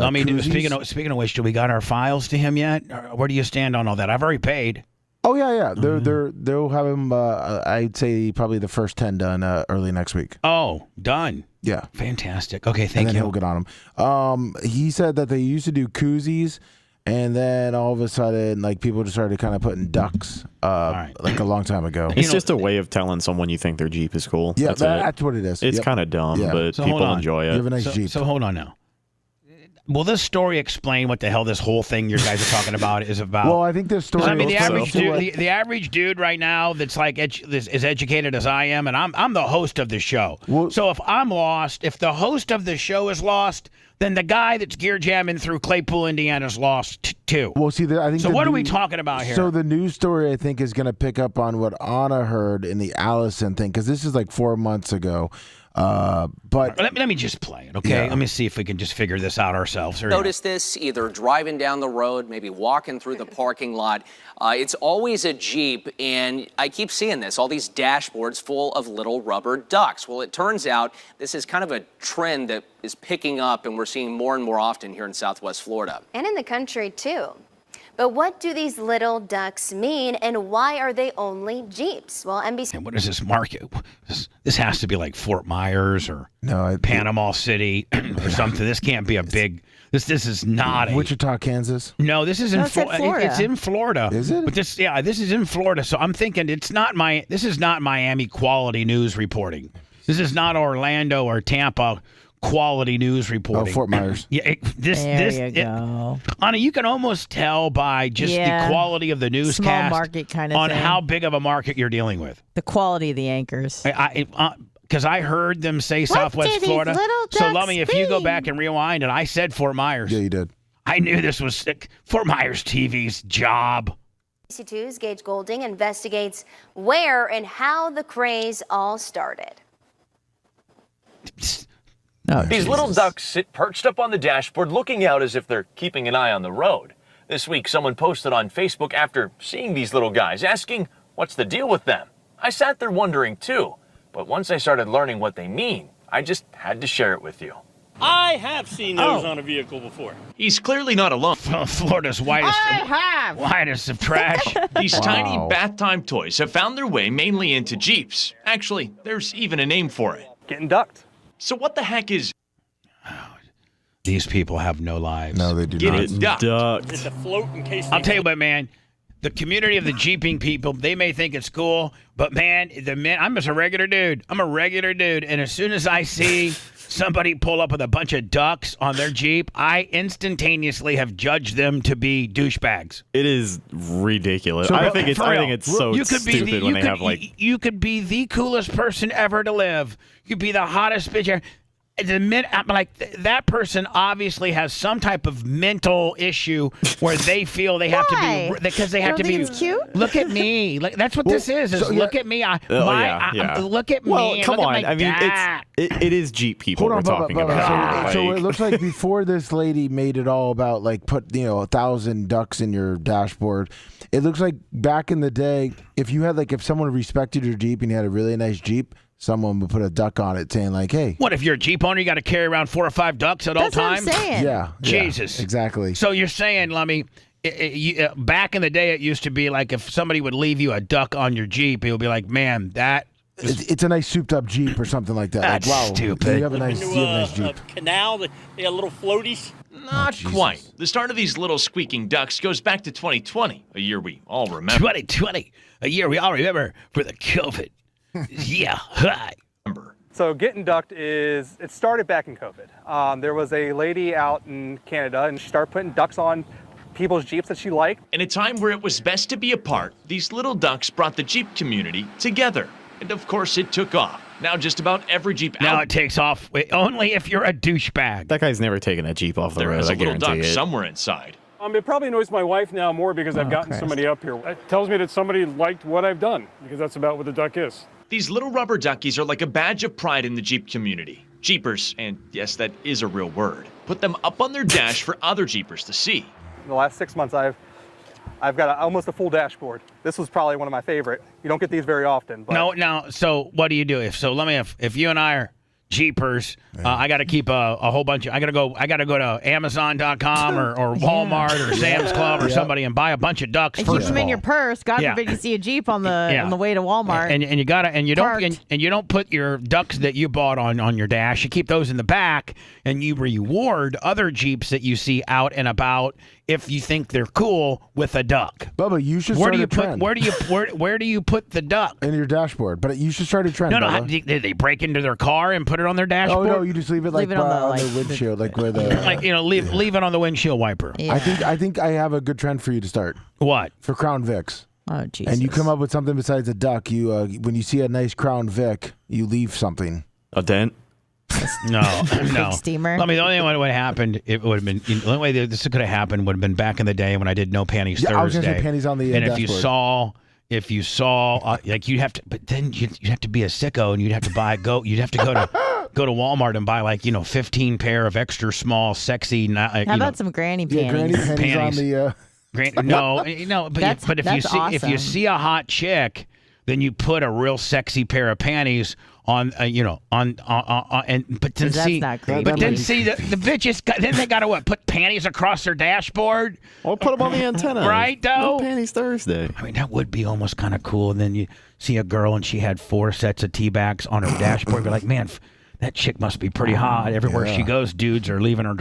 Speaking of which, do we got our files to him yet? Or where do you stand on all that? I've already paid. Oh yeah. They'll have him. I'd say probably the first 10 done early next week. Oh, done. Yeah. Fantastic. Okay, thank you. And then he'll get on them. He said that they used to do koozies. And then all of a sudden, people just started kind of putting ducks, a long time ago. It's just a way of telling someone you think their Jeep is cool. Yeah, that's what it is. It's kind of dumb, but so people enjoy it. You have a nice Jeep. So hold on now. Will this story explain what the hell this whole thing you guys are talking about is about? Well, I think this story. I mean, the also- average dude, the average dude right now that's like as educated as I am, and I'm the host of the show. Well- So if I'm lost, if the host of the show is lost, then the guy that's gear jamming through Claypool, Indiana, is lost too. Well, see, I think. So the what are we news- talking about here? So the news story, I think, is going to pick up on what Anna heard in the Allison thing, because this is like 4 months ago. But let me just play it, okay? Yeah. Let me see if we can just figure this out ourselves. Here we go. Notice this either driving down the road, maybe walking through the parking lot. It's always a Jeep, and I keep seeing this, all these dashboards full of little rubber ducks. Well, it turns out this is kind of a trend that is picking up, and we're seeing more and more often here in Southwest Florida. And in the country, too. But what do these little ducks mean, and why are they only Jeeps? Well, NBC... And what is this market? This has to be like Fort Myers or Panama City or something. This can't be a big... This is not a... Wichita, Kansas. No, this is in it's in Florida. It's in Florida. Is it? But this is in Florida. So I'm thinking this is not Miami quality news reporting. This is not Orlando or Tampa quality news reporting. Oh, Fort Myers. Yeah, There you go. Anna, you can almost tell by just Yeah. the quality of the newscast Small market kind of on thing. how big of a market you're dealing with. The quality of the anchors. Because I heard them say Southwest do these Florida. little So, ducks Lummy, if you go mean? back and rewind, and I said Fort Myers. Yeah, you did. I knew this was Fort Myers TV's job. NBC2's Gage Golding investigates where and how the craze all started. Oh, These little ducks sit perched up on the dashboard looking out as if they're keeping an eye on the road. This week, someone posted on Facebook after seeing these little guys, asking, what's the deal with them? I sat there wondering too, but once I started learning what they mean, I just had to share it with you. I have seen those on a vehicle before. He's clearly not alone. Florida's widest of trash. These tiny bath time toys have found their way mainly into Jeeps. Actually, there's even a name for it. Getting ducked. So what the heck is These people have no lives. No, they do getting not. ducked? It's a float in case I'll tell you what, man. The community of the Jeeping people, they may think it's cool, but man, I'm just a regular dude. I'm a regular dude, and as soon as I see somebody pull up with a bunch of ducks on their Jeep, I instantaneously have judged them to be douchebags. It is ridiculous. So, I think it's so You could be stupid when they have like. You could be the coolest person ever to live. You could be the hottest bitch ever. The minute I'm like that person obviously has some type of mental issue where they feel they have to be because they have to be cute. Look at me. Like, that's what this is. Look at me. Look at me. Well, come look on. At my I mean, dad. it is Jeep people Hold on, we're talking about. So Like- it looks like before this lady made it all about like put 1,000 ducks in your dashboard. It looks like back in the day, if someone respected your Jeep and you had a really nice Jeep, someone would put a duck on it saying like, hey. What if you're a Jeep owner? You got to carry around 4 or 5 ducks at all times. That's what I'm saying. Yeah. Jesus. Exactly. So you're saying, Lummy, back in the day, it used to be like if somebody would leave you a duck on your Jeep, it would be like, man, that. It's a nice souped up Jeep or something like that. That's like, wow, stupid. You have a nice Jeep. A canal, they got little floaties. Not quite. The start of these little squeaking ducks goes back to 2020, a year we all remember. 2020, a year we all remember for the COVID. Yeah, hi. So getting ducked it started back in COVID. There was a lady out in Canada and she started putting ducks on people's Jeeps that she liked. In a time where it was best to be apart, these little ducks brought the Jeep community together. And of course, it took off. Now just about every Jeep Now it takes off only if you're a douchebag. That guy's never taken a Jeep off the there road. is I a little guarantee duck it. somewhere inside. It probably annoys my wife now more because I've gotten somebody up here. It tells me that somebody liked what I've done because that's about what the duck is. These little rubber duckies are like a badge of pride in the Jeep community. Jeepers, and yes, that is a real word, put them up on their dash for other Jeepers to see. In the last 6 months, I've got almost a full dashboard. This was probably one of my favorite. You don't get these very often. But No. So what do you do if you and I are Jeepers, I got to keep a whole bunch of. I got to go to Amazon.com or Walmart or Sam's Club or somebody and buy a bunch of ducks. And first keep them of in your all. purse. God forbid you see a Jeep on the way to Walmart. And you don't put your ducks that you bought on your dash. You keep those in the back, and you reward other Jeeps that you see out and about if you think they're cool with a duck. Bubba, you should start a trend. Where do you put the duck? In your dashboard. But you should start a trend, No, Bubba. did they break into their car and put it on their dashboard? Oh, no, you just leave it like on the windshield, like where the... Like, leave it on the windshield wiper. Yeah. I think I have a good trend for you to start. What? For Crown Vics. Oh, Jesus. And you come up with something besides a duck. You when you see a nice Crown Vic, you leave something. A dent? No. Big steamer. I mean, the only thing that would have happened, it would have been, the only way that this could have happened would have been back in the day when I did No Panties Thursday. I was going to say panties on the And dashboard. if you saw, like you'd have to, but then you'd have to be a sicko and you'd have to go to Walmart and buy like 15 pair of extra small, sexy. How about some granny panties? Yeah, granny panties on the. No, but if you see a hot chick, then you put a real sexy pair of panties on, but then see the bitches. Then they got to put panties across their dashboard. Or put them on the antenna. Right, though. No Panties Thursday. I mean, that would be almost kind of cool. And then you see a girl and she had 4 sets of tea bags on her dashboard. You're like, man, that chick must be pretty hot. Everywhere she goes, dudes are leaving her.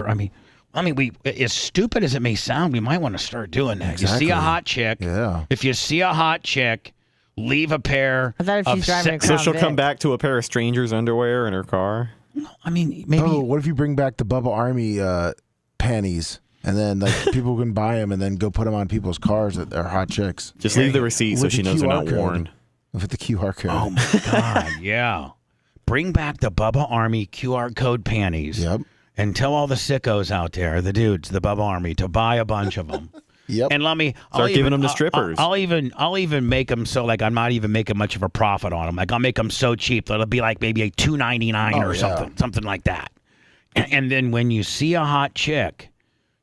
I mean, we, as stupid as it may sound, we might want to start doing that. Exactly. You see a hot chick. Yeah. If you see a hot chick, leave a pair. I thought if she's driving a So Crown she'll Vic. come back to a pair of strangers' underwear in her car? I mean, maybe. Oh, what if you bring back the Bubba Army panties? And then like people can buy them and then go put them on people's cars that are hot chicks. Just leave the receipt so she knows they're not worn. With the QR code. Oh, my God, yeah. Bring back the Bubba Army QR code panties. Yep. And tell all the sickos out there, the dudes, the Bubba Army, to buy a bunch of them. Yep. And I'll giving them to strippers. I'll even make them so like I'm not even making much of a profit on them. Like I'll make them so cheap that it'll be like maybe a $2.99 or something like that. And then when you see a hot chick,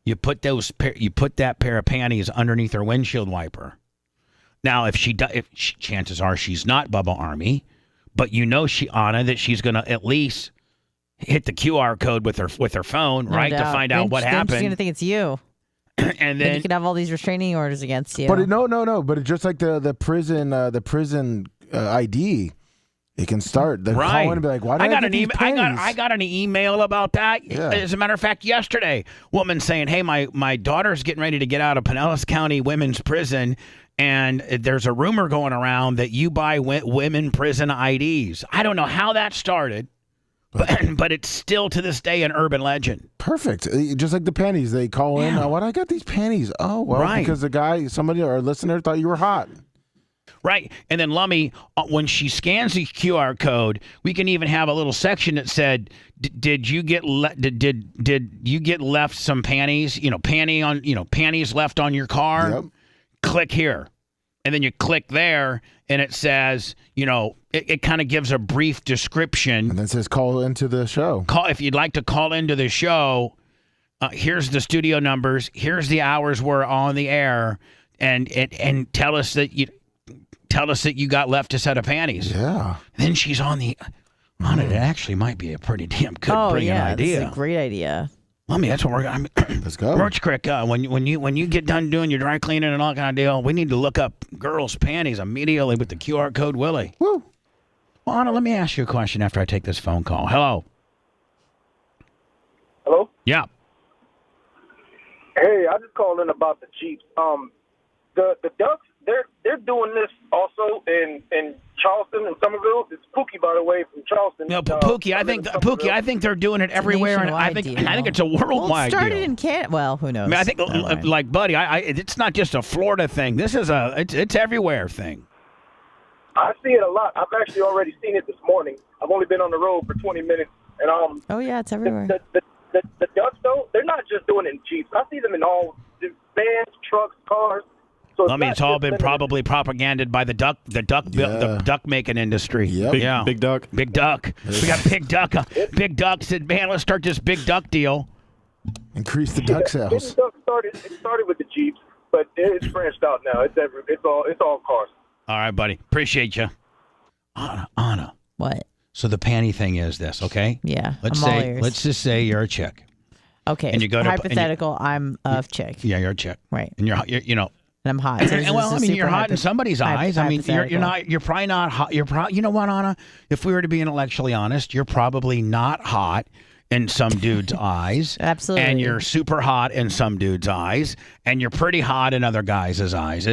you put that pair of panties underneath her windshield wiper. Now, if chances are she's not Bubba Army, but that she's gonna at least hit the QR code with her phone, No right, doubt. to find out what Then happened. she's going to think it's you. And then you could have all these restraining orders against you. But no. But it's just like the prison ID. It can start. They Right. call in and be like, "Why did I get these panties?" I got an email about that. Yeah. As a matter of fact, yesterday, woman saying, "Hey, my daughter's getting ready to get out of Pinellas County Women's Prison, and there's a rumor going around that you buy women prison IDs." I don't know how that started, but it's still to this day an urban legend. Perfect. Just like the panties, they call in. Why do I got these panties? Oh, well, Right. because somebody or a listener thought you were hot. Right. And then Lummy, when she scans the QR code, we can even have a little section that said, did you get left some panties, panties left on your car? Yep. Click here. And then you click there and it says, it kind of gives a brief description. And then it says call into the show. If you'd like to call into the show, here's the studio numbers. Here's the hours we're on the air, and tell us that you got left a set of panties. Yeah. Then she's on it. It actually might be a pretty damn good brilliant idea. That's a great idea. That's what we're going to. Let's go. Roach Crick, when you get done doing your dry cleaning and all kind of deal, we need to look up girls' panties immediately with the QR code Willie. Woo. Well, Anna, let me ask you a question after I take this phone call. Hello. Hello? Yeah. Hey, I just called in about the Jeeps. The Ducks, they're doing this also in Charleston and Somerville. It's Pookie, by the way, from Charleston. No, Pookie, I think they're doing it everywhere, and I think it's a worldwide Well, it started deal. in Canada. Well, who knows? I mean, I think, like, buddy, it's not just a Florida thing. This is it's everywhere thing. I see it a lot. I've actually already seen it this morning. I've only been on the road for 20 minutes, and oh yeah, it's everywhere. The Ducks, though, they're not just doing it in Jeeps. I see them in all vans, trucks, cars. So It's all been probably propagandized by the duck making industry. Yep. Big Duck. Big Duck. We got Big Duck. Big Duck said, "Man, let's start this Big Duck deal." Increase the duck sales. It started with the Jeeps, but it's branched out now. It's all cars. All right, buddy. Appreciate you, Anna. What? So the panty thing is this, okay? Yeah. Let's I'm all ears. let's just say you're a chick. Okay. And you go to hypothetical. I'm a chick. Yeah, you're a chick. Right. And you're And I'm hot. So this well, is I mean, you're super hot in somebody's eyes. I mean, you're probably not hot. You know what, Anna? If we were to be intellectually honest, you're probably not hot in some dude's eyes. Absolutely. And you're super hot in some dude's eyes. And you're pretty hot in other guys' eyes.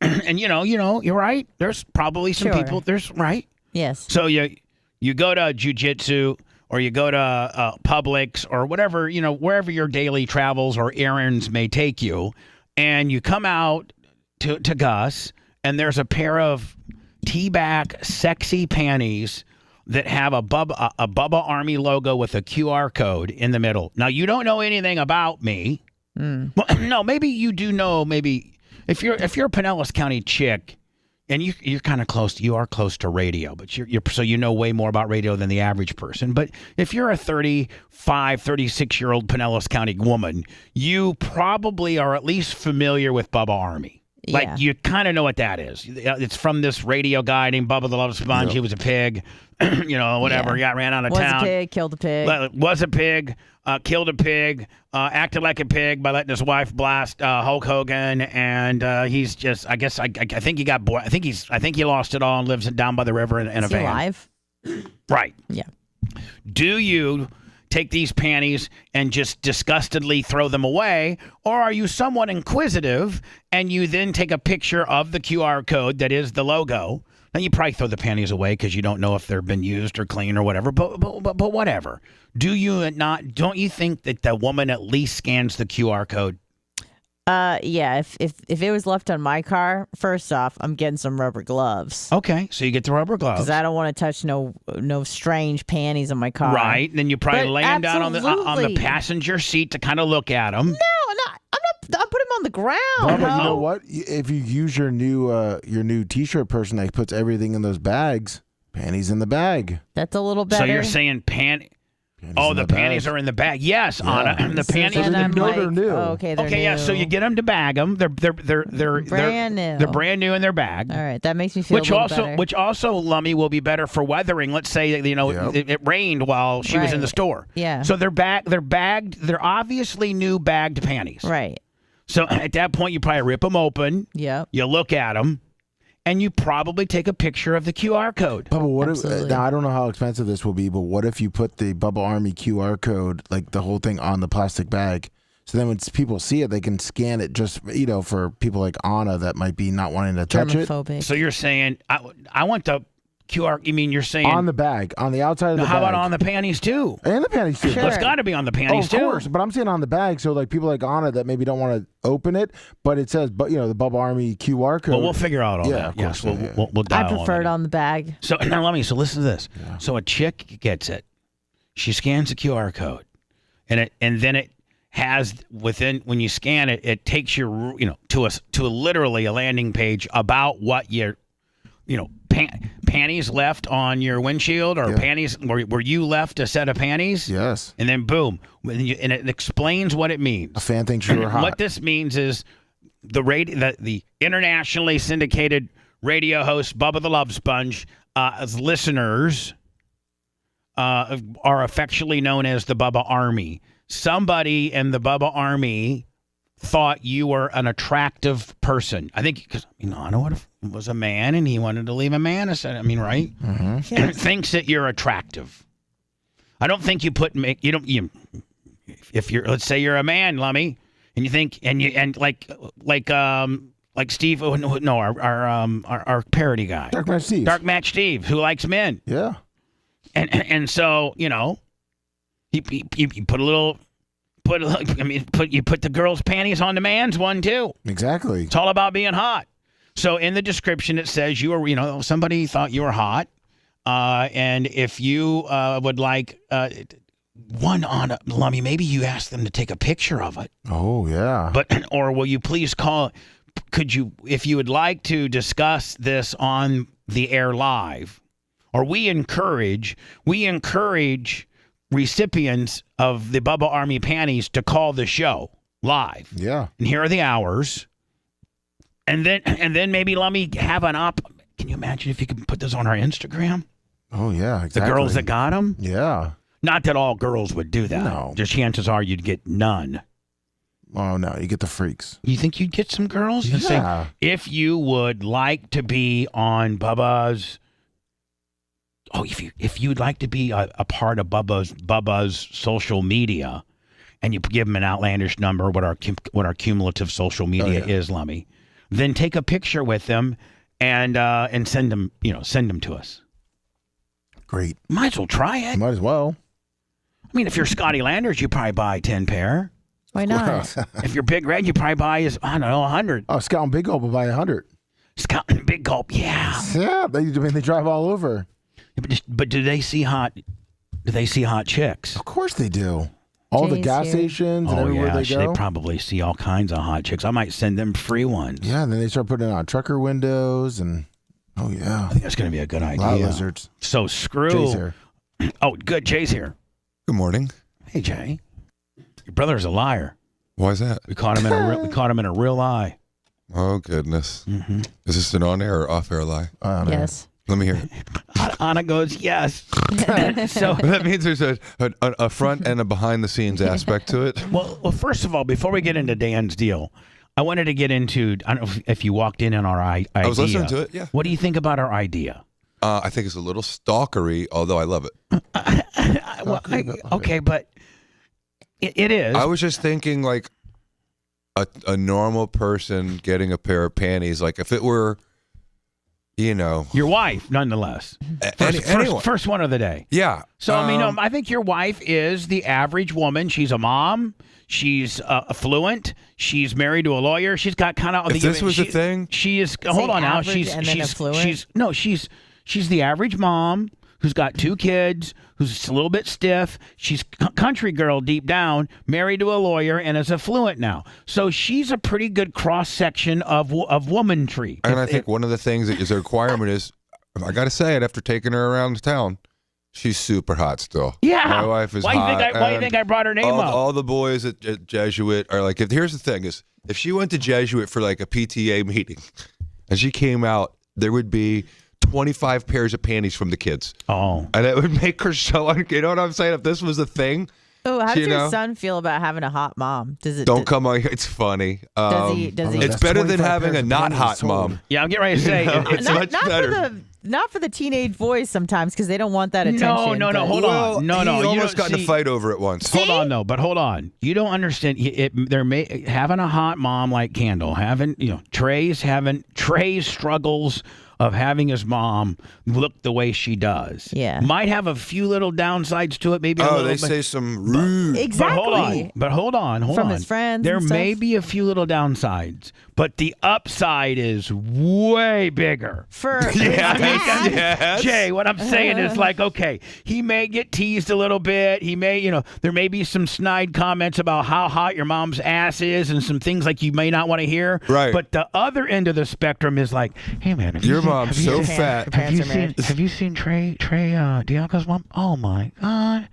And you're right. There's probably some people. There's right. Yes. So you go to jiu-jitsu or you go to Publix or whatever, wherever your daily travels or errands may take you, and you come out to Gus, and there's a pair of T-back sexy panties that have a Bubba Army logo with a QR code in the middle. Now, you don't know anything about me. Well, no, maybe you do know. Maybe if you're a Pinellas County chick, and you're kind of close. You are close to radio, but you're so you know way more about radio than the average person. But if you're a 35, 36-year-old Pinellas County woman, you probably are at least familiar with Bubba Army. Like, you kind of know what that is. It's from this radio guy named Bubba the Love Sponge. He was a pig, whatever. Yeah. He ran out of Was town. a pig, killed a pig. Was a pig, killed a pig, acted like a pig by letting his wife blast Hulk Hogan, and he's just. I guess I think he got bored. I think he lost it all and lives down by the river in a van. Alive? Right. Yeah. Do you take these panties and just disgustedly throw them away, or are you somewhat inquisitive and you then take a picture of the QR code that is the logo? Now, you probably throw the panties away because you don't know if they've been used or clean or whatever, but whatever. Don't you think that the woman at least scans the QR code? Yeah. If it was left on my car, first off, I'm getting some rubber gloves. Okay, so you get the rubber gloves. Because I don't want to touch no strange panties on my car. Right, and then you probably lay them down on the passenger seat to kind of look at them. No, I'm putting them on the ground. Bubba, you know what? If you use your new T-shirt person that puts everything in those bags, panties in the bag. That's a little better. So you're saying panties are in the bag. Yes, yeah. Anna. The panties. And I'm like, they're new. Okay, they're new. Yeah. So you get them to bag them. They're brand new. They're brand new in their bag. All right, that makes me feel a little better. Which also, Lummy, will be better for weathering. Let's say it rained while she was in the store. Yeah. So they're bagged. They're obviously new bagged panties. Right. So at that point, you probably rip them open. Yeah. You look at them. And you probably take a picture of the QR code. Bubba, what if, now I don't know how expensive this will be, but what if you put the Bubba Army QR code, like the whole thing, on the plastic bag? So then when people see it, they can scan it just, for people like Anna that might be not wanting to touch it. So you're saying, I want the QR, you mean you're saying? On the bag, on the outside of the bag. How about on the panties too? And the panties too. Sure. It's got to be on the panties too. Of course, but I'm saying on the bag, so like people like Anna that maybe don't want to open it, but it says, the Bubba Army QR code. Well, we'll figure out all that. Of course, we'll dial I prefer it on the bag. So now so listen to this. Yeah. So a chick gets it. She scans the QR code, and then it has when you scan it, it takes you to literally a landing page about what you're. Panties left on your windshield, or panties were you left a set of panties? Yes. And then boom, and it explains what it means. A fan thinks you were hot. What this means is the internationally syndicated radio host Bubba the Love Sponge, as listeners, are affectionately known as the Bubba Army. Somebody in the Bubba Army thought you were an attractive person. I think because Anna was a man and he wanted to leave a man. Right? Mm-hmm. Yes. Thinks that you're attractive. I don't think if you're, let's say you're a man, Lummy, and you think like Steve, our parody guy, Dark Match Steve, who likes men. Yeah. And so you put a little. You put the girl's panties on the man's one too. Exactly. It's all about being hot. So in the description it says you were, somebody thought you were hot, and if you would like one on Lummy, maybe you ask them to take a picture of it. Oh yeah. Or will you please call? Could you, if you would like to discuss this on the air live, or we encourage recipients of the Bubba Army panties to call the show live. Yeah. And here are the hours. And then maybe let me have an op. Can you imagine if you could put this on our Instagram? Oh yeah, exactly. The girls that got them? Yeah. Not that all girls would do that. No. Just chances are you'd get none. Oh no, you get the freaks. You think you'd get some girls? Yeah. Say, if you would like to be on Bubba's if you'd like to be a part of Bubba's social media, and you give him an outlandish number, what our cumulative social media is, Lummy, then take a picture with them and send them to us. Great. Might as well try it. Might as well. I mean, if you're Scotty Landers, you probably buy 10 pair. Why not? If you're Big Red, you probably buy 100. Oh, Scout and Big Gulp will buy 100. Scout and Big Gulp, yeah. Yeah, they drive all over. But do they see hot chicks? Of course they do. All the gas stations and everywhere they go. They probably see all kinds of hot chicks. I might send them free ones. Yeah, and then they start putting it on trucker windows and I think that's going to be a good idea. Lot lizards. So screw. Jay's here. Oh, good. Jay's here. Good morning. Hey, Jay. Your brother's a liar. Why is that? We caught him in a real lie. Oh goodness. Mm-hmm. Is this an on-air or off-air lie? Yes. Let me hear it. Anna goes, yes. So that means there's a front and a behind-the-scenes aspect to it. Well, first of all, before we get into Dan's deal, I wanted to get into, I don't know if you walked in on our idea. I was listening to it, yeah. What do you think about our idea? I think it's a little stalkery, although I love it. Okay, but it is. I was just thinking like a normal person getting a pair of panties, like if it were, your wife, nonetheless. First one of the day. Yeah. So, I think your wife is the average woman. She's a mom. She's affluent. She's married to a lawyer. She's got kind of. If this was a thing, she is. Hold on now. She's the average mom who's got 2 kids, who's a little bit stiff. She's country girl deep down, married to a lawyer, and is affluent now. So she's a pretty good cross section of womanry. And I think one of the things that is a requirement is, I got to say it after taking her around town. She's super hot still. Yeah. My wife is hot. Why do you think I brought her name up? All the boys at Jesuit are like, here's the thing is, if she went to Jesuit for like a PTA meeting and she came out, there would be 25 pairs of panties from the kids. Oh. And it would make her so, you know what I'm saying? If this was a thing. Oh, how does your son feel about having a hot mom? Don't come on here. It's funny. Does he? It's better than having a not hot mom. Yeah, I'm getting ready to say. It's much better. Not for the teenage boys sometimes, because they don't want that attention. No, hold on. He almost got in a fight over it once. Hold on, though. But hold on. You don't understand. Having a hot mom like Kendall, Trey's struggles of having his mom look the way she does. Yeah. Might have a few little downsides to it. Maybe a little they bit. say some rude. Exactly. But hold on. From his friends There and may stuff. be a few little downsides, but the upside is way bigger. For Yes. Jay, what I'm saying is like, okay, he may get teased a little bit. He may, there may be some snide comments about how hot your mom's ass is and some things like you may not want to hear. Right. But the other end of the spectrum is like, hey man, your mom's so fat. Have you seen Trey Diaco's mom? Oh my God.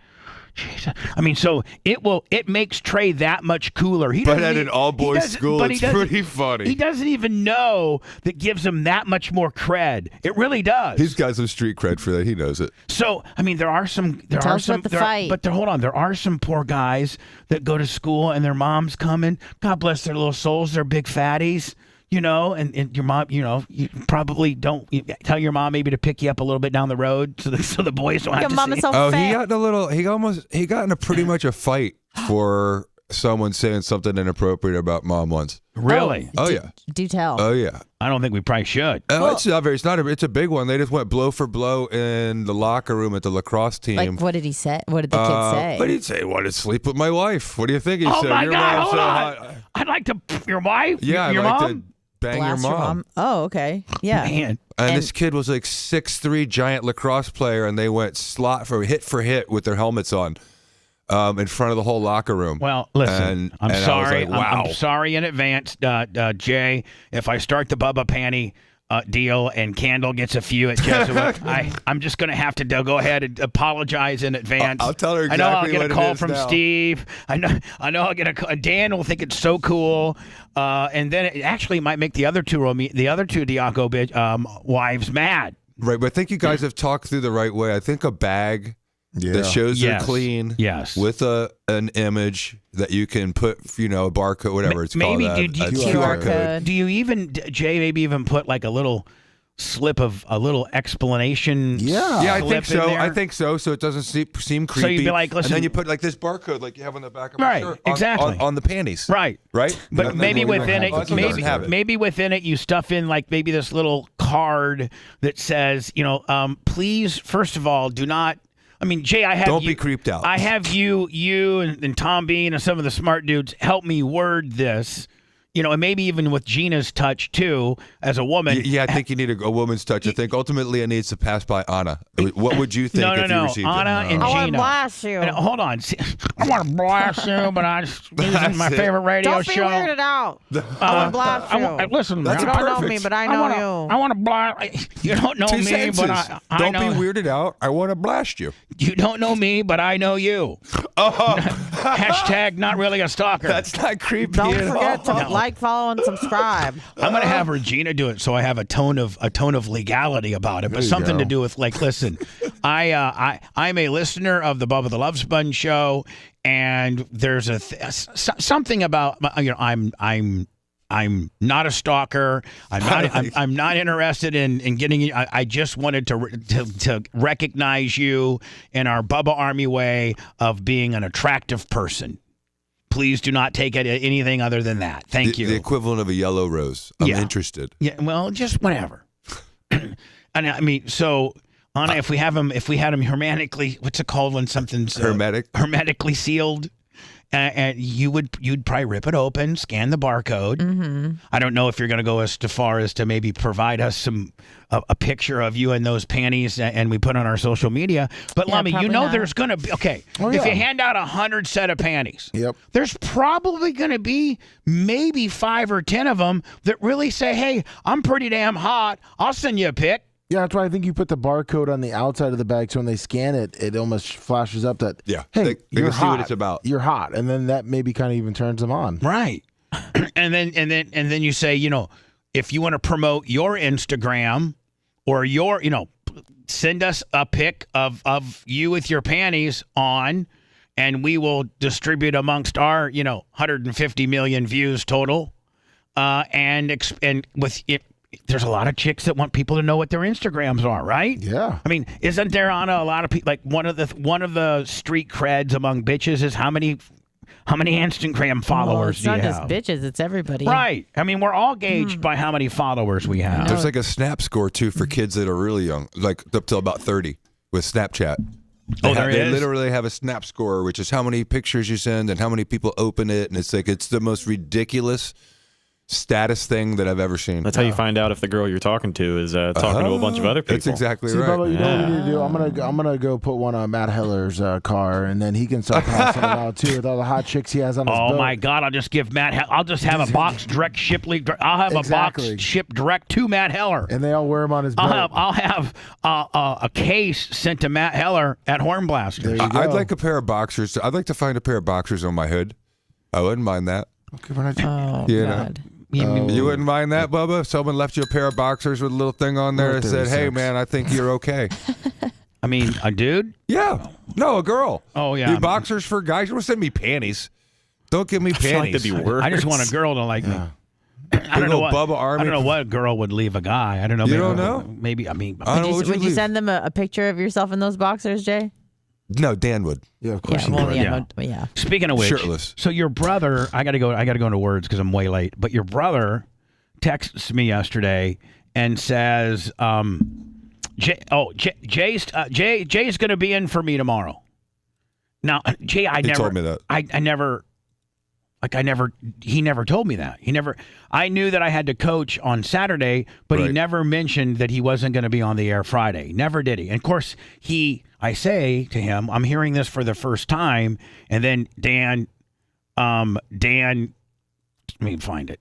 Jesus. I mean, so it makes Trey that much cooler. But at an all-boys school, it's pretty funny. He doesn't even know that gives him that much more cred. It really does. He's got some street cred for that. He knows it. So, I mean, there are some, hold on, there are some poor guys that go to school and their mom's coming. God bless their little souls. They're big fatties. And your mom, you probably don't tell your mom maybe to pick you up a little bit down the road so the boys don't have to see. So fat. He got in a pretty much a fight for someone saying something inappropriate about mom once. Really? Oh yeah. Do tell. Oh yeah. I don't think we probably should. It's a big one. They just went blow for blow in the locker room at the lacrosse team. Like, what did he say? What did the kid say? What did he say? He wanted to sleep with my wife. What do you think he said? My your God, mom's hold so on. hot. I'd like to, your wife? Yeah, your I'd like mom? to bang Blast your mom. Oh, okay. Yeah. Man. And this kid was like 6'3" giant lacrosse player, and they went hit for hit with their helmets on. In front of the whole locker room. Well, listen, I'm sorry. I was like, wow. I'm sorry in advance, Jay. If I start the Bubba Panty deal and Candle gets a few at Jesuit, I'm just going to have to go ahead and apologize in advance. I'll tell her exactly I know I'll get what a call it is from now. Steve. I know I'll get a call. Dan will think it's so cool. And then it actually might make the other two Diaco wives mad. Right, but I think you guys have talked through the right way. I think a bag that shows they're clean, with an image that you can put, a barcode, whatever it's maybe called. Maybe QR code. Do you even, Jay, maybe even put like a little slip of a little explanation. Yeah, I think slip in so. there. I think so. So it doesn't seem creepy. So you'd be like, listen, and then you put like this barcode, like you have on the back of my right, shirt, exactly, on the panties, right. But But maybe within it, maybe maybe within it, you stuff in like maybe this little card that says, please, first of all, do not. I mean, Jay, don't be creeped out. I have you and Tom Bean and some of the smart dudes help me word this. And maybe even with Gina's touch, too, as a woman. Yeah, I think you need a woman's touch. I think ultimately it needs to pass by Anna. What would you think if you received Anna it? and Gina. I want to blast you. Hold on. See, I want to blast you, but I just using my favorite radio show. Don't be weirded out. I want to blast you. Listen, you don't know me, but I know you. I want to blast. You don't know Two me, senses. but I don't know. be weirded out. I want to blast you. You don't know me, but I know you. Oh. Hashtag not really a stalker. That's not creepy. Don't at forget all. to like, follow, and subscribe. I'm going to have Regina do it so I have a tone of legality about it, but something to do with like, listen, I'm a listener of the Bubba the Love Sponge show, and there's something about I'm not a stalker. I'm not interested in getting you. I just wanted to recognize you in our Bubba Army way of being an attractive person. Please do not take it anything other than that. Thank you. The equivalent of a yellow rose. I'm interested. Yeah, well, just whatever. And I mean, so Anna, if we had him hermetically, what's it called when something's hermetically sealed? And you'd probably rip it open, scan the barcode. Mm-hmm. I don't know if you're going to go as far as to maybe provide us a picture of you in those panties, and we put on our social media. But Lummy, there's going to be if you hand out 100 set of panties, there's probably going to be maybe 5 or 10 of them that really say, "Hey, I'm pretty damn hot. I'll send you a pic." Yeah, that's why I think you put the barcode on the outside of the bag, so when they scan it, it almost flashes up that, hey, they you're can see hot. what it's about. You're hot, and then that maybe kind of even turns them on. Right. And then you say, if you want to promote your Instagram or your, send us a pic of you with your panties on, and we will distribute amongst our, 150 million views total. And with it. There's a lot of chicks that want people to know what their Instagrams are, right? Yeah. I mean, isn't there, Anna, a lot of people, like one of the street creds among bitches is how many Instagram followers do you have? It's have? not just bitches, it's everybody. Right. I mean, we're all gauged by how many followers we have. There's like a Snap score, too, for kids that are really young, like up till about 30 with Snapchat. They literally have a Snap score, which is how many pictures you send and how many people open it. And it's the most ridiculous status thing that I've ever seen. That's how you find out if the girl you're talking to is talking to a bunch of other people. That's exactly See, right. Bubba, you know what we need to do? I'm gonna go put one on Matt Heller's car, and then he can start passing them out too with all the hot chicks he has on his boat. Oh my God! I'll just give I'll just have a box direct I'll have a box shipped direct to Matt Heller, and they all wear him on his boat. I'll have a case sent to Matt Heller at Hornblasters. I'd like a pair of boxers. I'd like to find a pair of boxers on my hood. I wouldn't mind that. Okay, we're not. God. You wouldn't mind that, Bubba? If someone left you a pair of boxers with a little thing on there that said, "Hey, man, I think you're okay." I mean, a dude? Yeah. No, a girl. Oh, yeah. Do boxers for guys? You want to send me panties? Don't give me panties. I feel like that'd be worse. I just want a girl to like me. I don't know what Bubba Army. I don't know what girl would leave a guy. I don't know. You maybe, don't know? Maybe, I mean. Would you send them a picture of yourself in those boxers, Jay? No, Dan would. Yeah, of course. Yeah. Speaking of which, shirtless. So your brother, I gotta go into words because I'm way late. But your brother texts me yesterday and says, Jay's gonna be in for me tomorrow. Now, Jay, He told me that. He never told me that. I knew that I had to coach on Saturday, but he never mentioned that he wasn't going to be on the air Friday. Never did he. And of course, I say to him, I'm hearing this for the first time. And then Dan, let me find it.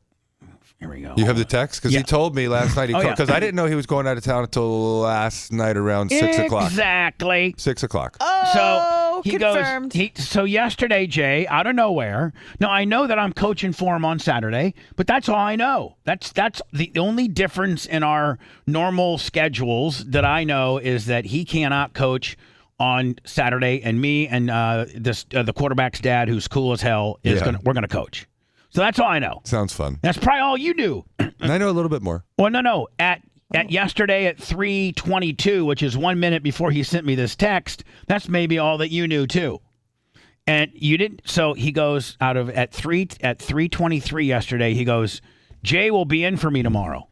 Here we go. You have the text? Because he told me last night. Because I didn't know he was going out of town until last night around 6 o'clock. Exactly. 6 o'clock. Oh, so he confirmed. So yesterday, Jay, out of nowhere. Now, I know that I'm coaching for him on Saturday, but that's all I know. That's the only difference in our normal schedules that I know is that he cannot coach on Saturday, and me and the quarterback's dad, who's cool as hell, we're gonna coach. So that's all I know. Sounds fun. That's probably all you do. And I know a little bit more. Well, no. Yesterday at 3:22, which is 1 minute before he sent me this text, that's maybe all that you knew too. And you didn't. So he goes at 3:23 yesterday. He goes, Jay will be in for me tomorrow.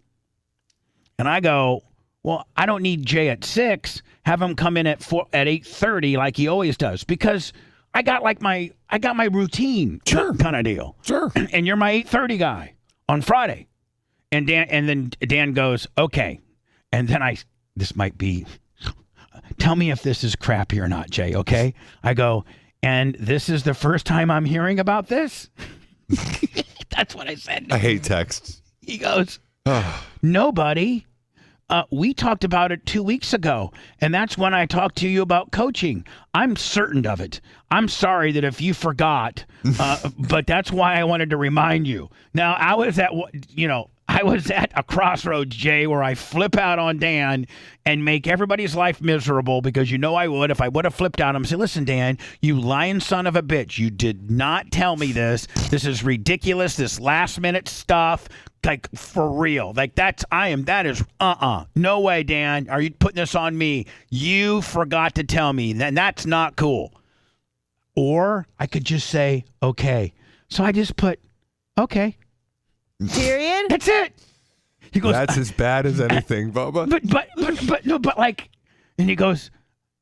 And I go, well, I don't need Jay at 6. Have him come in at 8:30 like he always does, because I got my routine kind of deal. Sure. And you're my 8:30 guy on Friday. And then Dan goes, okay. And then this might be, tell me if this is crappy or not, Jay, okay? I go, and this is the first time I'm hearing about this? That's what I said. I hate texts. He goes, nobody. We talked about it 2 weeks ago, and that's when I talked to you about coaching. I'm certain of it. I'm sorry that if you forgot, but that's why I wanted to remind you. Now, I was at a crossroads, Jay, where I flip out on Dan and make everybody's life miserable, because I would. If I would have flipped out, I'm saying, listen, Dan, you lying son of a bitch. You did not tell me this. This is ridiculous, this last-minute stuff. Like, for real. Like, that is, no way, Dan. Are you putting this on me? You forgot to tell me. Then that's not cool. Or I could just say, okay. So I just put, okay. Period. That's it. He goes, that's as bad as anything, Bubba. But like, and he goes,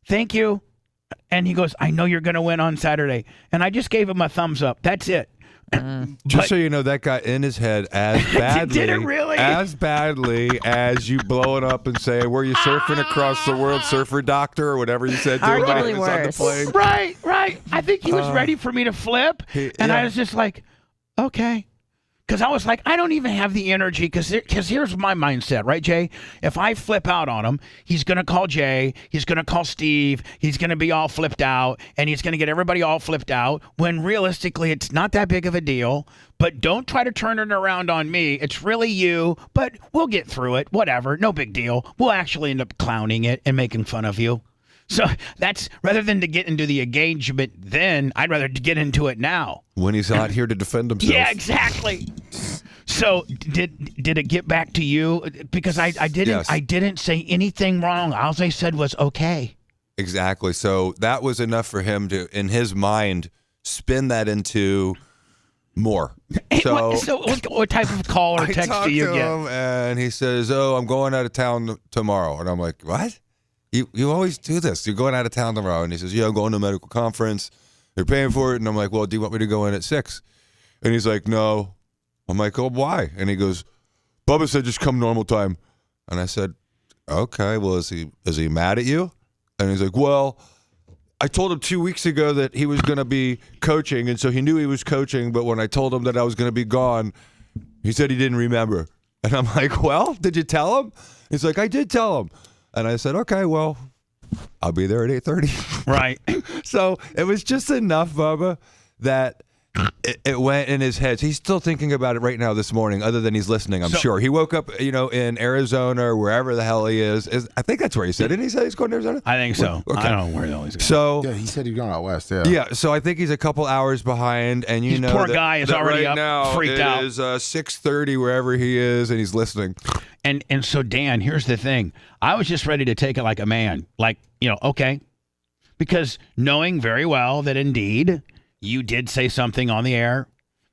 thank you. And he goes, I know you're going to win on Saturday. And I just gave him a thumbs up. That's it. Just so you know, that got in his head as badly, Did it really? as badly as you blowing up and saying, "Were you surfing across the world, surfer doctor," or whatever you said to him while he was on the plane. Right. I think he was ready for me to flip, and I was just like, okay. Because I was like, I don't even have the energy, because here's my mindset, right, Jay? If I flip out on him, he's going to call Jay, he's going to call Steve, he's going to be all flipped out, and he's going to get everybody all flipped out, when realistically it's not that big of a deal. But don't try to turn it around on me. It's really you, but we'll get through it. Whatever, no big deal. We'll actually end up clowning it and making fun of you. So that's, rather than to get into the engagement then, I'd rather get into it now. When he's not here to defend himself. Yeah, exactly. So did it get back to you? Because I didn't Yes. I didn't say anything wrong. All I said was okay. Exactly. So that was enough for him to, in his mind, spin that into more. So what type of call or text do you get? Him and he says, "Oh, I'm going out of town tomorrow." And I'm like, "What? You always do this. You're going out of town tomorrow." And he says, "Yeah, I'm going to a medical conference. They're paying for it." And I'm like, "Well, do you want me to go in at 6?" And he's like, "No." I'm like, "Oh, why?" And he goes, "Bubba said just come normal time." And I said, "Okay, well, is he mad at you?" And he's like, "Well, I told him 2 weeks ago that he was going to be coaching, and so he knew he was coaching, but when I told him that I was going to be gone, he said he didn't remember." And I'm like, "Well, did you tell him?" He's like, "I did tell him." And I said, "Okay, well, I'll be there at 8:30. Right. So it was just enough, Bubba, that it went in his head. He's still thinking about it right now this morning, other than he's listening, I'm sure. He woke up, in Arizona or wherever the hell he is. I think that's where he said. Didn't he say he's going to Arizona? I think so. Okay. I don't know where the hell he's going. So yeah, he said he's going out west. Yeah. Yeah. So I think he's a couple hours behind, and Poor guy is already right up, now freaked out. It is 6:30 wherever he is, and he's listening. And so, Dan, here's the thing. I was just ready to take it like a man. Like, okay. Because knowing very well that indeed you did say something on the air,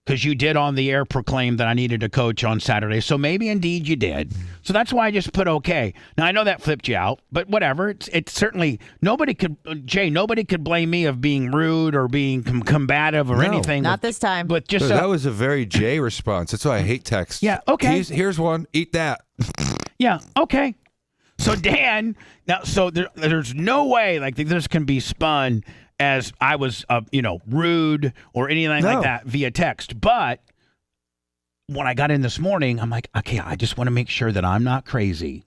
because you did on the air proclaim that I needed to coach on Saturday. So maybe indeed you did. So that's why I just put okay. Now, I know that flipped you out, but whatever. It's certainly, nobody could blame me of being rude or being combative or anything. Not this time. But just that was a very Jay response. That's why I hate text. Yeah, okay. Here's one. Eat that. Yeah, okay. So Dan, now, there's no way like this can be spun as I was, rude or anything like that via text. But when I got in this morning, I'm like, okay, I just want to make sure that I'm not crazy.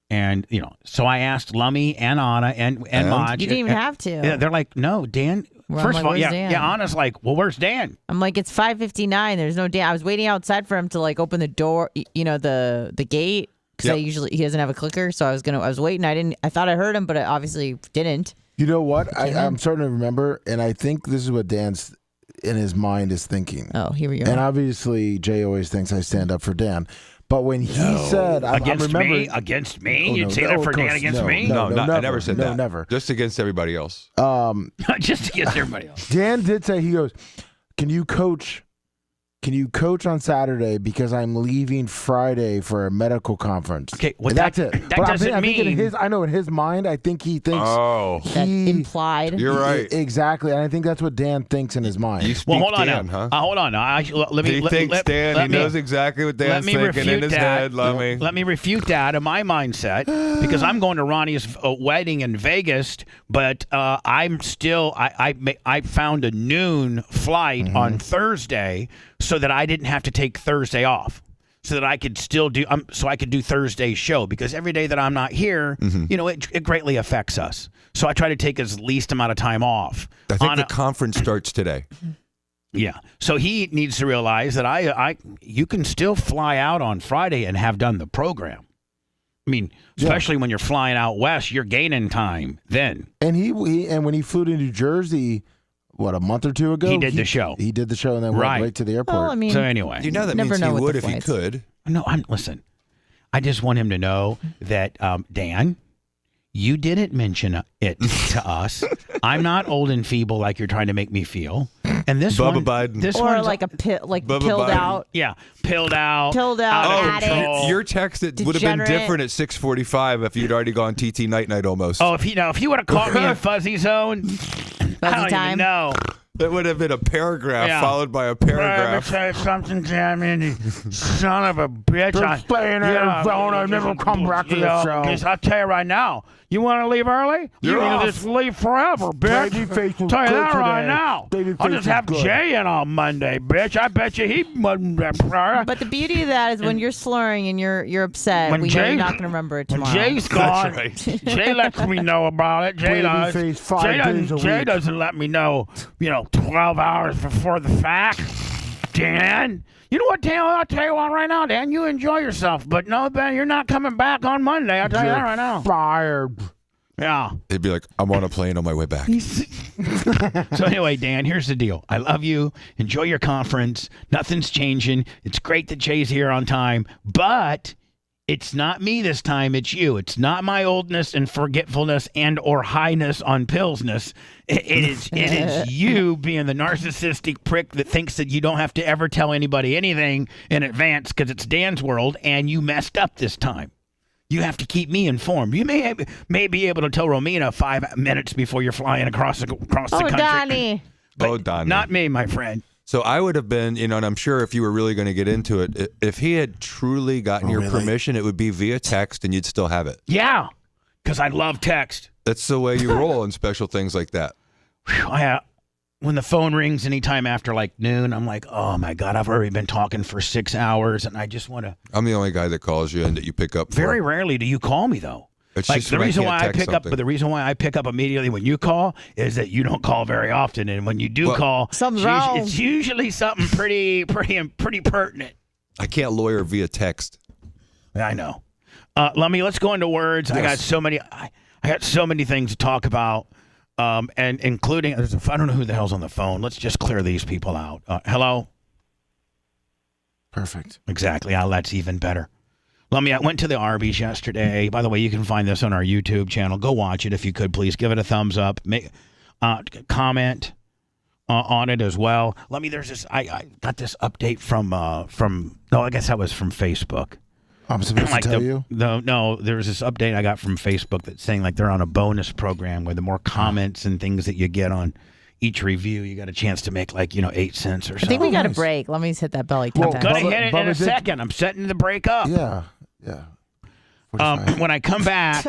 And, so I asked Lummy and Anna and Maj. You didn't even have to. Yeah, they're like, no, Dan. Well, First of all, where's Dan? Anna's like, well, where's Dan? I'm like, it's 5:59. There's no Dan. I was waiting outside for him to open the door, the gate, because he doesn't have a clicker. So I was waiting. I thought I heard him, but I obviously didn't. You know what? I'm starting to remember, and I think this is what Dan's in his mind is thinking. Oh, here we go. And obviously, Jay always thinks I stand up for Dan. But when he said, I remember against me, you'd say that for Dan against me. No, never, I never said that. Never. Just against everybody else. Just against everybody else. Dan did say, he goes, Can you coach on Saturday because I'm leaving Friday for a medical conference? Okay, well, that's it. That but doesn't I think mean. in his mind, I think he thinks. That implied. You're right. Exactly, and I think that's what Dan thinks in his mind. You speak Hold on Dan, now. huh? Hold on now. He thinks Dan. He knows exactly what Dan's thinking in his head. Let me refute that in my mindset because I'm going to Ronnie's wedding in Vegas, but I'm still. I found a noon flight on Thursday so that I didn't have to take Thursday off, so that I could still do. So I could do Thursday's show because every day that I'm not here, it greatly affects us. So I try to take as least amount of time off. I think the conference starts today. Yeah. So he needs to realize that you can still fly out on Friday and have done the program. I mean, especially when you're flying out west, you're gaining time then. And and when he flew to New Jersey, a month or two ago, he did the show. He did the show and then went right to the airport. Well, I mean, so anyway, you know that means he would if he could. No, listen. I just want him to know that Dan, you didn't mention it to us. I'm not old and feeble like you're trying to make me feel. And this Bubba one, Biden. this or one's like pilled Biden. out. Yeah, pilled out. Out of control. Your text would have been Degenerate. different at 6:45 if you'd already gone TT night almost. Oh, if you would have caught me in fuzzy zone, I don't even know. That would have been a paragraph folled by a Let me paragraph. tell you something, damn it, son of a bitch. They're staying in Arizona. I've never come back to the show. Because I'll tell you right now, you want to leave early? You can just leave forever, bitch. Babyface was Tell you good that right today. now. Babyface I'll just was have good. Jay in on Monday, bitch. I bet you he wasn't that prior. But the beauty of that is when you're slurring and you're upset, When we know Jay- you're not going to remember it When tomorrow. Jay's gone, That's right. Jay lets me know about it. Jay does. Babyface 5 days a Jay week. doesn't let me know, 12 hours before the fact. Dan, you know what, Dan? I'll tell you what right now, Dan. You enjoy yourself, but no, Ben, you're not coming back on Monday. I'll tell you that right now. Fired. Yeah. He'd be like, I'm on a plane on my way back. So anyway, Dan, here's the deal. I love you. Enjoy your conference. Nothing's changing. It's great that Jay's here on time, but it's not me this time. It's you. It's not my oldness and forgetfulness and or highness on pillsness. It is you being the narcissistic prick that thinks that you don't have to ever tell anybody anything in advance because it's Dan's world, and you messed up this time. You have to keep me informed. You may be able to tell Romina 5 minutes before you're flying across the country. Donnie. But Donnie. not me, my friend. So I would have been, and I'm sure if you were really going to get into it, if he had truly gotten your permission, it would be via text and you'd still have it. Yeah, because I love text. That's the way you roll in special things like that. When the phone rings anytime after like noon, I'm like, oh my God, I've already been talking for 6 hours and I just want to. I'm the only guy that calls you and that you pick up for. Very rarely do you call me though. It's Like just the when I reason can't why I text pick up, something. but the reason why I pick up immediately when you call is that you don't call very often, and when you do call, something's wrong. It's usually something pretty pertinent. I can't lawyer via text. I know. Let's go into words. Yes. I got so many things to talk about, and including I don't know who the hell's on the phone. Let's just clear these people out. Hello. Perfect. Exactly. That's even better. I went to the Arby's yesterday. By the way, you can find this on our YouTube channel. Go watch it if you could, please. Give it a thumbs up. Make comment on it as well. There's this. I got this update from. No, I guess that was from Facebook. I'm supposed to tell you? No, there was this update I got from Facebook that's saying like they're on a bonus program where the more comments and things that you get on each review, you got a chance to make 8 cents or something. I think we got a break. Let me just hit that belly 10 times. Gonna hit it in a second. I'm setting the break up. Yeah. When I come back,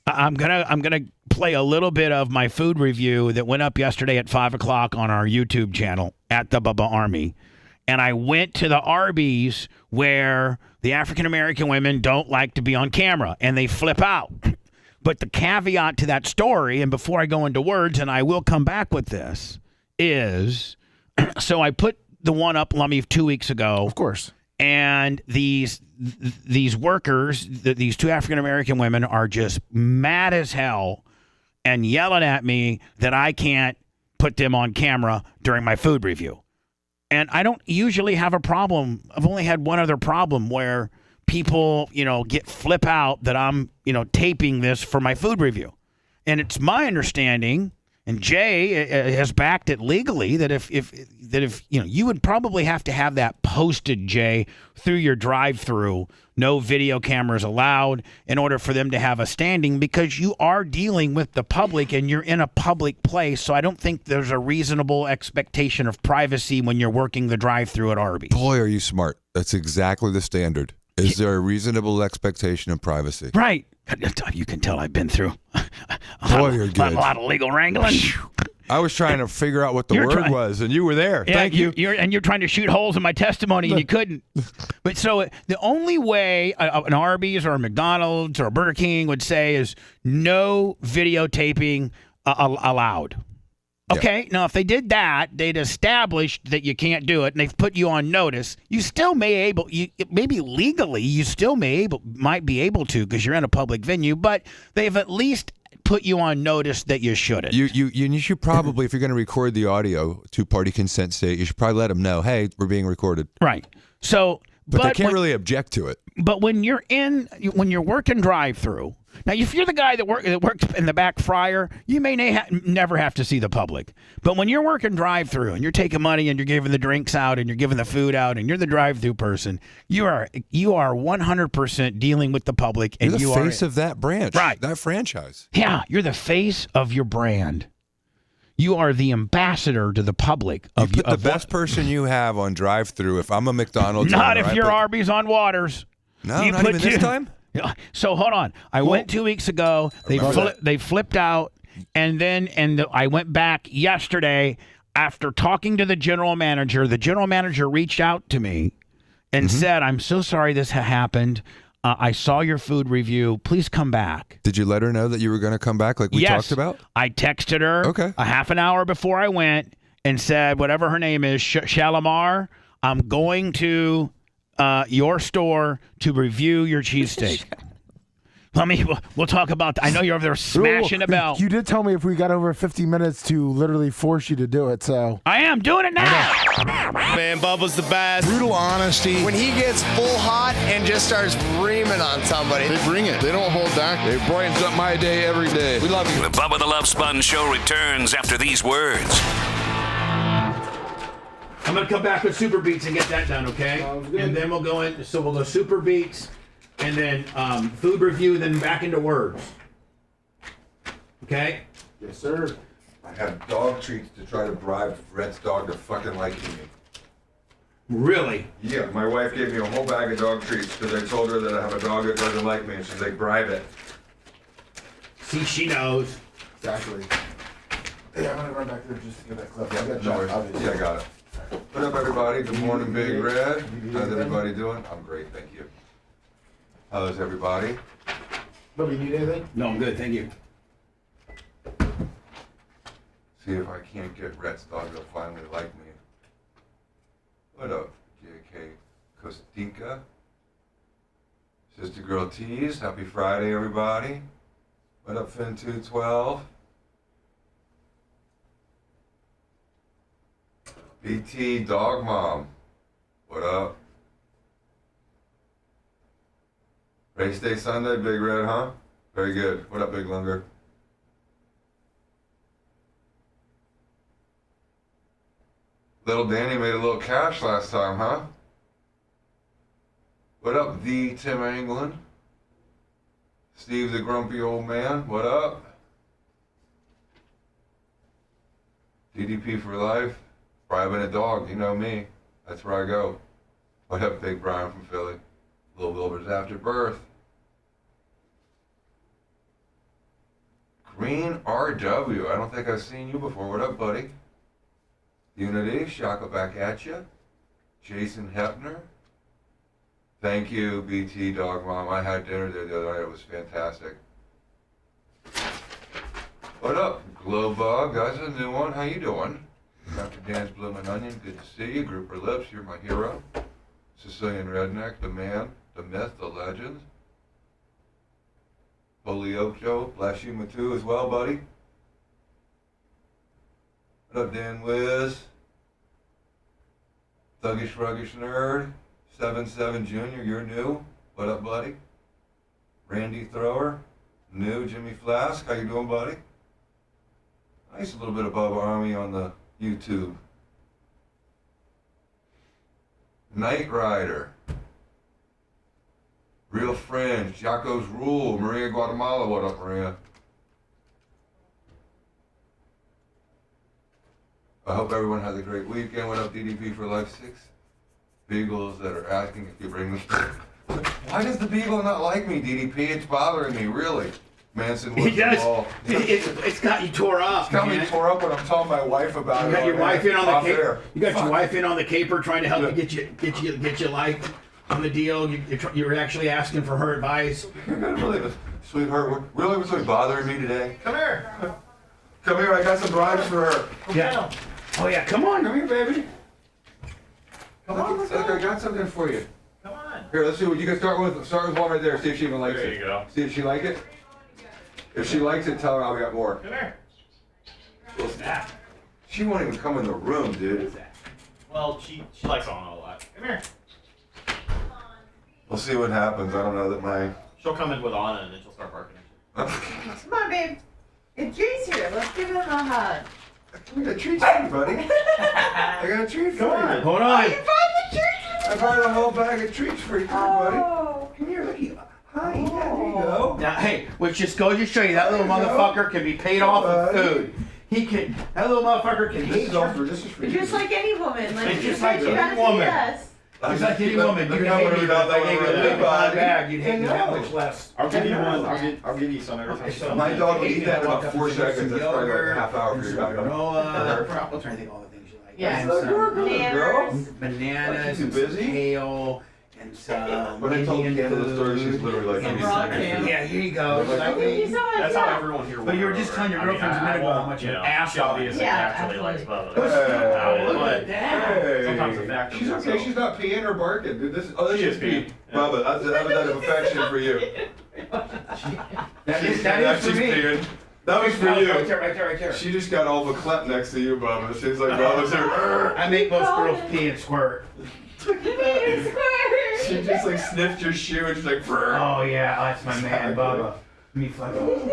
I'm gonna play a little bit of my food review that went up yesterday at 5:00 on our YouTube channel at the Bubba Army, and I went to the Arby's where the African American women don't like to be on camera and they flip out. But the caveat to that story, and before I go into words, and I will come back with this, is so I put the one up, Lummy, 2 weeks ago. Of course. And these workers, these two African American women, are just mad as hell and yelling at me that I can't put them on camera during my food review. And I don't usually have a problem. I've only had one other problem where people, get flip out that I'm, taping this for my food review. And it's my understanding, and Jay has backed it legally, that if you would probably have to have that posted, Jay, through your drive-through, no video cameras allowed, in order for them to have a standing, because you are dealing with the public and you're in a public place. So I don't think there's a reasonable expectation of privacy when you're working the drive-through at Arby's. Boy, are you smart. That's exactly the standard. Is there a reasonable expectation of privacy? Right. You can tell I've been through you're good. a lot of legal wrangling. I was trying to figure out what the word was, and you were there. Yeah, Thank you. You're trying to shoot holes in my testimony, and you couldn't. But so the only way an Arby's or a McDonald's or a Burger King would say is no videotaping allowed. Okay, now if they did that, they'd established that you can't do it, and they've put you on notice. You still maybe legally, you still might be able to, because you're in a public venue, but they've at least put you on notice that you shouldn't. You should probably, if you're going to record the audio, two-party consent state, you should probably let them know, hey, we're being recorded. Right. So, but they can't really object to it. But when you're working drive-through, now if you're the guy that works in the back fryer, you may never have to see the public. But when you're working drive-through and you're taking money and you're giving the drinks out and you're giving the food out and you're the drive-through person, you are 100% dealing with the public. And you're the face of that branch, right? That franchise. Yeah, you're the face of your brand. You are the ambassador to the public. You put the best person you have on drive-through. If I'm a McDonald's, not if you're Arby's on Waters. No, not even this time. So hold on. I went 2 weeks ago. They flipped out, and I went back yesterday after talking to the general manager. The general manager reached out to me and said, "I'm so sorry this happened. I saw your food review. Please come back." Did you let her know that you were going to come back like we talked about? I texted her a half an hour before I went and said, whatever her name is, Shalimar, I'm going to your store to review your cheesesteak. We'll talk about that. I know you're over there smashing a bell. You did tell me if we got over 50 minutes to literally force you to do it, so. I am doing it now. Man, Bubba's the best. Brutal honesty. When he gets full hot and just starts reaming on somebody. They bring it. They don't hold back. They brightens up my day every day. We love you. The Bubba the Love Sponge Show returns after these words. I'm going to come back with Super Beats and get that done, okay? And then we'll go in. So we'll go Super Beats, and then food review, then back into words. Okay? Yes, sir. I have dog treats to try to bribe Rhett's dog to fucking liking me. Really? Yeah, my wife gave me a whole bag of dog treats because I told her that I have a dog that doesn't like me, and she's like, bribe it. See, she knows. Exactly. Hey, I'm going to run back there just to get that clip. Yeah, I got it. What up, everybody? Good morning, Big Red. How's everybody doing? I'm great, thank you. How's everybody? Nobody need anything? No, I'm good, thank you. See if I can't get Rhett's dog to finally like me. What up, JK Kostinka? Sister Girl Tease, happy Friday, everybody. What up, Finn212? BT Dog Mom, what up? Race Day Sunday, Big Red, huh? Very good. What up, Big Lunger? Little Danny made a little cash last time, huh? What up, the Tim Anglin? Steve the Grumpy Old Man, what up? DDP for life. Bribing a dog, you know me. That's where I go. What up, Big Brian from Philly? Little Wilbur's after birth. Green RW. I don't think I've seen you before. What up, buddy? Unity, Shaka back at you. Jason Hepner. Thank you, BT Dog Mom. I had dinner there the other night. It was fantastic. What up, Glow Bug? That's a new one. How you doing? Dr. Dan's Bloomin' Onion, good to see you. Grouper Lips, you're my hero. Sicilian Redneck, the man, the myth, the legend. Holy Ocho, bless you, Matu, as well, buddy. What up, Dan Wiz? Thuggish Ruggish Nerd, 7-7 Junior, you're new. What up, buddy? Randy Thrower, new. Jimmy Flask, how you doing, buddy? Nice, a little bit of Bubba Army on the YouTube. Knight Rider, Real Friends, Jocko's Rule, Maria Guatemala, what up, Maria? I hope everyone has a great weekend. What up, DDP for Life 6? Beagles that are asking if you bring them. Why does the Beagle not like me, DDP? It's bothering me, really. Manson was He does. all. It's got you tore up. It's got me tore up when I'm telling my wife about it. You got your wife in on the caper. You got your wife in on the caper, trying to help you get you like on the deal. You're actually asking for her advice. I can't believe it, sweetheart. Really, what's really bothering me today? Come here. Come here. I got some bribes for her. Yeah. Oh yeah. Come on. Come here, baby. Come on. Look, I got something for you. Come on. Here, let's see what you can start with. Start with one right there. See if she even likes it. There you go. See if she likes it. If she likes it, tell her I'll get more. Come here. What's that? She won't even come in the room, dude. Well, she likes Anna a lot. Come here. We'll see what happens. I don't know that my. She'll come in with Anna and then she'll start barking at you. Come on, babe. It's Tree's here. Let's give him a hug. I got a treat for you, buddy. I got a treat for you. Hold on. You brought the treats. I brought a whole bag of treats for you, buddy. Oh. Come here, looky. Hi, yeah, there you go. Now, hey, which just goes to show you that little motherfucker can be paid off with food. He can. That little motherfucker can This hate is all you. for. This is for you. Just like any woman. Like, It's just like you any gotta woman. feed us. Just like any woman, you can hate me, but if I gave you a big bag, you'd hate me that much less. I'll give you one. I'll give you some every time. So My dog will eat that in walk about up 4 and get seconds. some That's probably like a yogurt, half hour for your dog. granola. I'm trying to think of all the things you like. Yeah. And Look, some girl. bananas, Too and busy? some kale, and some When I told Indian Canada the story, she's food. literally like, And "Give me raw some." kale. yeah, here you go. Thank you so much. That's how everyone here. But you were just telling your girlfriends a minute ago how much of an ass She obviously Yeah, actually likes absolutely. Bubba. Look at that. Hey. Sometimes the fact She's of okay. She's not peeing or barking, dude. This is She is pee. Bubba, that's an evidence of affection for you. That is for She's me. peeing. That was for Right you. there, right there, right there. She just got all verklempt next to you, Bubba. She's like, Bubba's here. I make most girls pee and squirt. She just like sniffed your shoe and she's like, "Brr." Oh yeah, that's my man, Bubba. Me fucking.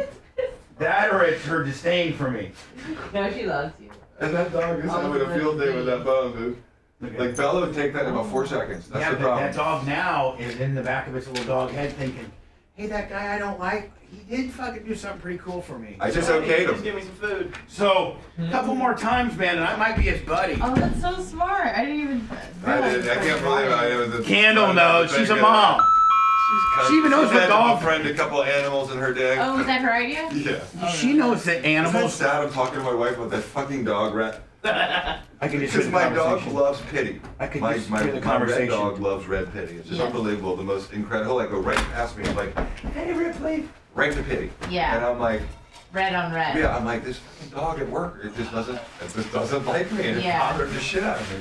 That or it's her disdain for me. No, she loves you. And that dog is having a field day with that bone, dude. Like Bella would take that in about 4 seconds. That's Yeah, the but problem. that dog now is in the back of its little dog head thinking, hey, that guy I don't like, he did fucking do something pretty cool for me. I just okayed Just him. give me some food. So, a couple more times, man, and I might be his buddy. Oh, that's so smart. I didn't even. I can't believe I was a Candle knows, she's a mom. She even knows what She's had to dog. befriend a couple of animals in her day. Oh, was that her idea? Yeah. She knows that Isn't that animals. sad? I'm talking to my wife about that fucking dog rat. I can just hear Because the my dog conversation. loves pity. I could my just my, hear the my red conversation. dog loves red pity. It's just Yeah. unbelievable. The most incredible. He'll like go right past me and like, hey, Ripley. Right to pity. Yeah. And I'm like, Red on red. yeah, I'm like, this fucking dog at work, it just doesn't like me, and it Yeah. bothered the shit out of me.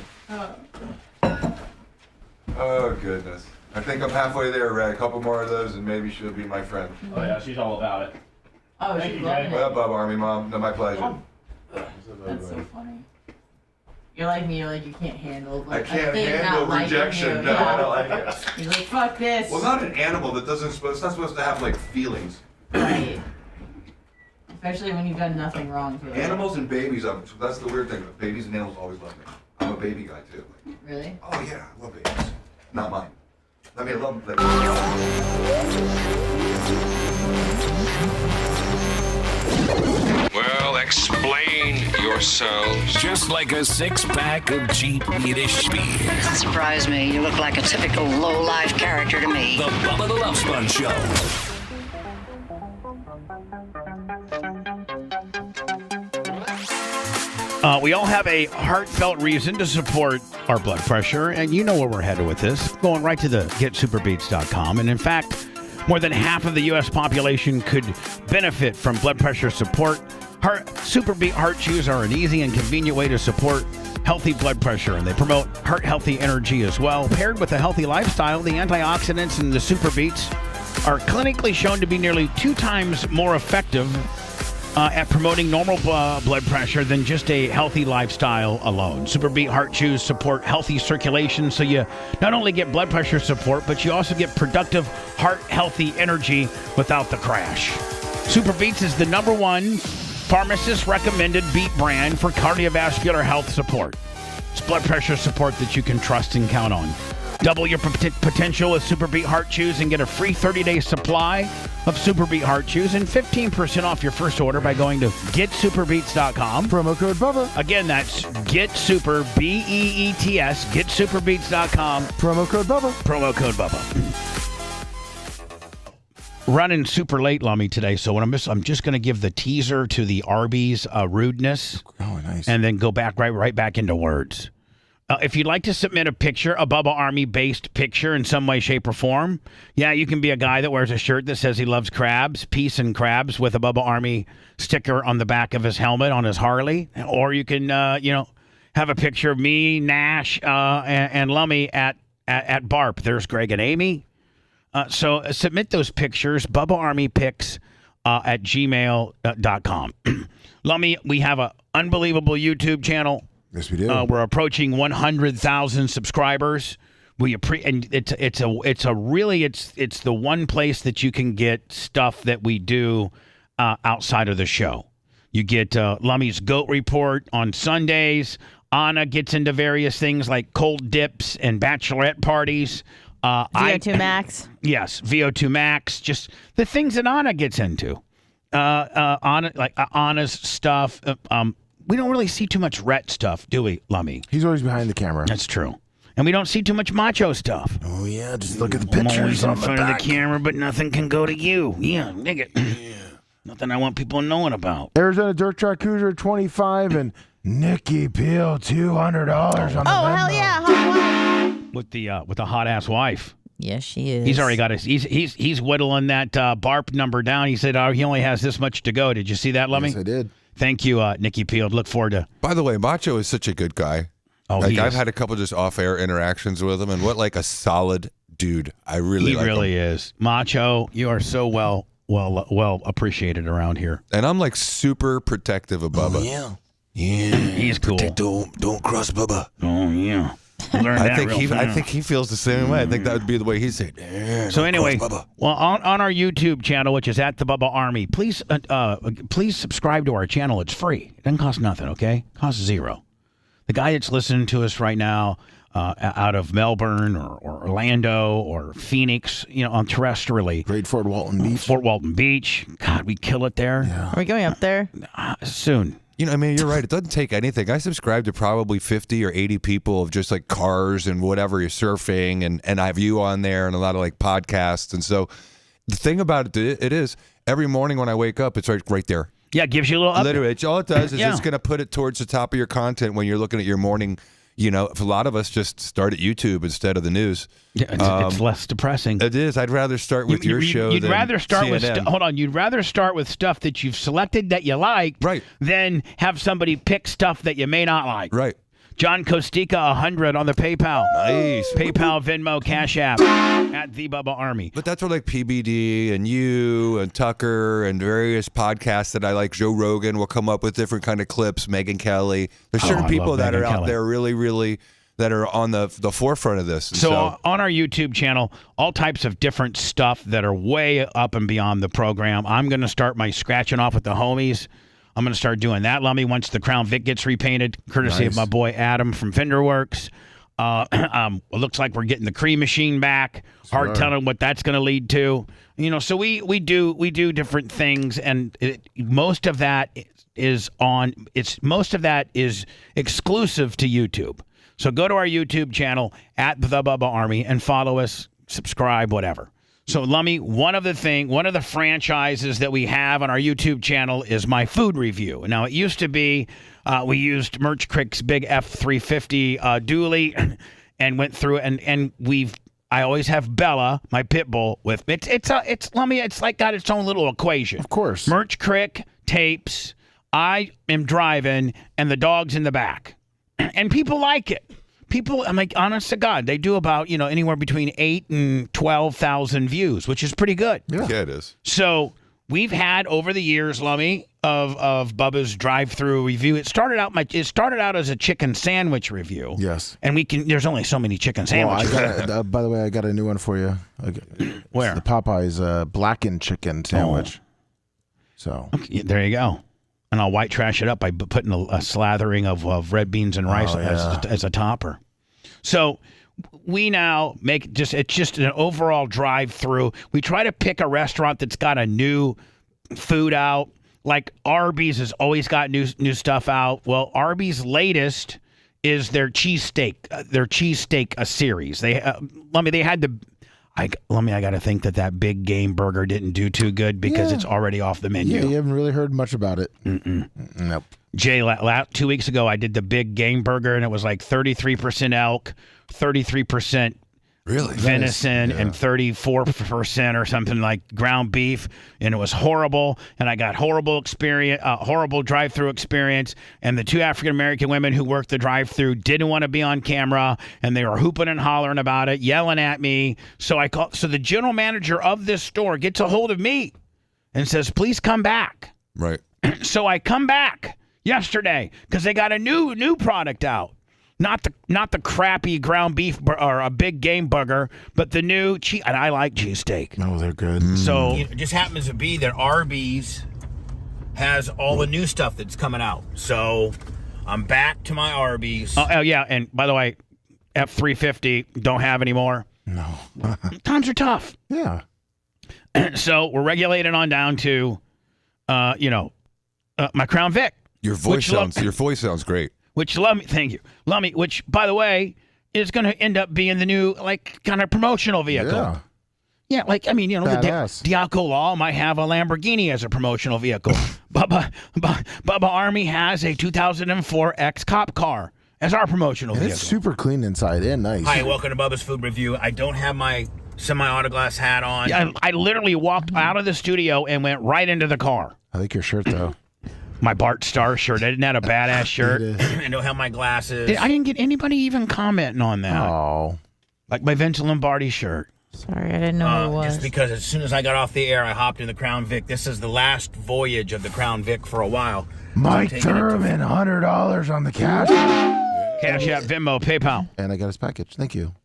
Oh. Oh goodness. I think I'm halfway there, Red. A couple more of those and maybe she'll be my friend. Oh yeah, she's all about it. Oh, Thank she's you, loving Well, it. Bob Army Mom, no, my pleasure. That's so funny. You're like me. You're like you can't handle. I Like, can't a thing handle not liking rejection. you. No, Yeah. I don't like it. You're like fuck this. Well, not an animal that doesn't. It's not supposed to have like feelings. Right. Especially when you've done nothing wrong to it. Animals and babies. That's the weird thing. Babies and animals always love me. I'm a baby guy too. Really? Oh yeah, I love babies. Not mine. I mean, I love them. Well, explain yourselves. Just like a six-pack of cheap Yiddish beer. Doesn't surprise me. You look like a typical low-life character to me. The Bubba the Love Sponge Show. We all have a heartfelt reason to support our blood pressure, and you know where we're headed with this. Going right to the getsuperbeats.com. And in fact, more than half of the U.S. population could benefit from blood pressure support. Superbeat Heart Chews are an easy and convenient way to support healthy blood pressure, and they promote heart-healthy energy as well. Paired with a healthy lifestyle, the antioxidants in the Superbeats are clinically shown to be nearly 2 times more effective at promoting normal blood pressure than just a healthy lifestyle alone. Superbeat Heart Chews support healthy circulation, so you not only get blood pressure support, but you also get productive, heart-healthy energy without the crash. Superbeats is the #1 pharmacist-recommended beet brand for cardiovascular health support. It's blood pressure support that you can trust and count on. Double your potential with Superbeat Heart Chews and get a free 30-day supply of Superbeat Heart Chews and 15% off your first order by going to getsuperbeats.com. Promo code Bubba. Again, that's getsuper, BEETS, getsuperbeats.com. Promo code Bubba. Promo code Bubba. Running super late, Lummy, today, so what I'm just going to give the teaser to the Arby's rudeness. Oh, nice. And then go back right back into words. If you'd like to submit a picture, a Bubba Army-based picture in some way, shape, or form, yeah, you can be a guy that wears a shirt that says he loves crabs, peace and crabs, with a Bubba Army sticker on the back of his helmet on his Harley. Or you can, have a picture of me, Nash, and Lummy at BARP. There's Greg and Amy. So submit those pictures, Bubba Army pics at gmail.com. Lummy, we have an unbelievable YouTube channel. Yes, we do. We're approaching 100,000 subscribers. And it's the one place that you can get stuff that we do outside of the show. You get Lummy's Goat Report on Sundays. Anna gets into various things like cold dips and bachelorette parties. VO2 Max. Yes, VO2 Max. Just the things that Anna gets into. Anna's stuff. We don't really see too much Rhett stuff, do we, Lummy? He's always behind the camera. That's true. And we don't see too much macho stuff. Oh, yeah. Just look at the pictures. I'm always in front of the back. camera, but nothing can go to you. Yeah, nigga. Yeah. Nothing I want people knowing about. Arizona Dirt Track Cruiser 25 and Nikki Peel $200 on the Oh, hell yeah. With the hot ass wife. Yes, she is. He's already got his. He's whittling that BARP number down. He said he only has this much to go. Did you see that, Lummy? Yes, I did. Thank you, Nikki Peel. Look forward to. By the way, Macho is such a good guy. Oh, I've had a couple just off-air interactions with him, and what like a solid dude. I really like him. He really is. Macho, you are so well appreciated around here. And I'm like super protective of Bubba. Yeah. He's cool. Don't cross Bubba. Oh yeah. I think he feels the same way. I think that would be the way he'd say it. So anyway, well, on our YouTube channel, which is at the Bubba Army, please subscribe to our channel. It's free. It doesn't cost nothing. Okay, it costs $0. The guy that's listening to us right now out of Melbourne or Orlando or Phoenix, on terrestrially. Great Fort Walton Beach. Fort Walton Beach. God, we kill it there. Yeah. Are we going up there? Soon. I mean, you're right. It doesn't take anything. I subscribe to probably 50 or 80 people of just like cars and whatever you're surfing, and I have you on there and a lot of like podcasts. And so the thing about it is every morning when I wake up, it's right there. Yeah, it gives you a little update. Literally, all it does is it's going to put it towards the top of your content when you're looking at your morning. If a lot of us just start at YouTube instead of the news. Yeah, it's less depressing. It is. I'd rather start with your show than CNN. Hold on. You'd rather start with stuff that you've selected that you like, right, than have somebody pick stuff that you may not like. Right. John Kostika, 100 on the PayPal. Nice. PayPal, Venmo, Cash App at the Bubba Army. But that's where like PBD and you and Tucker and various podcasts that I like. Joe Rogan will come up with different kind of clips. Megyn Kelly. There's certain people that are out there really, really that are on the forefront of this. And so on our YouTube channel, all types of different stuff that are way up and beyond the program. I'm going to start my scratching off with the homies. I'm going to start doing that, Lummy, once the Crown Vic gets repainted, courtesy of my boy Adam from Fenderworks. It looks like we're getting the cream machine back. Hard telling what that's going to lead to. So we do different things, and most of that is exclusive to YouTube. So go to our YouTube channel at the Bubba Army and follow us, subscribe, whatever. So, Lummy, one of the franchises that we have on our YouTube channel is my food review. Now, it used to be we used Merch Crick's big F350 dually and went through it, and I always have Bella, my pit bull, with me. Lummy, it's like got its own little equation. Of course. Merch Crick, tapes, I am driving, and the dog's in the back. And people like it. People, I'm like, honest to God, they do about, anywhere between 8,000 and 12,000 views, which is pretty good. Yeah, it is. So we've had over the years, Lummy, of Bubba's drive-through review. It started out as a chicken sandwich review. Yes. And there's only so many chicken sandwiches. Well, by the way, I got a new one for you. Where? It's the Popeyes blackened chicken sandwich. So there you go. And I'll white trash it up by putting a slathering of red beans and rice as a topper. So we now it's just an overall drive-through. We try to pick a restaurant that's got a new food out. Like Arby's has always got new stuff out. Well, Arby's latest is their cheesesteak, series. They had the. I got to think that big game burger didn't do too good because it's already off the menu. Yeah, you haven't really heard much about it. Nope. Jay, 2 weeks ago, I did the big game burger, and it was like 33% elk, 33% venison, and 34% or something like ground beef, and it was horrible. And I got horrible drive-through experience. And the two African American women who worked the drive-through didn't want to be on camera, and they were hooping and hollering about it, yelling at me. So the general manager of this store gets a hold of me and says, "Please come back." Right. So I come back yesterday because they got a new product out. Not the crappy ground beef or a big game burger, but the new cheese. And I like cheesesteak. Oh, they're good. So it just happens to be that Arby's has all the new stuff that's coming out. So I'm back to my Arby's. Oh yeah, and by the way, F350 don't have anymore. No. Times are tough. Yeah. So we're regulated on down to, my Crown Vic. Your voice sounds great. Thank you. Lummy, which, by the way, is going to end up being the new, kind of promotional vehicle. Yeah. Yeah, the Diaco Law might have a Lamborghini as a promotional vehicle. Bubba Army has a 2004 X-Cop car as our promotional vehicle. It's super clean inside and nice. Hi, welcome to Bubba's Food Review. I don't have my semi-autoglass hat on. Yeah, I literally walked out of the studio and went right into the car. I like your shirt, though. My Bart Starr shirt. I didn't have a badass shirt. I don't have my glasses. I didn't get anybody even commenting on that. Oh. Like my Vince Lombardi shirt. Sorry, I didn't know who it was. Just because as soon as I got off the air, I hopped in the Crown Vic. This is the last voyage of the Crown Vic for a while. Mike Thurman, $100 on the cash. Cash App, Venmo, PayPal. And I got his package. Thank you.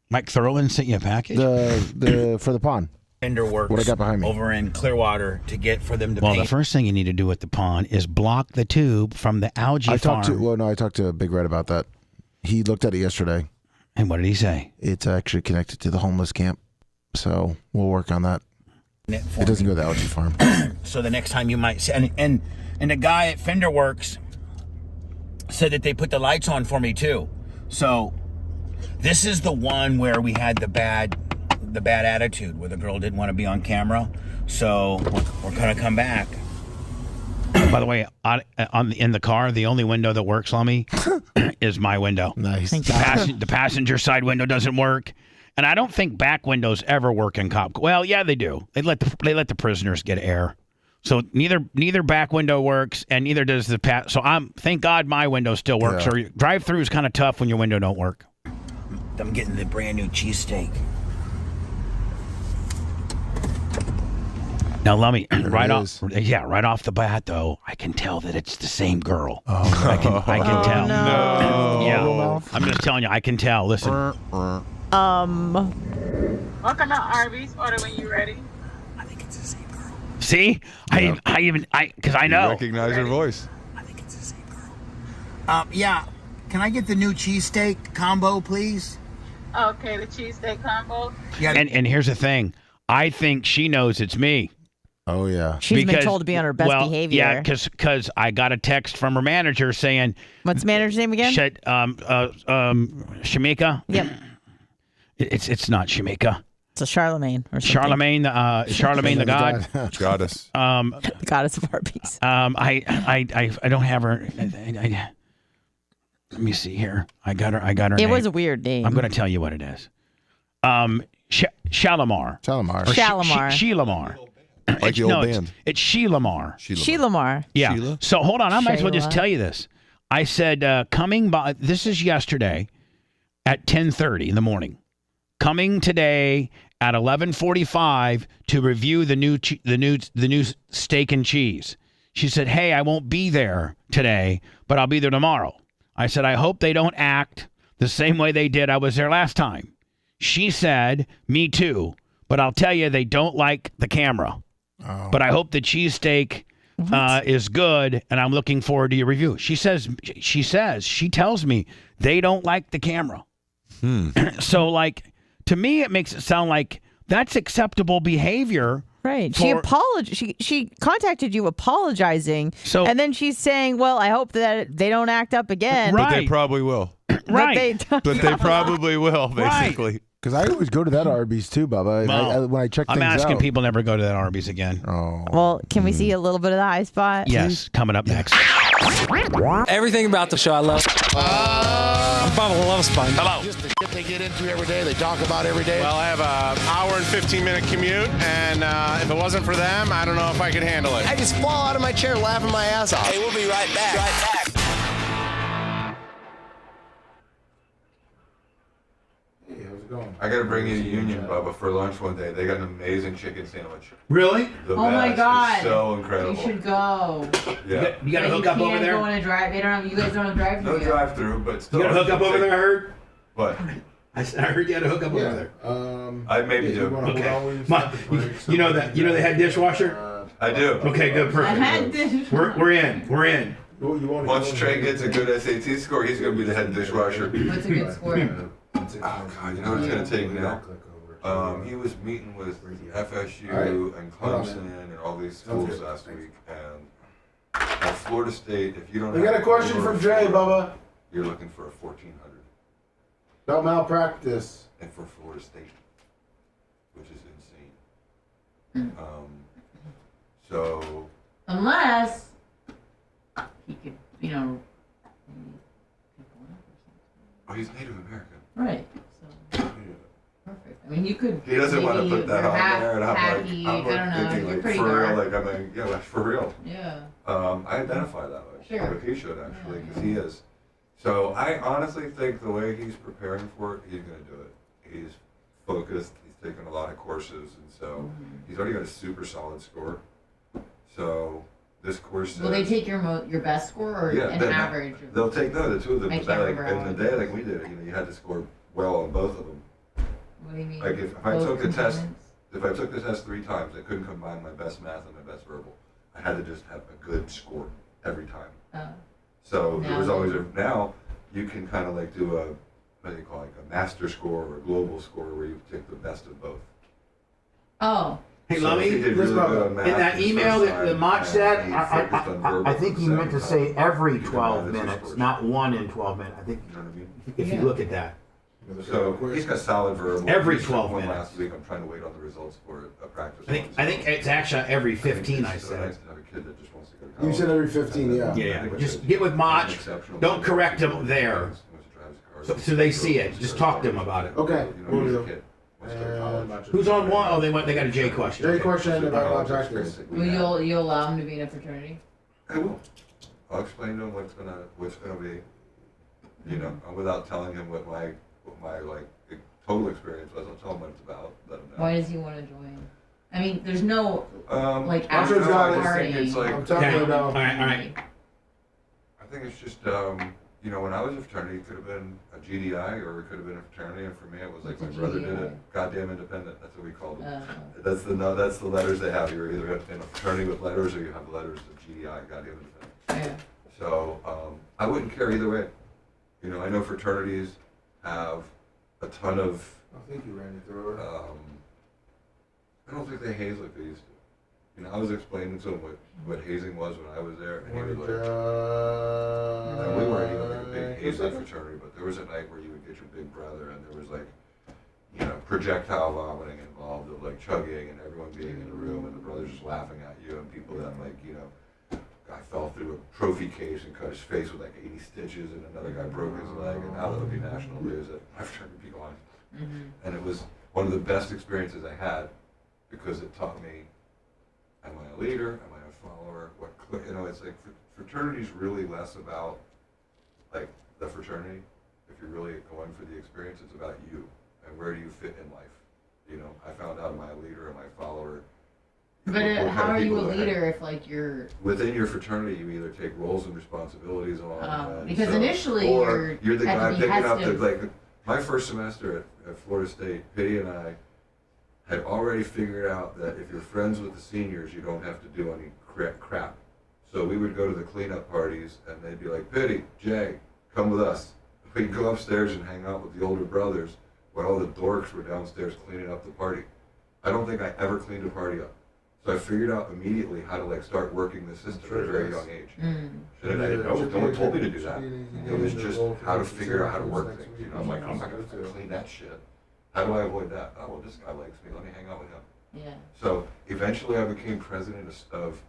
Mike Thurman sent you a package? For the pond. Works what I got behind me over in Clearwater to get for them to paint. The first thing you need to do with the pond is block the tube from the algae farm. I talked to Big Red about that. He looked at it yesterday. And what did he say? It's actually connected to the homeless camp, so we'll work on that. It doesn't go to the algae farm. So the next time you might see, and the guy at Fender Works said that they put the lights on for me too. So this is the one where we had the bad attitude where the girl didn't want to be on camera. So we're going to come back. By the way, in the car, the only window that works, Lummy, is my window. Nice. The passenger side window doesn't work. And I don't think back windows ever work in cop. Well, yeah, they do. They let the prisoners get air. So neither back window works, and neither does the So thank God my window still works. Yeah. Or drive-through is kind of tough when your window don't work. I'm getting the brand new cheesesteak. Now, Lummy, right off the bat, though, I can tell that it's the same girl. Oh, I can tell. No. Yeah, I'm just telling you, I can tell. Listen. Welcome to Arby's. Order when you're ready. I think it's the same girl. See, because I know. You recognize her voice. I think it's the same girl. Yeah. Can I get the new cheesesteak combo, please? Okay, the cheesesteak combo. Yeah. And here's the thing. I think she knows it's me. Oh, yeah. She's been told to be on her best behavior. Yeah, because I got a text from her manager saying... What's the manager's name again? Shamika? Yep. It's not Shamika. It's a Charlemagne or something. Charlemagne the god. Goddess. The goddess of Arby's. I don't have her... let me see here. I got her It name. was a weird name. I'm going to tell you what it is. Shalimar. Shelamar. Like the old band. It's Shelamar. Shelamar. Yeah. Sheila? So hold on. I might as well just tell you this. I said coming by. This is yesterday at 10:30 in the morning. Coming today at 11:45 to review the new steak and cheese. She said, hey, I won't be there today, but I'll be there tomorrow. I said, I hope they don't act the same way they did I was there last time. She said, me too, but I'll tell you, they don't like the camera. Oh. But I hope the cheesesteak is good, and I'm looking forward to your review. She tells me they don't like the camera. So, like, to me, it makes it sound like that's acceptable behavior. Right. She apologized. She contacted you apologizing. So, and then she's saying, well, I hope that they don't act up again. But they probably will. Right. But they probably will, basically. Because I always go to that Arby's too, Bubba. Well, when I check things I'm asking out. people never go to that Arby's again. Oh. Well, can we see a little bit of the high spot? Yes, coming up next. Everything about the show I love. I'm Bubba the Love Sponge. Hello. Just the shit they get into every day, they talk about every day. Well, I have an hour and 15-minute commute, and if it wasn't for them, I don't know if I could handle it. I just fall out of my chair laughing my ass off. Hey, we'll be right back. I got to bring you to Union, Bubba, for lunch one day. They got an amazing chicken sandwich. Really? The Oh my best. God. It's so incredible. You should go. Yeah. You got to hook up over there? Go on a drive. They don't have, you guys don't have drive through No drive-through, but still. You got to hook up over there, I heard? What? I heard you had to hook up over there. I maybe do. Okay. You know the head dishwasher? I do. Okay, good, perfect. We're in. Once Trey gets a good SAT score, he's going to be the head dishwasher. What's a good score? Oh, God, you know what it's going to take now? He was meeting with FSU and Clemson and all these schools last week. And at Florida State, if you don't We got a question from Jay, Bubba. You're looking for a 1,400. About malpractice. And for Florida State, which is insane. So... Unless he could, Oh, he's Native American. Right. So, perfect. I mean, you could. He doesn't want to put that on there, and I'm hacky, like I don't know, thinking, you're like, pretty for real, dark. like, I'm like, yeah, like, for real. Yeah. I identify that way. Sure. But he should, actually, because he is. So I honestly think the way he's preparing for it, he's going to do it. He's focused, he's taken a lot of courses, and so he's already got a super solid score. So this course Will they take your best score or an average? They'll take the two of them. I But can't like, remember in the day like we did, you had to score well on both of them. What do you mean? Like if I took the test 3 times, I couldn't combine my best math and my best verbal. I had to just have a good score every time. So there was always now you can kind of like do a what do you call it, like a master score or a global score where you take the best of both. Oh. Hey, Lummy, in that email that Mach said, I think he meant to say every 12 minutes, not 1 in 12 minutes. I think if you look at that. So he's got solid verbal. Every 12 minutes. Last week, I'm trying to wait on the results for a practice. I think it's actually every 15. I said. Nice to have a kid that just wants to go to college. You said every 15, yeah. Yeah. Just get with Mach. Don't correct them there, so they see it. Just talk to them about it. Okay. Who's on one? Oh, they got a J question. J question about malpractice. Will you allow him to be in a fraternity? I will. I'll explain to him what's gonna be, without telling him what my like total experience was. I'll tell him what it's about. Let him know. Why does he want to join? I mean, there's no like I'm after sure partying. it's like, I'm talking about. All right. I think it's just when I was a fraternity, it could have been a GDI or it could have been a fraternity, and for me, it was like my brother did it. Goddamn independent. That's what we called them. That's the letters they have. You're either in a fraternity with letters or you have letters of GDI. Goddamn independent. Yeah. So I wouldn't care either way. I know fraternities have a ton of. Thank you, Randy Thrower. I don't think they haze like they used to. I was explaining to him what hazing was when I was there, and he was like, we weren't even like a big hazing fraternity, but there was a night where you would get your big brother, and there was like, projectile vomiting involved, of like chugging, and everyone being in a room, and the brothers just laughing at you, and people that guy fell through a trophy case and cut his face with like 80 stitches, and another guy broke his leg, and now that'll be national news that my fraternity be gone. And it was one of the best experiences I had because it taught me. Am I a leader? Am I a follower? It's like fraternity's really less about like the fraternity. If you're really going for the experience, it's about you and where do you fit in life. I found out am I a leader? Am I a follower? But how are you a leader if like you're within your fraternity? You either take roles and responsibilities on. Because initially you're the guy picking up the my first semester at Florida State. Pitty and I had already figured out that if you're friends with the seniors, you don't have to do any crap. So we would go to the cleanup parties, and they'd be like, Pitty, Jay, come with us. We'd go upstairs and hang out with the older brothers while all the dorks were downstairs cleaning up the party. I don't think I ever cleaned a party up. So I figured out immediately how to start working the system at a very young age. And I didn't know, no one told me to do that. It was just how to figure out how to work things. I'm like, I'm not going to clean that shit. How do I avoid that? Oh, well, this guy likes me. Let me hang out with him. Yeah. So eventually I became president of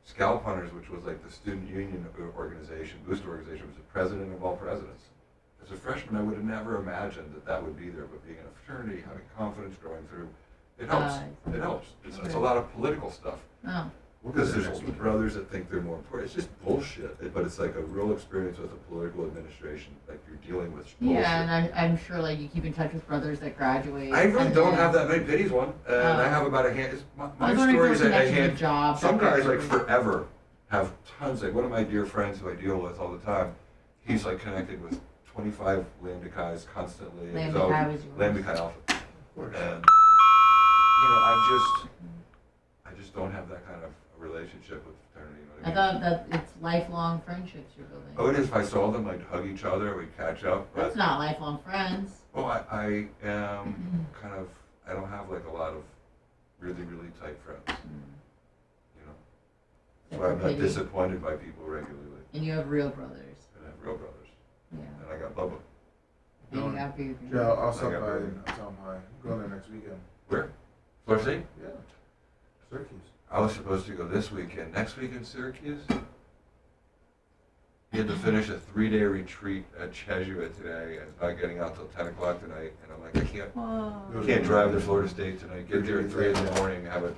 Scalp Hunters, which was like the student union organization, booster organization. Was the president of all presidents. As a freshman, I would have never imagined that would be there, but being in a fraternity, having confidence, going through, it helps. It helps. It's a lot of political stuff. Oh. Because there's older brothers that think they're more important. It's just bullshit. But it's like a real experience with a political administration. Like you're dealing with bullshit. Yeah, and I'm sure like you keep in touch with brothers that graduate. I really don't have that many. Pitty's one, and I have about a hand. My story is a hand. Some guys like forever have tons. Like one of my dear friends who I deal with all the time, he's like connected with 25 Lambda Chi's constantly. Lambda Chi was yours. Lambda Chi Alpha. And I just don't have that kind of relationship with fraternity. You know what I mean? I thought that it's lifelong friendships you're building. Oh, it is. If I saw them, I'd hug each other, we'd catch up. But, That's not lifelong friends. well, I am kind of, I don't have like a lot of really, really tight friends. You know? That's why I'm not disappointed by people regularly. And you have real brothers. And I have real brothers. Yeah. And I got Bubba. And you got bigger. Yeah, I'll stop by and tell him hi. I'm going there next weekend. Where? Florida State? Yeah. Syracuse. I was supposed to go this weekend. Next weekend, Syracuse? He had to finish a 3-day retreat at Jesuit today, and it's not getting out till 10 o'clock tonight. And I'm like, I can't drive to Florida State tonight. Get there at 3 in the morning, have a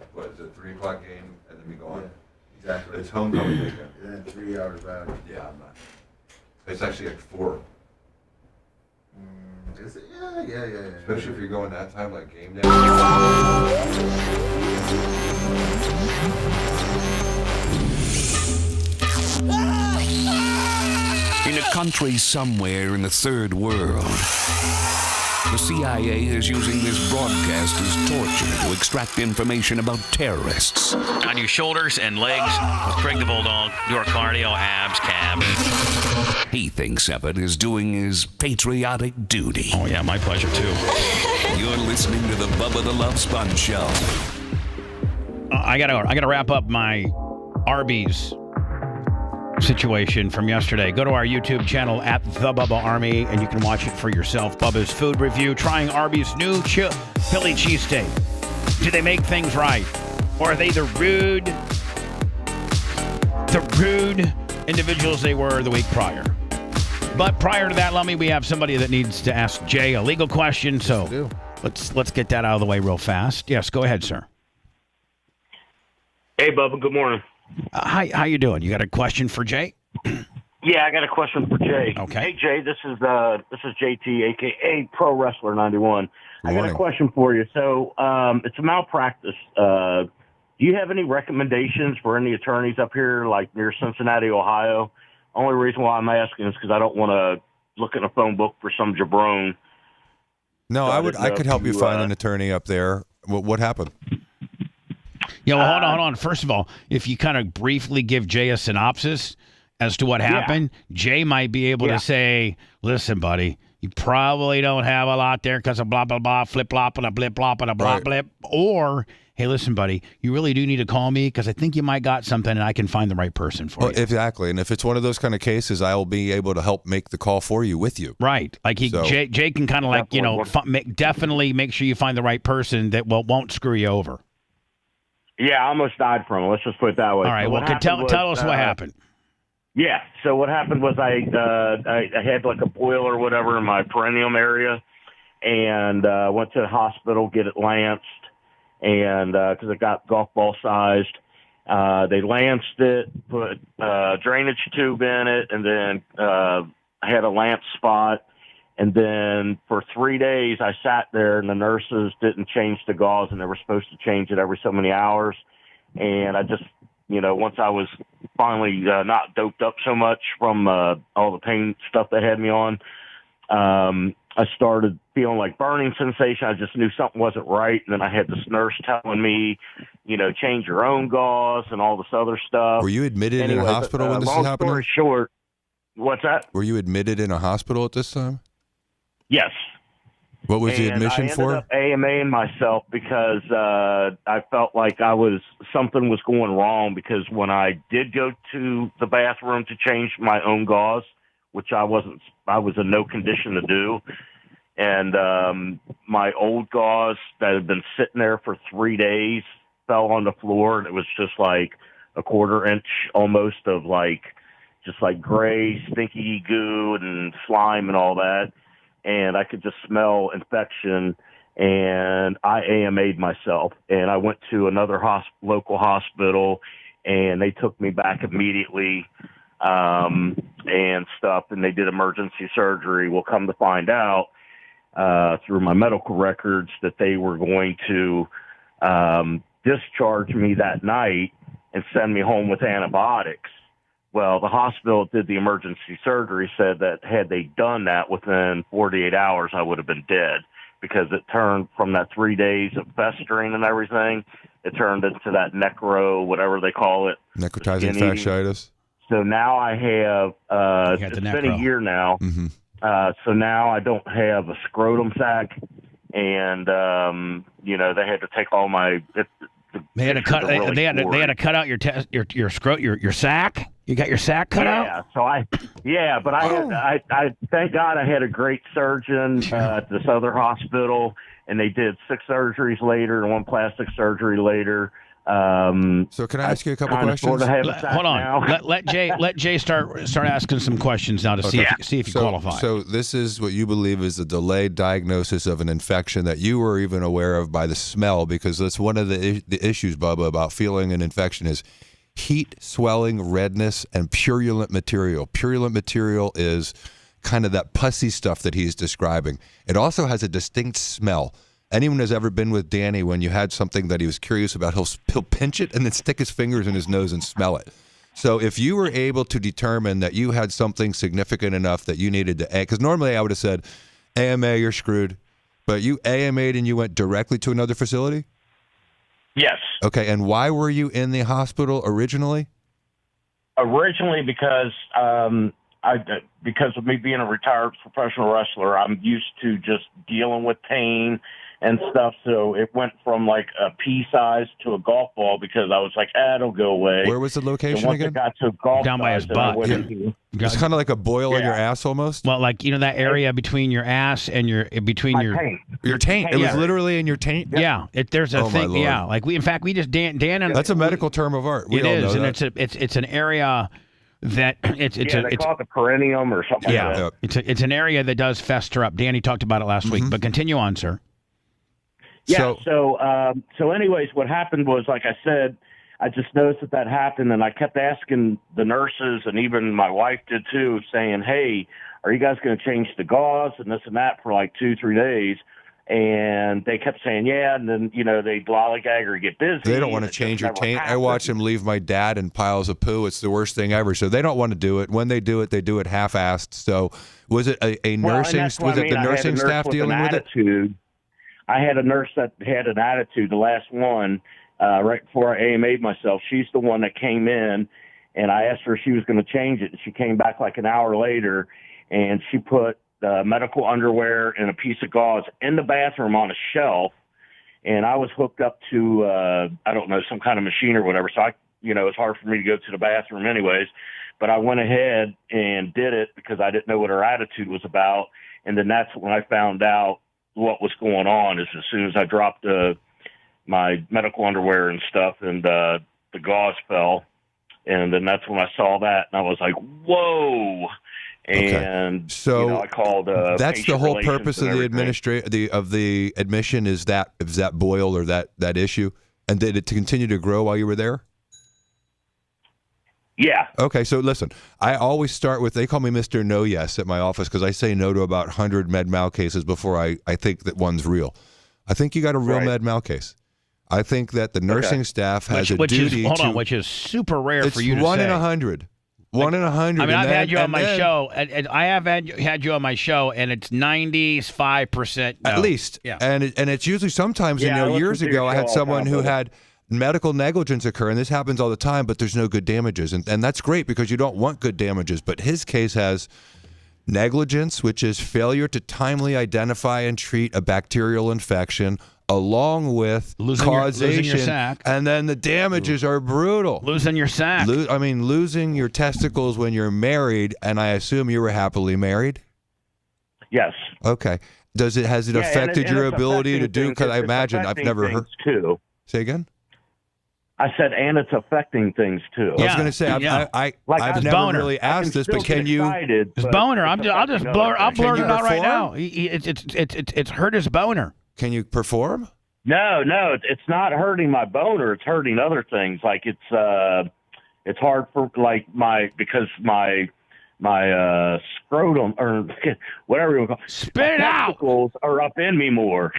3 o'clock game, and then be gone. Yeah, exactly. It's homecoming weekend. And then 3 hours back. Yeah, I'm not. It's actually like 4. Is it? Yeah. Especially if you're going that time, like game day. In a country somewhere in the third world, the CIA is using this broadcast as torture to extract information about terrorists. On your shoulders and legs, Craig the Bulldog, your cardio, abs, calves. He thinks of it as doing his patriotic duty. Oh, yeah, my pleasure, too. You're listening to the Bubba the Love Sponge Show. I gotta wrap up my Arby's situation from yesterday. Go to our YouTube channel at The Bubba Army, and you can watch it for yourself. Bubba's food review, trying Arby's new Philly cheesesteak. Do they make things right? Or are they the rude individuals they were the week prior? But prior to that, Lummy, we have somebody that needs to ask Jay a legal question, so let's get that out of the way real fast. Yes, go ahead, sir. Hey, Bubba, good morning. Hi, how you doing? You got a question for Jay? Yeah, I got a question for Jay. Okay. Hey, Jay, this is JT, aka Pro Wrestler 91. I got a question for you. So, it's a malpractice. Do you have any recommendations for any attorneys up here, like near Cincinnati, Ohio? Only reason why I'm asking is because I don't want to look in a phone book for some jabron. No, So I could help you find an attorney up there. What happened? Yeah, well, hold on. First of all, if you kind of briefly give Jay a synopsis as to what happened, Jay might be able to say, listen, buddy, you probably don't have a lot there because of blah, blah, blah, flip-flop and a blip-flop and a blop-blip. Or, hey, listen, buddy, you really do need to call me because I think you might got something and I can find the right person for you. Exactly. And if it's one of those kind of cases, I'll be able to help make the call for you with you. Right. Like Jay can kind of like, definitely make sure you find the right person that won't screw you over. Yeah, I almost died from it. Let's just put it that way. All right. Well, tell us what happened. Yeah. So what happened was I had like a boil or whatever in my perineum area, and went to the hospital, get it lanced, and because it got golf ball sized, they lanced it, put a drainage tube in it, and then I had a lance spot. And then for 3 days, I sat there, and the nurses didn't change the gauze, and they were supposed to change it every so many hours. And I just, once I was finally not doped up so much from all the pain stuff they had me on, I started feeling like burning sensation. I just knew something wasn't right. And then I had this nurse telling me, change your own gauze and all this other stuff. Were you admitted in a hospital when this is happening? Long story short, what's that? Were you admitted in a hospital at this time? Yes. What was the admission for? I ended up AMAing myself because I felt like something was going wrong, because when I did go to the bathroom to change my own gauze, which I was in no condition to do, and my old gauze that had been sitting there for 3 days fell on the floor, and it was just like a 1/4 inch almost of just gray, stinky goo and slime and all that. And I could just smell infection, and I AMA'd myself. And I went to another local hospital, and they took me back immediately and stuff, and they did emergency surgery. Well, come to find out through my medical records that they were going to discharge me that night and send me home with antibiotics. Well, the hospital that did the emergency surgery said that had they done that within 48 hours, I would have been dead, because it turned from that 3 days of festering and everything, it turned into that whatever they call it. Necrotizing fasciitis. So now I have, it's been a year now. Mm-hmm. So now I don't have a scrotum sac, and, they had to take all my... They had to cut. They had to cut out your sack. You got your sack cut out. Yeah. But I thank God I had a great surgeon at this other hospital, and they did 6 surgeries later and 1 plastic surgery later. So can I ask you a couple questions? Hold on. Let Jay start asking some questions now to see if you qualify. So this is what you believe is a delayed diagnosis of an infection that you were even aware of by the smell, because that's one of the issues, Bubba, about feeling an infection is heat, swelling, redness, and purulent material. Purulent material is kind of that pussy stuff that he's describing. It also has a distinct smell. Anyone who's ever been with Danny, when you had something that he was curious about, he'll pinch it and then stick his fingers in his nose and smell it. So if you were able to determine that you had something significant enough that you needed to, because normally I would have said, AMA, you're screwed. But you AMA'd and you went directly to another facility? Yes. Okay, and why were you in the hospital originally? Originally because of me being a retired professional wrestler, I'm used to just dealing with pain and stuff, so it went from like a pea size to a golf ball, because I was like, it'll go away. Where was the location once again? It got to golf down by his butt. It's kind of like a boil in your ass almost. Well, like that area between your ass and your taint. Your taint. It was literally in your taint. Yeah, there's a thing. Yeah, like in fact, we just Dan and that's a medical term of art. It is, and it's an area that they call it the perineum or something. Yeah, like that. It's an area that does fester up. Danny talked about it last week, but continue on, sir. Yeah. So anyways, what happened was, like I said, I just noticed that happened, and I kept asking the nurses, and even my wife did too, saying, "Hey, are you guys going to change the gauze and this and that for like 2-3 days?" And they kept saying, "Yeah," and then they'd lollygag or get busy. They don't want to change your taint. I watch them leave my dad in piles of poo. It's the worst thing ever. So they don't want to do it. When they do it half-assed. So was it a nursing? Was it the nursing staff dealing with it? I had a nurse that had an attitude. The last one, right before I AMA'd myself, she's the one that came in, and I asked her if she was going to change it. She came back like an hour later, and she put medical underwear and a piece of gauze in the bathroom on a shelf, and I was hooked up to, I don't know, some kind of machine or whatever, so it's hard for me to go to the bathroom anyways, but I went ahead and did it because I didn't know what her attitude was about, and then that's when I found out what was going on. Is as soon as I dropped my medical underwear and stuff, and the gauze fell, and then that's when I saw that, and I was like, whoa. And so I called. That's the whole purpose of the admission is that boil or that issue, and did it continue to grow while you were there? Yeah. Okay, so listen, I always start with, they call me Mr. No Yes at my office because I say no to about 100 med mal cases before I think that one's real. I think you got a real med mal case. I think that the nursing staff has a duty which is super rare it's for you to say. 1 in 100. 1 in 100. I mean, I've had you on my show, and I have had you on my show, and it's 95%. No. At least. Yeah. And it's usually sometimes, years ago, I had someone who had medical negligence occur, and this happens all the time, but there's no good damages. And that's great because you don't want good damages. But his case has negligence, which is failure to timely identify and treat a bacterial infection, along with causation, losing your sack. And then the damages are brutal. Losing your sack. Losing your testicles when you're married, and I assume you were happily married? Yes. Okay. Has it affected your ability to do, because I imagine I've never heard. Too. Say again? I said, and it's affecting things too. I was going to say, I've never really asked this, but can you? His boner. I'll blurt it out right now. It's hurt his boner. Can you perform? No, it's not hurting my boner. It's hurting other things. Like it's hard for because my scrotum or whatever you call spit it out are up in me more.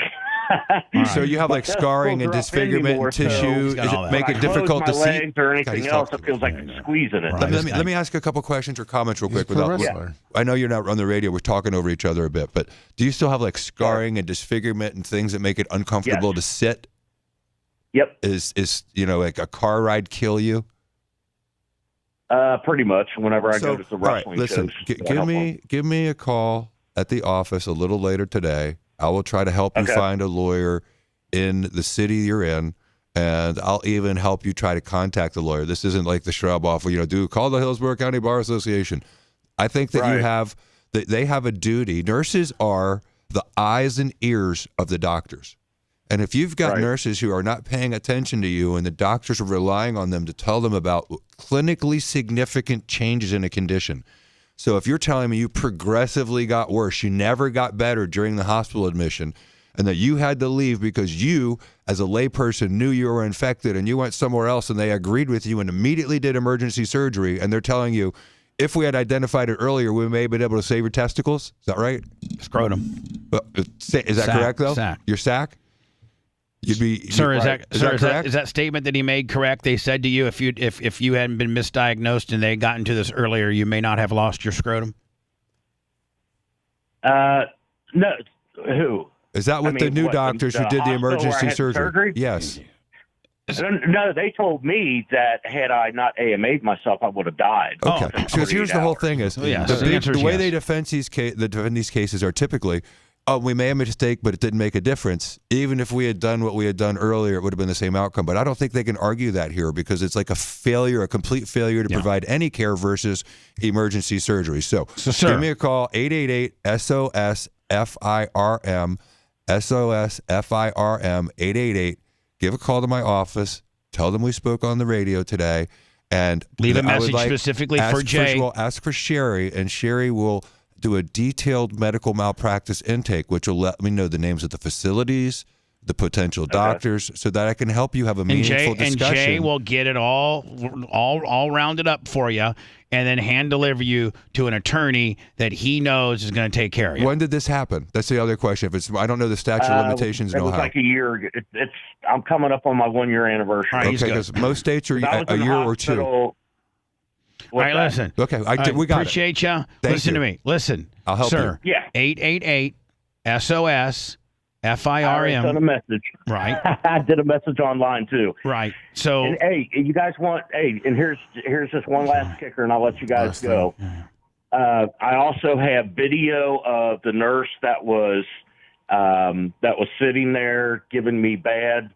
So you have like scarring and disfigurement and tissue. Does it make it difficult to see? Legs or anything else, it feels like squeezing it. Let me ask you a couple questions or comments real quick. I know you're not on the radio. We're talking over each other a bit, but do you still have like scarring and disfigurement and things that make it uncomfortable to sit? Yep. Is like a car ride kill you? Pretty much. Whenever I go to the wrestling listen, shows, give me a call at the office a little later today. I will try to help you find a lawyer in the city you're in, and I'll even help you try to contact the lawyer. This isn't like the shrub off, call the Hillsborough County Bar Association. I think that they have a duty. Nurses are the eyes and ears of the doctors. And if you've got nurses who are not paying attention to you and the doctors are relying on them to tell them about clinically significant changes in a condition. So if you're telling me you progressively got worse, you never got better during the hospital admission, and that you had to leave because you, as a layperson, knew you were infected and you went somewhere else and they agreed with you and immediately did emergency surgery, and they're telling you, if we had identified it earlier, we may have been able to save your testicles. Is that right? Scrotum. Is that correct, though? Sack. Your sack? Sir, is that correct? Is that statement that he made correct? They said to you, if you hadn't been misdiagnosed and they had gotten to this earlier, you may not have lost your scrotum. No. Who? Is that the new doctors who did the emergency surgery? Yes. No, they told me that had I not AMA'd myself, I would have died. Okay. Because here's the whole thing is, the way they defend these cases are typically, we may have made a mistake, but it didn't make a difference. Even if we had done what we had done earlier, it would have been the same outcome. But I don't think they can argue that here because it's like a complete failure to provide any care versus emergency surgery. So give me a call, 888-SOS-FIRM, SOS-FIRM, 888. Give a call to my office. Tell them we spoke on the radio today. And leave a message specifically for Jay. Ask for Sherry, and Sherry will do a detailed medical malpractice intake, which will let me know the names of the facilities, the potential doctors, so that I can help you have a meaningful discussion. And Jay will get it all rounded up for you, and then hand deliver you to an attorney that he knows is going to take care of you. When did this happen? That's the other question. I don't know the statute of limitations in Ohio. It was like a year. I'm coming up on my 1 year anniversary. Right, okay, because most states are a year or two. All right, listen. Okay, we got appreciate you. Listen to me. Listen, I'll help sir. you. Yeah. 888-SOS-FIRM. I sent a message. Right. I did a message online too. Right. So, and, hey, you guys want? Hey, and here's just one last kicker, and I'll let you guys go. I also have video of the nurse that was sitting there giving me bad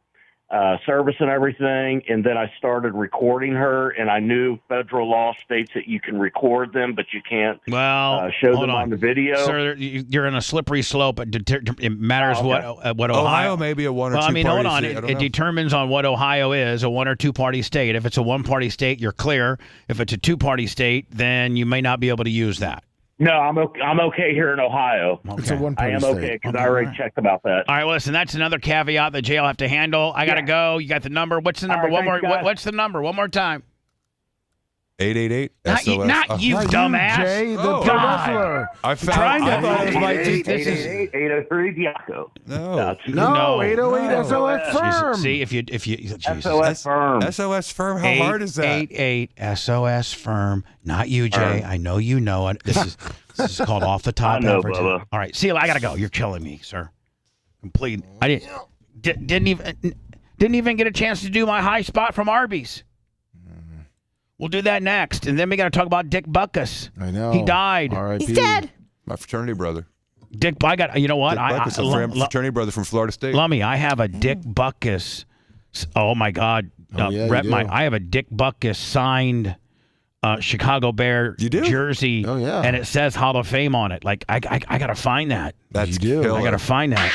service and everything, and then I started recording her, and I knew federal law states that you can record them, but you can't show them on the video. Sir, you're in a slippery slope. It matters what Ohio may be a one or two party hold on. state. It determines on what Ohio is, a one or two party state. If it's a one party state, you're clear. If it's a two party state, then you may not be able to use that. No, I'm okay here in Ohio. Okay. It's a I am okay because I already checked about that. All right, well, listen, that's another caveat that Jay will have to handle. I got to go. You got the number. What's the number? Right, what's the number? One more time. 888 Not SOS. not you, dumbass. Jay, the Oh. wrestler. I found. Trying to I thought it was my this is 803 Diaco. no. No, 808 No. SOS Firm. See if you Jesus. SOS Firm. SOS Firm. How hard is that? 888 SOS Firm. Not you, Jay. I know you know it. This is called off the top. I know, advertising. Bubba. All right, see, I gotta go. You're killing me, sir. Complete. I didn't even get a chance to do my high spot from Arby's. We'll do that next, and then we got to talk about Dick BUTKUS. I know. He died. R.I.P. He's dead. My fraternity brother. Dick, I got. You know what? Dick Butkus, a fraternity brother from Florida State. Lummy, I have a Dick BUTKUS. Oh my God! Oh, yeah, you do. I have a Dick BUTKUS signed Chicago Bear jersey. Oh, yeah. And it says Hall of Fame on it. Like I gotta find that. That's You do. killer. I gotta find that.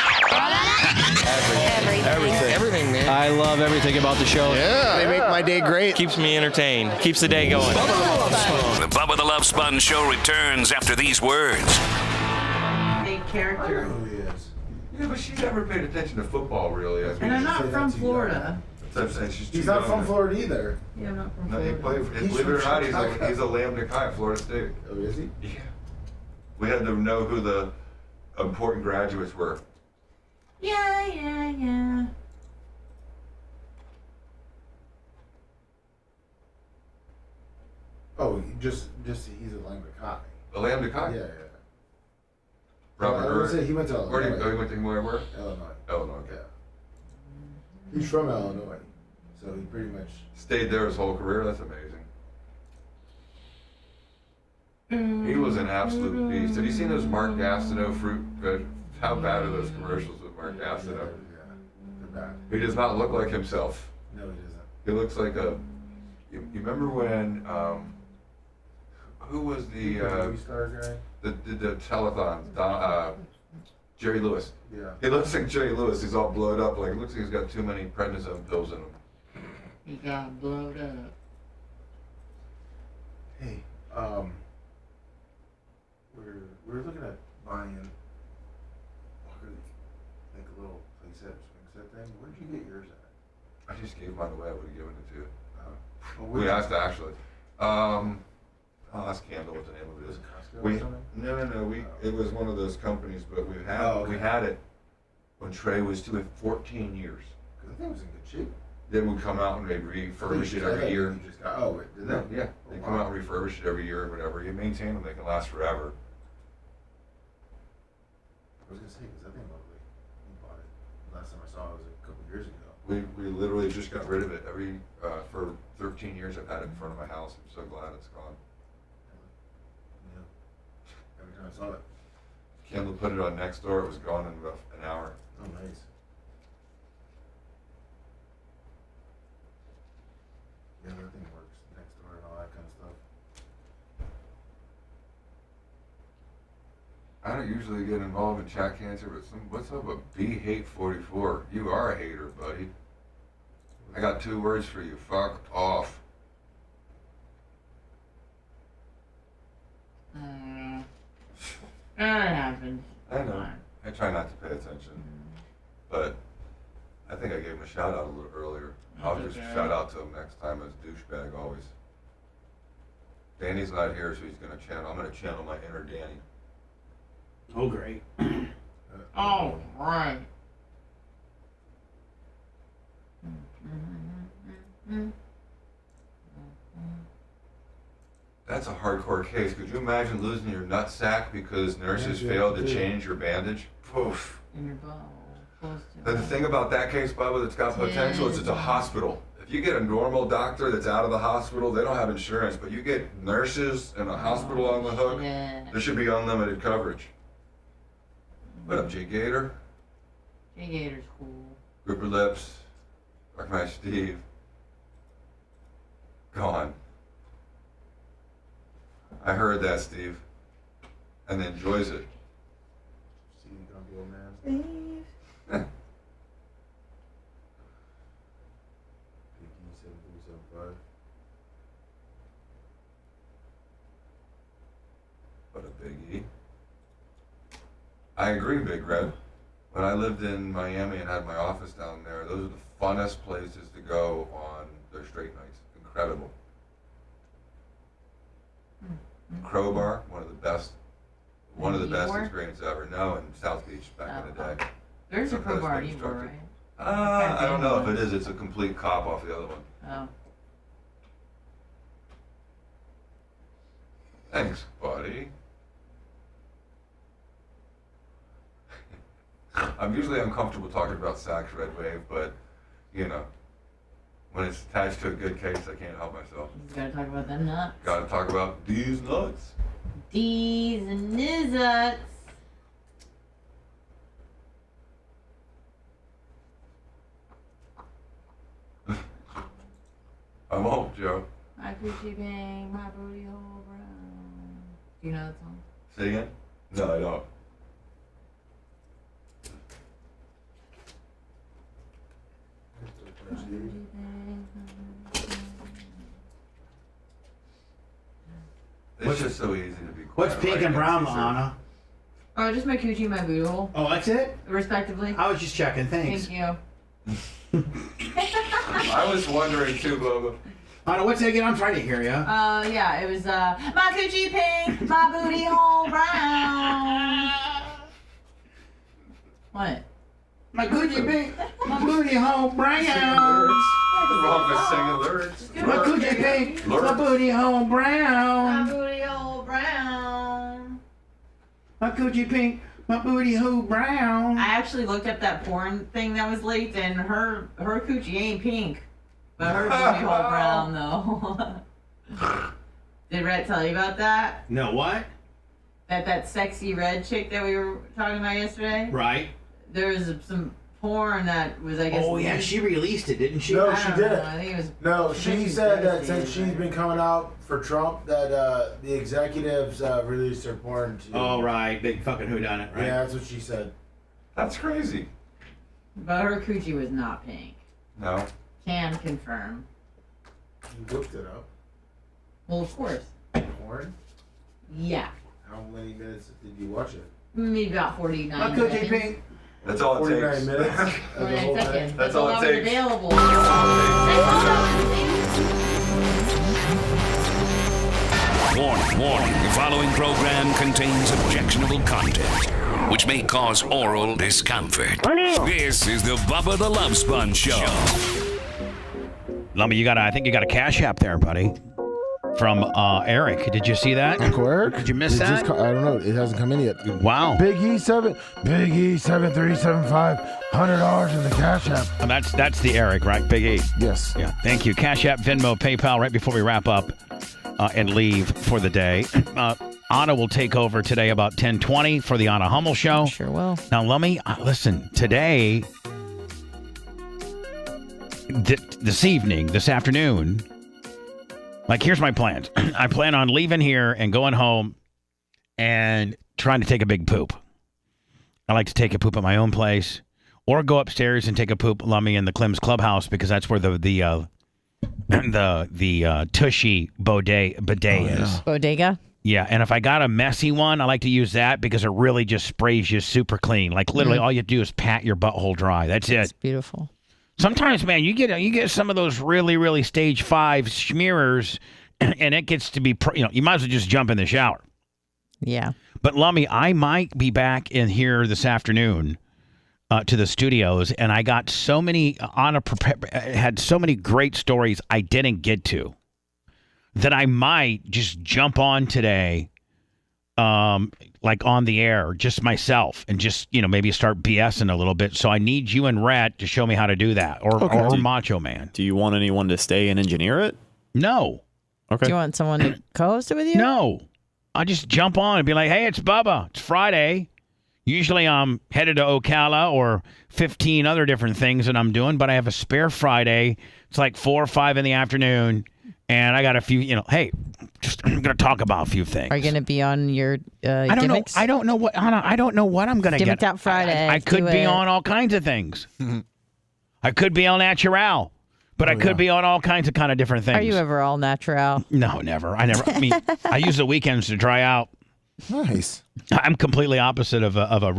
Everything, man. I love everything about the show. Yeah. They make my day great. Keeps me entertained. Keeps the day going. The Bubba the Love Sponge show returns after these words. Big character. Yeah, but she never paid attention to football, really. I mean, And I'm not from Florida. that's what I'm saying. She's He's too not young from to- Florida either. Yeah, I'm not from No, he Florida. played. He's Believe it or from not, Chicago. he's a Lambda Chi at Florida State. Oh, is he? Yeah. We had to know who the important graduates were. Yeah. Oh, just he's a Lambda Chi. A Lambda Chi? Yeah. Robert I would say he went to Where did Illinois. he went to where? Illinois. Illinois. Okay. He's from Illinois, so he pretty much. Stayed there his whole career. That's amazing. He was an absolute beast. Have you seen those Mark Gastineau fruit? How bad are those commercials with Mark Gastineau? They're bad. He does not look like himself. No, he doesn't. He looks like a. You remember when? Who was the movie star guy? the telethon? Jerry Lewis. Yeah. He looks like Jerry Lewis. He's all blowed up. Like, looks like he's got too many prednisone pills in him. He got blowed up. Hey, we're looking at buying like a little playset, swing set thing. Where'd you get yours at? I just gave mine away. I would have given it to you. Well, We asked actually. I'll ask Campbell what the name of it is. Costco or something? No. It was one of those companies, but we had it when Trey was 14 years. Because I think it was in good shape. Then we come out and they refurbish it every year. You just got, did No, they? yeah, they come out and refurbish it every year or whatever. You maintain them, they can last forever. I was gonna say because I think we bought it. Last time I saw it was a couple years ago. We literally just got rid of it for 13 years. I've had it in front of my house. I'm so glad it's gone. Yeah. Every time I saw it. Campbell put it on Nextdoor. It was gone in about an hour. Oh, nice. Yeah, everything works next door and all that kind of stuff. I don't usually get involved in chat cancer, but what's up with B-Hate44? You are a hater, buddy. I got 2 words for you. Fuck off. That happens. I know. I try not to pay attention. But I think I gave him a shout out a little earlier. I'll just shout out to him next time as douchebag always. Danny's not here, so he's gonna channel. I'm gonna channel my inner Danny. Oh great. Oh, right. That's a hardcore case. Could you imagine losing your nutsack because nurses failed to change your bandage? Poof. In your ball. Close to The thing about that case, Bubba, that's got potential is it's a hospital. If you get a normal doctor that's out of the hospital, they don't have insurance, but you get nurses and a hospital on the hook, there should be unlimited coverage. What up, Jay Gator? Jay Gator's cool. Gripper Lips, Dark Knight Steve. Gone. I heard that, Steve. And enjoys it. See, you gonna be old man. Steve. PG-7375. What a Big E. I agree, Big Red. When I lived in Miami and had my office down there, those are the funnest places to go on their straight nights. Incredible. Crowbar, one of the best experiences ever. No, in South Beach back in the day. There's a Crowbar in Ybor, right? I don't know if it is. It's a complete cop off the other one. Oh. Thanks, buddy. I'm usually uncomfortable talking about Saks Red Wave, but, you know, when it's attached to a good case, I can't help myself. You gotta talk about them nuts. Gotta talk about these nuts. These nuts. I won't, Joe. My coochie bang, my booty hole brown. Do you know that song? Say again? No, I don't. It's just so easy to be quiet. What's pink and brown, Lana? Oh, just my coochie, my booty hole. Oh, that's it? Respectively. I was just checking. Thanks. Thank you. I was wondering too, Bubba. Lana, what's that again? I'm trying to hear you. Yeah, it was my coochie pink, my booty hole brown. What? My coochie pink, my booty hole brown. Nothing wrong with singing lyrics. My coochie pink, my booty hole brown. My booty hole brown. My coochie pink, my booty hole brown. I actually looked up that porn thing that was leaked, and her coochie ain't pink, but her booty hole brown though. Did Rhett tell you about that? No, what? That sexy red chick that we were talking about yesterday? Right. There was some porn that was, I guess. Oh yeah, she released it, didn't she? No, she didn't. I think it was. No, she said that since she's been coming out for Trump, that the executives released her porn. Oh right, big fucking whodunit, right? Yeah, that's what she said. That's crazy. But her coochie was not pink. No. Can confirm. You looked it up. Well, of course. Porn? Yeah. How many minutes did you watch it? Maybe about 49 My coochie seconds. pink. That's all it 49 takes. minutes. 49 seconds. That's all it that was takes. available. Warning, the following program contains objectionable content, which may cause oral discomfort. This is the Bubba the Love Sponge Show. Lummy, I think you got a Cash App there, buddy. From Eric. Did you see that? Uncle Eric? Did you miss It that? just I don't know. It hasn't come in yet. Wow. Big E7. Big E7375. $100 in the Cash App. And that's the Eric, right? Big E. Yes. Yeah. Thank you. Cash App, Venmo, PayPal. Right before we wrap up and leave for the day. Anna will take over today about 10:20 for the Anna Hummel Show. Sure will. Now, Lummy, listen. Today, this afternoon. Like, here's my plans. I plan on leaving here and going home and trying to take a big poop. I like to take a poop at my own place or go upstairs and take a poop, Lummy, in the Clem's Clubhouse because that's where the Tushy bidet is. Bodega? Yeah, and if I got a messy one, I like to use that because it really just sprays you super clean. Like, literally, all you do is pat your butthole dry. That's it. It's beautiful. Sometimes, man, you get some of those really, really stage 5 smearers, and it gets to be, you might as well just jump in the shower. Yeah. But Lummy, I might be back in here this afternoon to the studios, and I got so many had so many great stories I didn't get to that I might just jump on today. Like on the air, just myself, and just, maybe start BSing a little bit. So I need you and Rhett to show me how to do that, or Macho Man. Do you want anyone to stay and engineer it? No. Okay. Do you want someone to co-host it with you? No. I just jump on and be like, hey, it's Bubba. It's Friday. Usually I'm headed to Ocala or 15 other different things that I'm doing, but I have a spare Friday. It's like 4 or 5 in the afternoon, and I got a few, hey, I'm going to talk about a few things. Are you going to be on your gimmicks? I don't know what, Anna, I don't know what I'm going to get. Gimmicked Out Friday. I could be on all kinds of things. I could be on natural, but I could be on all kinds of different things. Are you ever all natural? No, never. I use the weekends to dry out. Nice. I'm completely opposite of a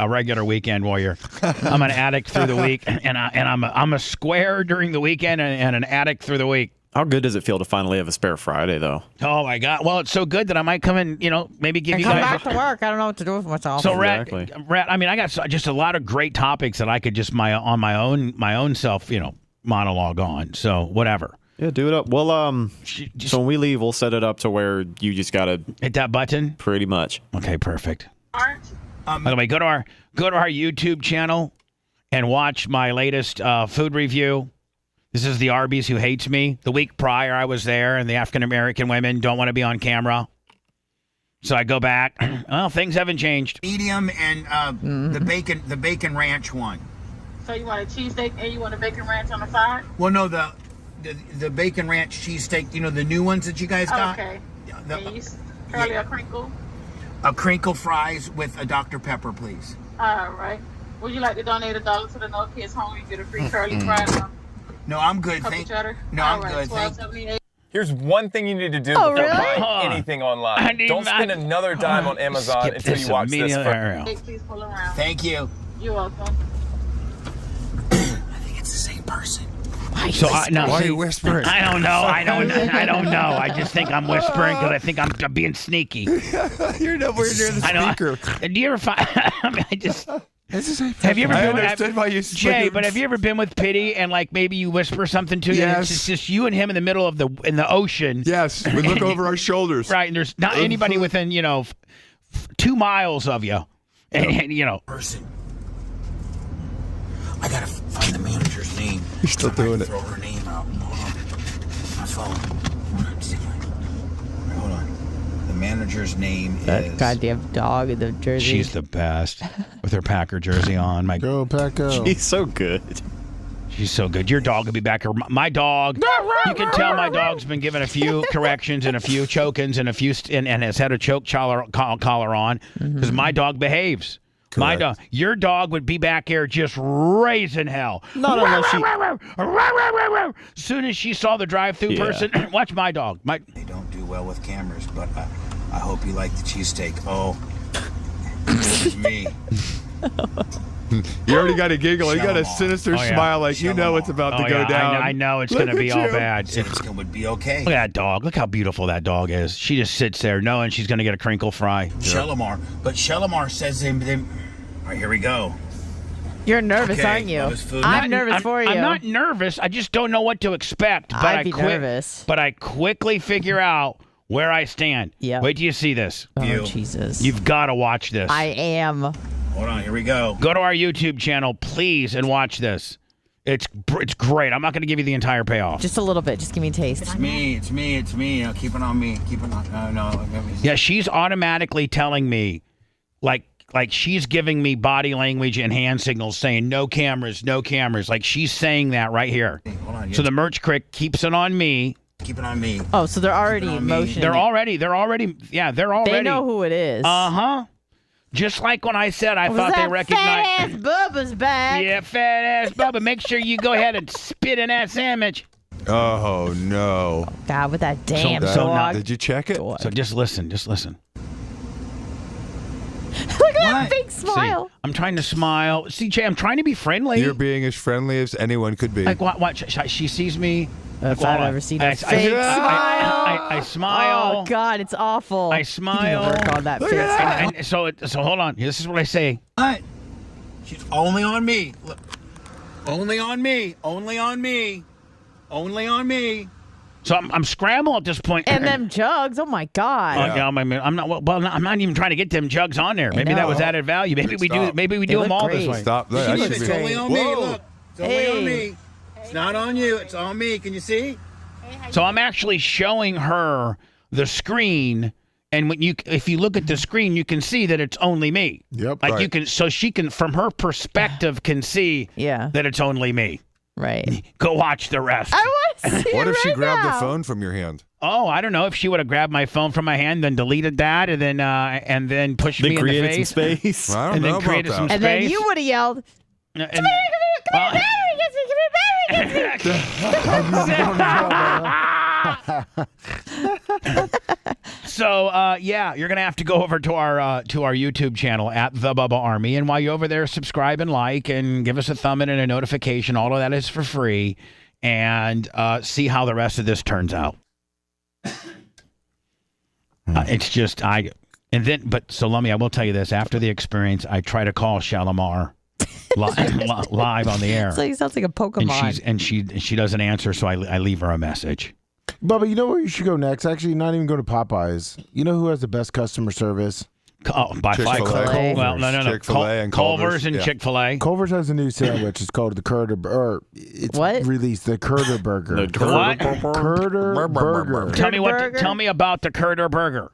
regular weekend warrior. I'm an addict through the week, and I'm a square during the weekend and an addict through the week. How good does it feel to finally have a spare Friday, though? Oh my God! Well, it's so good that I might come in. Maybe give you come guys. back to work. I don't know what to do with myself. So, Rat, I mean, I got just a lot of great topics that I could just on my own self, monologue on. So whatever. Yeah, do it up. Well, so when we leave, we'll set it up to where you just gotta hit that button. Pretty much. Okay, perfect. By the way, go to our YouTube channel and watch my latest food review. This is the Arby's Who Hates Me. The week prior, I was there, and the African-American women don't want to be on camera. So I go back. Well, things haven't changed. Medium and the bacon ranch one. So you want a cheesesteak and you want a bacon ranch on the side? Well, no, the bacon ranch cheesesteak, the new ones that you guys got? Okay. Curly or crinkle? A crinkle fries with a Dr. Pepper, please. All right. Would you like to donate $1 to the No Kids Home? You get a free curly fry. No, I'm good. I'm good. $12.78. Here's one thing you need to do before buying anything online. Don't spend another dime on Amazon until you watch this first. Please pull around. Thank you. You're welcome. I think it's the same person. Why are you whispering? I don't know. I don't know. I just think I'm whispering because I think I'm being sneaky. You're nowhere near the speaker. Do you ever find? Have you ever been with Jay? But have you ever been with Pity and maybe you whisper something to you? Yes. It's just you and him in the middle of in the ocean. Yes, we look over our shoulders. Right, and there's not anybody within 2 miles of you, and Person. I gotta find the manager's name. You're still doing it. Throw her name out. Hold on. My phone. Hold on. The manager's name That is. goddamn dog in the jersey. She's the best with her Packer jersey on. Go Paco. She's so good. She's so good. Your dog will be back here. My dog, you can tell my dog's been given a few corrections and a few chokins and has had a choke collar on because my dog behaves. Correct. My dog, your dog would be back here just raising hell. Not unless she. As soon as she saw the drive-through person, watch my dog. They don't do well with cameras, but I hope you like the cheesesteak. Oh, this is me. You already got a giggle. You got a sinister smile, like you know it's about to go down. I know it's going to be all bad. It would be okay. Look at that dog. Look how beautiful that dog is. She just sits there knowing she's going to get a crinkle fry. Shalimar. But Shalimar says them. All right, here we go. You're nervous, Okay, aren't you? well, this food- I'm nervous for you. I'm not nervous. I just don't know what to expect. But I'd be nervous. But I quickly figure out where I stand. Yeah. Wait till you see this. Oh, Jesus. You've got to watch this. I am. Hold on, here we go. Go to our YouTube channel, please, and watch this. It's great. I'm not going to give you the entire payoff. Just a little bit. Just give me a taste. It's me. No, keep it on me. Keep it on. No. Yeah, she's automatically telling me, like she's giving me body language and hand signals saying no cameras, no cameras. Like she's saying that right here. Hey, hold on. So the merch crick keeps it on me. Keep it on me. Oh, so they're already motioning. They're already. They know who it is. Uh-huh. Just like when I said I thought they recognized. Fat ass Bubba's back. Yeah, fat ass Bubba. Make sure you go ahead and spit in that sandwich. Oh no! God, with that damn dog. Did you check it? So just listen. Just listen. Look at that big smile. See, I'm trying to smile. See, Jay, I'm trying to be friendly. You're being as friendly as anyone could be. Like what? She sees me. If I've ever seen a fake smile. I smile. Oh, God, it's awful. I smile. You need to work on that fake smile. And so hold on. This is what I say. What? She's only on me. Look. Only on me. Only on me. Only on me. So I'm scrambling at this point. And them jugs. Oh, my God. I'm not even trying to get them jugs on there. Maybe that was added value. Maybe we do. Maybe we do them all this way. Stop that. It's only on me. Look. It's only on me. It's not on you. It's on me. Can you see? So I'm actually showing her the screen, and if you look at the screen, you can see that it's only me. Yep. Like you can, so she can, from her perspective, can see that it's only me. Right. Go watch the rest. I want to see What if she right grabbed now. the phone from your hand? Oh, I don't know if she would have grabbed my phone from my hand, then deleted that, and then pushed me in the created face. some space. Well, I don't and know then about created that. some space. And then you would have yelled, So, you're going to have to go over to our YouTube channel at The Bubba Army. And while you're over there, subscribe and like and give us a thumb and a notification. All of that is for free. and see how the rest of this turns out. It's just so Lummy, I will tell you this. After the experience, I try to call Shalimar live on the air. So he sounds like a Pokemon. And she doesn't answer, so I leave her a message. Bubba, you know where you should go next? Actually, not even go to Popeyes. You know who has the best customer service? By Chick-fil-A. Well, no. Chick-fil-A and Culver's and yeah. Chick-fil-A. Culver's has a new sandwich. It's called the Curder, or it's released the Curder Burger. The what? Curder Burger. Tell me about the Curder Burger.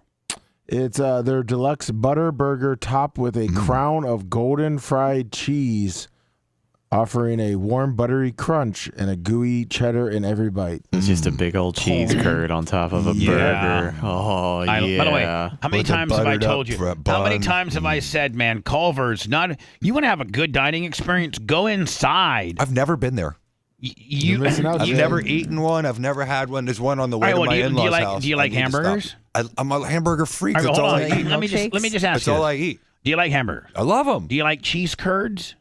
It's their deluxe butter burger topped with a crown of golden fried cheese, offering a warm buttery crunch and a gooey cheddar in every bite. It's just a big old cheese curd on top of a burger. Oh, yeah. By the way, how many times have I told you? How many times have I said, man, Culver's, you want to have a good dining experience? Go inside. I've never been there. I've never eaten one. I've never had one. There's one on the way to my in-laws' house. Do you like hamburgers? I'm a hamburger freak. Right, That's all I eat. Let me just ask That's you. all I eat. Do you like hamburgers? I love them. Do you like cheese curds?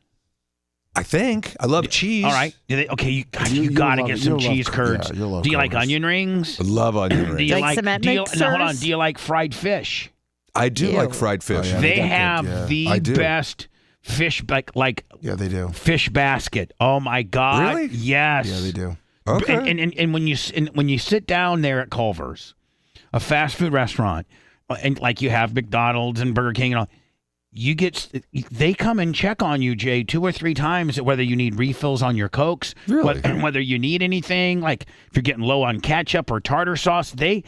I think. I love cheese. All right. Okay, you got to get some cheese curds. Do you like onion rings? I love onion rings. Do you like cement mixers? Hold on. Do you like fried fish? I do like fried fish. They have the best fish, like yeah, they do. Fish basket. Oh my God! Really? Yes. Yeah, they do. Okay. And when you sit down there at Culver's, a fast food restaurant, and like you have McDonald's and Burger King and all, they come and check on you, Jay, 2 or 3 times, whether you need refills on your Cokes, really? whether you need anything, like if you're getting low on ketchup or tartar sauce, they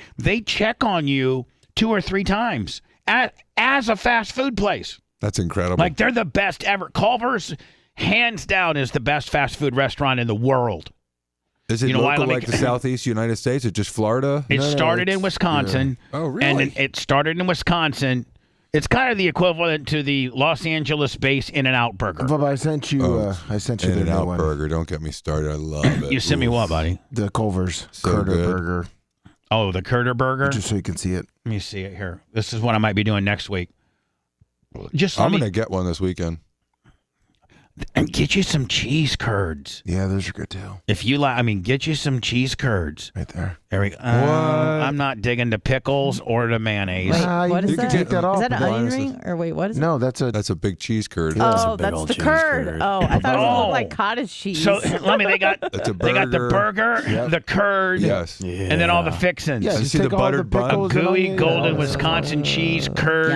check on you 2 or 3 times as a fast food place. That's incredible. Like they're the best ever. Culver's, hands down, is the best fast food restaurant in the world. Is it local like the Southeast United States or just Florida? It started in Wisconsin. Yeah. Oh, really? And it started in Wisconsin. It's kind of the equivalent to the Los Angeles-based In-N-Out Burger. Bubba, I sent you the new In-N-Out one. Burger. Don't get me started. I love it. You sent me what, buddy? The Culver's So Curder good. Burger. Oh, the Curder Burger? Just so you can see it. Let me see it here. This is what I might be doing next week. I'm going to get one this weekend. And get you some cheese curds. Yeah, those are good too. If you like, get you some cheese curds. Right there. There we go. I'm not digging to pickles or to mayonnaise. Wait, what is you that? can take that off. Is that an Bubba. onion ring? Or wait, what is it? No, that's a big cheese curd. Oh, that's the curd. Oh, I thought it looked like cottage cheese. So let me. They got the burger, Yep. the curd, Yes. and then all the fixins. Yeah, You just see the take all buttered bun? pickles A and gooey onions. golden Yeah. Wisconsin cheese curd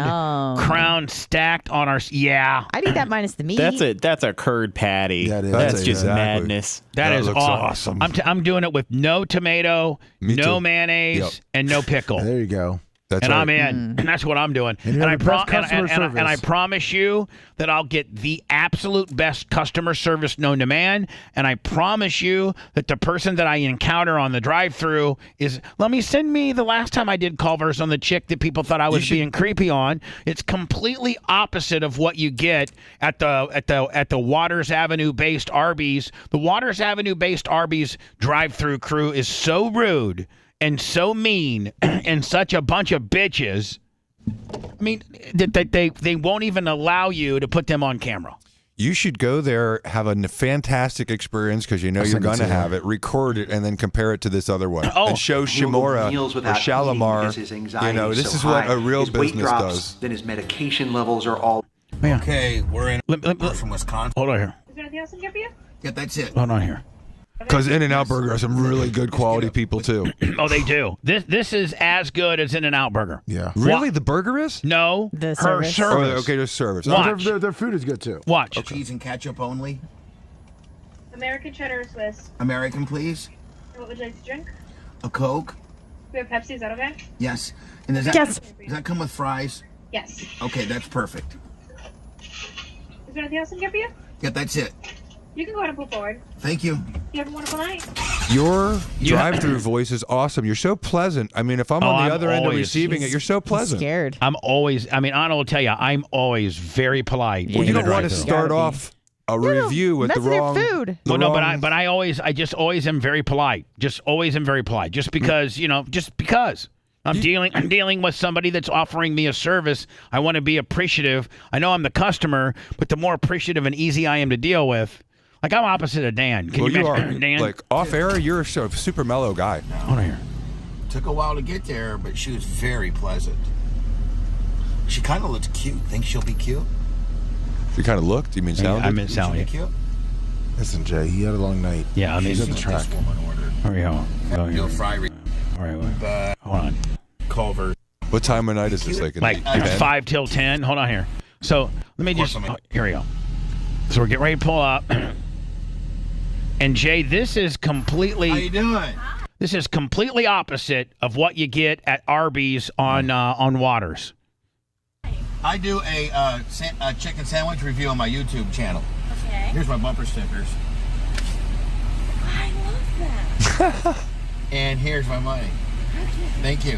crown stacked on our. Yeah, I'd eat that minus the meat. That's a curd patty. Yeah, it is. That's just Exactly. madness. that is looks awesome. I'm doing it with no tomato, Me no too. mayonnaise, Yep. and no pickle. There you go. That's And right. I'm in. And that's what I'm doing. And you have the best customer and I service. promise you that I'll get the absolute best customer service known to man. And I promise you that the person that I encounter on the drive-thru is, send me the last time I did Culver's on the chick that people thought I was being creepy on. It's completely opposite of what you get at the Waters Avenue-based Arby's. The Waters Avenue-based Arby's drive-thru crew is so rude and so mean and such a bunch of bitches. I mean, that they won't even allow you to put them on camera. You should go there, have a fantastic experience because you know you're going to have it, record it, and then compare it to this other one. Oh. And show Shimura or Shalimar, this is what a real business does. Then his medication levels are all... Okay, we're in We're from Wisconsin. Hold on here. Is there anything else I can get for you? Yeah, that's it. Hold on here. Because In-N-Out Burger are some really good quality people, too. Oh, they do. This is as good as In-N-Out Burger. Yeah. Really? The burger is? No, The her service. service. Oh, okay, just service. Watch. Their food is good too. Watch. Cheese and ketchup only. American cheddar or Swiss. American, please. What would you like to drink? A Coke. We have Pepsi, is that okay? Yes. And does that, Yes. does that come with fries? Yes. Okay, that's perfect. Is there anything else I can get for you? Yeah, that's it. You can go ahead and move forward. Thank you. You have a wonderful night. Your drive-through voice is awesome. You're so pleasant. I mean, if I'm on the other end of receiving it, you're so pleasant. Scared. I'm always. I will tell you, I'm always very polite. Well, you in the don't want to drive-thru. start off a review with the mess with your wrong food. Well, no, wrong- but I just always am very polite. Just always am very polite. Just because, just because. I'm dealing with somebody that's offering me a service. I want to be appreciative. I know I'm the customer, but the more appreciative and easy I am to deal with, Like I'm opposite of Dan. Can you imagine Dan? Like off air, you're a super mellow guy. Hold on here. Took a while to get there, but she was very pleasant. She kind of looks cute. Think she'll be cute? She kind of looked. You mean sounded? I meant sounded. Cute? Listen, Jay, he had a long night. Yeah, I mean, he's at the track. Here we go. You'll fry. All right, hold on. Culver. What time of night is this? Like 5 till 10. Hold on here. So let me just. Here we go. So we're getting ready to pull up. And Jay, this is completely. How you doing? This is completely opposite of what you get at Arby's on Waters. I do a chicken sandwich review on my YouTube channel. Okay. Here's my bumper stickers. I love that. And here's my money. Thank you.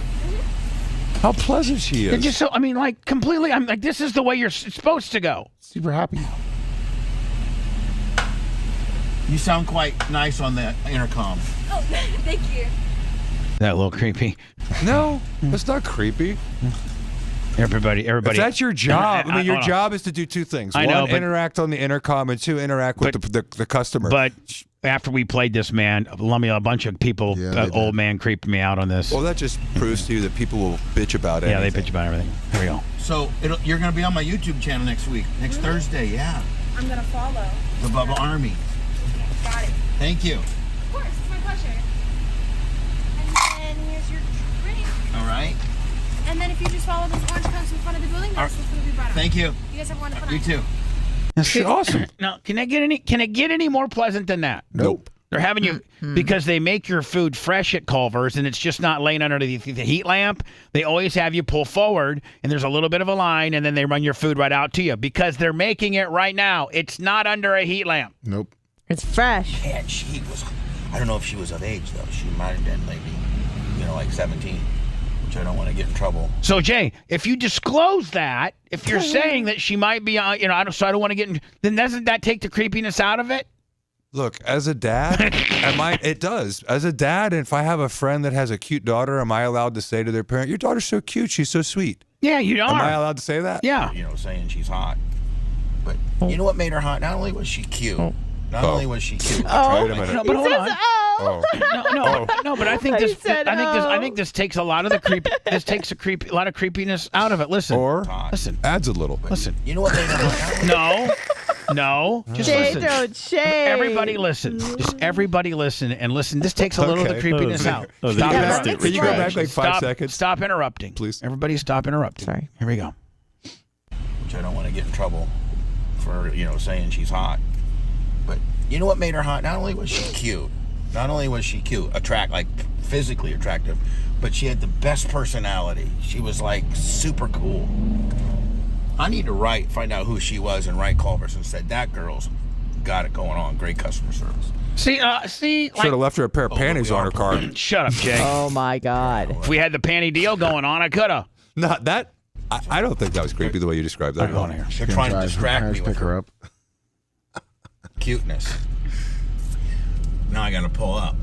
How pleasant she They're is. just so. I mean, like completely. I'm like, this is the way you're supposed to go. Super happy. You sound quite nice on the intercom. Oh, thank you. That a little creepy. No, that's not creepy. Everybody. If that's your job, I mean, your hold on. job is to do two things. I One, know, but- interact on the intercom, and two, interact with the customer. But after we played this, man, a bunch of people, old man, creeped me out on this. Well, that just proves to you that people will bitch about it. Yeah, they bitch about everything. Here we go. So you're going to be on my YouTube channel next week, next Thursday, yeah. I'm gonna follow. The Bubba Army. Got it. Thank you. Of course, it's my pleasure. And then here's your drink. All right. And then if you just follow those orange cones in front of the building, that's what's gonna be brought up. Thank you. You guys have a wonderful night. You too. That's awesome. Now, can it get any more pleasant than that? Nope. They're having you because they make your food fresh at Culver's and it's just not laying under the heat lamp. They always have you pull forward and there's a little bit of a line and then they run your food right out to you because they're making it right now. It's not under a heat lamp. Nope. It's fresh. And she was, I don't know if she was of age though. She might have been maybe, like 17, which I don't want to get in trouble. So Jay, if you disclose that, if you're saying that she might be, I don't want to get in, then doesn't that take the creepiness out of it? Look, as a dad, it does. As a dad, if I have a friend that has a cute daughter, am I allowed to say to their parent, "Your daughter's so cute, she's so sweet"? Yeah, you are. Am I allowed to say that? Yeah. Saying she's hot. But you know what made her hot? Not only was she cute, not only was she cute. Wait a minute. No, but hold on. Oh. No, but I think this. I think this takes a lot of the creep. This takes a lot of creepiness out of it. Listen. Listen. Adds a little. Listen. You know what made her hot? No. Just Jay, listen. don't shade. Everybody listen. Just everybody listen and listen. This takes a little of the creepiness out. Can you go back like 5 seconds? Stop interrupting. Please. Everybody stop interrupting. Sorry. Here we go. Which I don't want to get in trouble for, saying she's hot. But you know what made her hot? Not only was she cute, physically attractive, but she had the best personality. She was like super cool. I need to find out who she was and write Culver's and said, that girl's got it going on. Great customer service. See. Should have left her a pair of panties on her car. Shut up, Jay. Oh my God. If we had the panty deal going on, I could have. Not that. I don't think that was creepy the way you described that. They're trying to distract me with pick her up. cuteness. Now I got to pull up.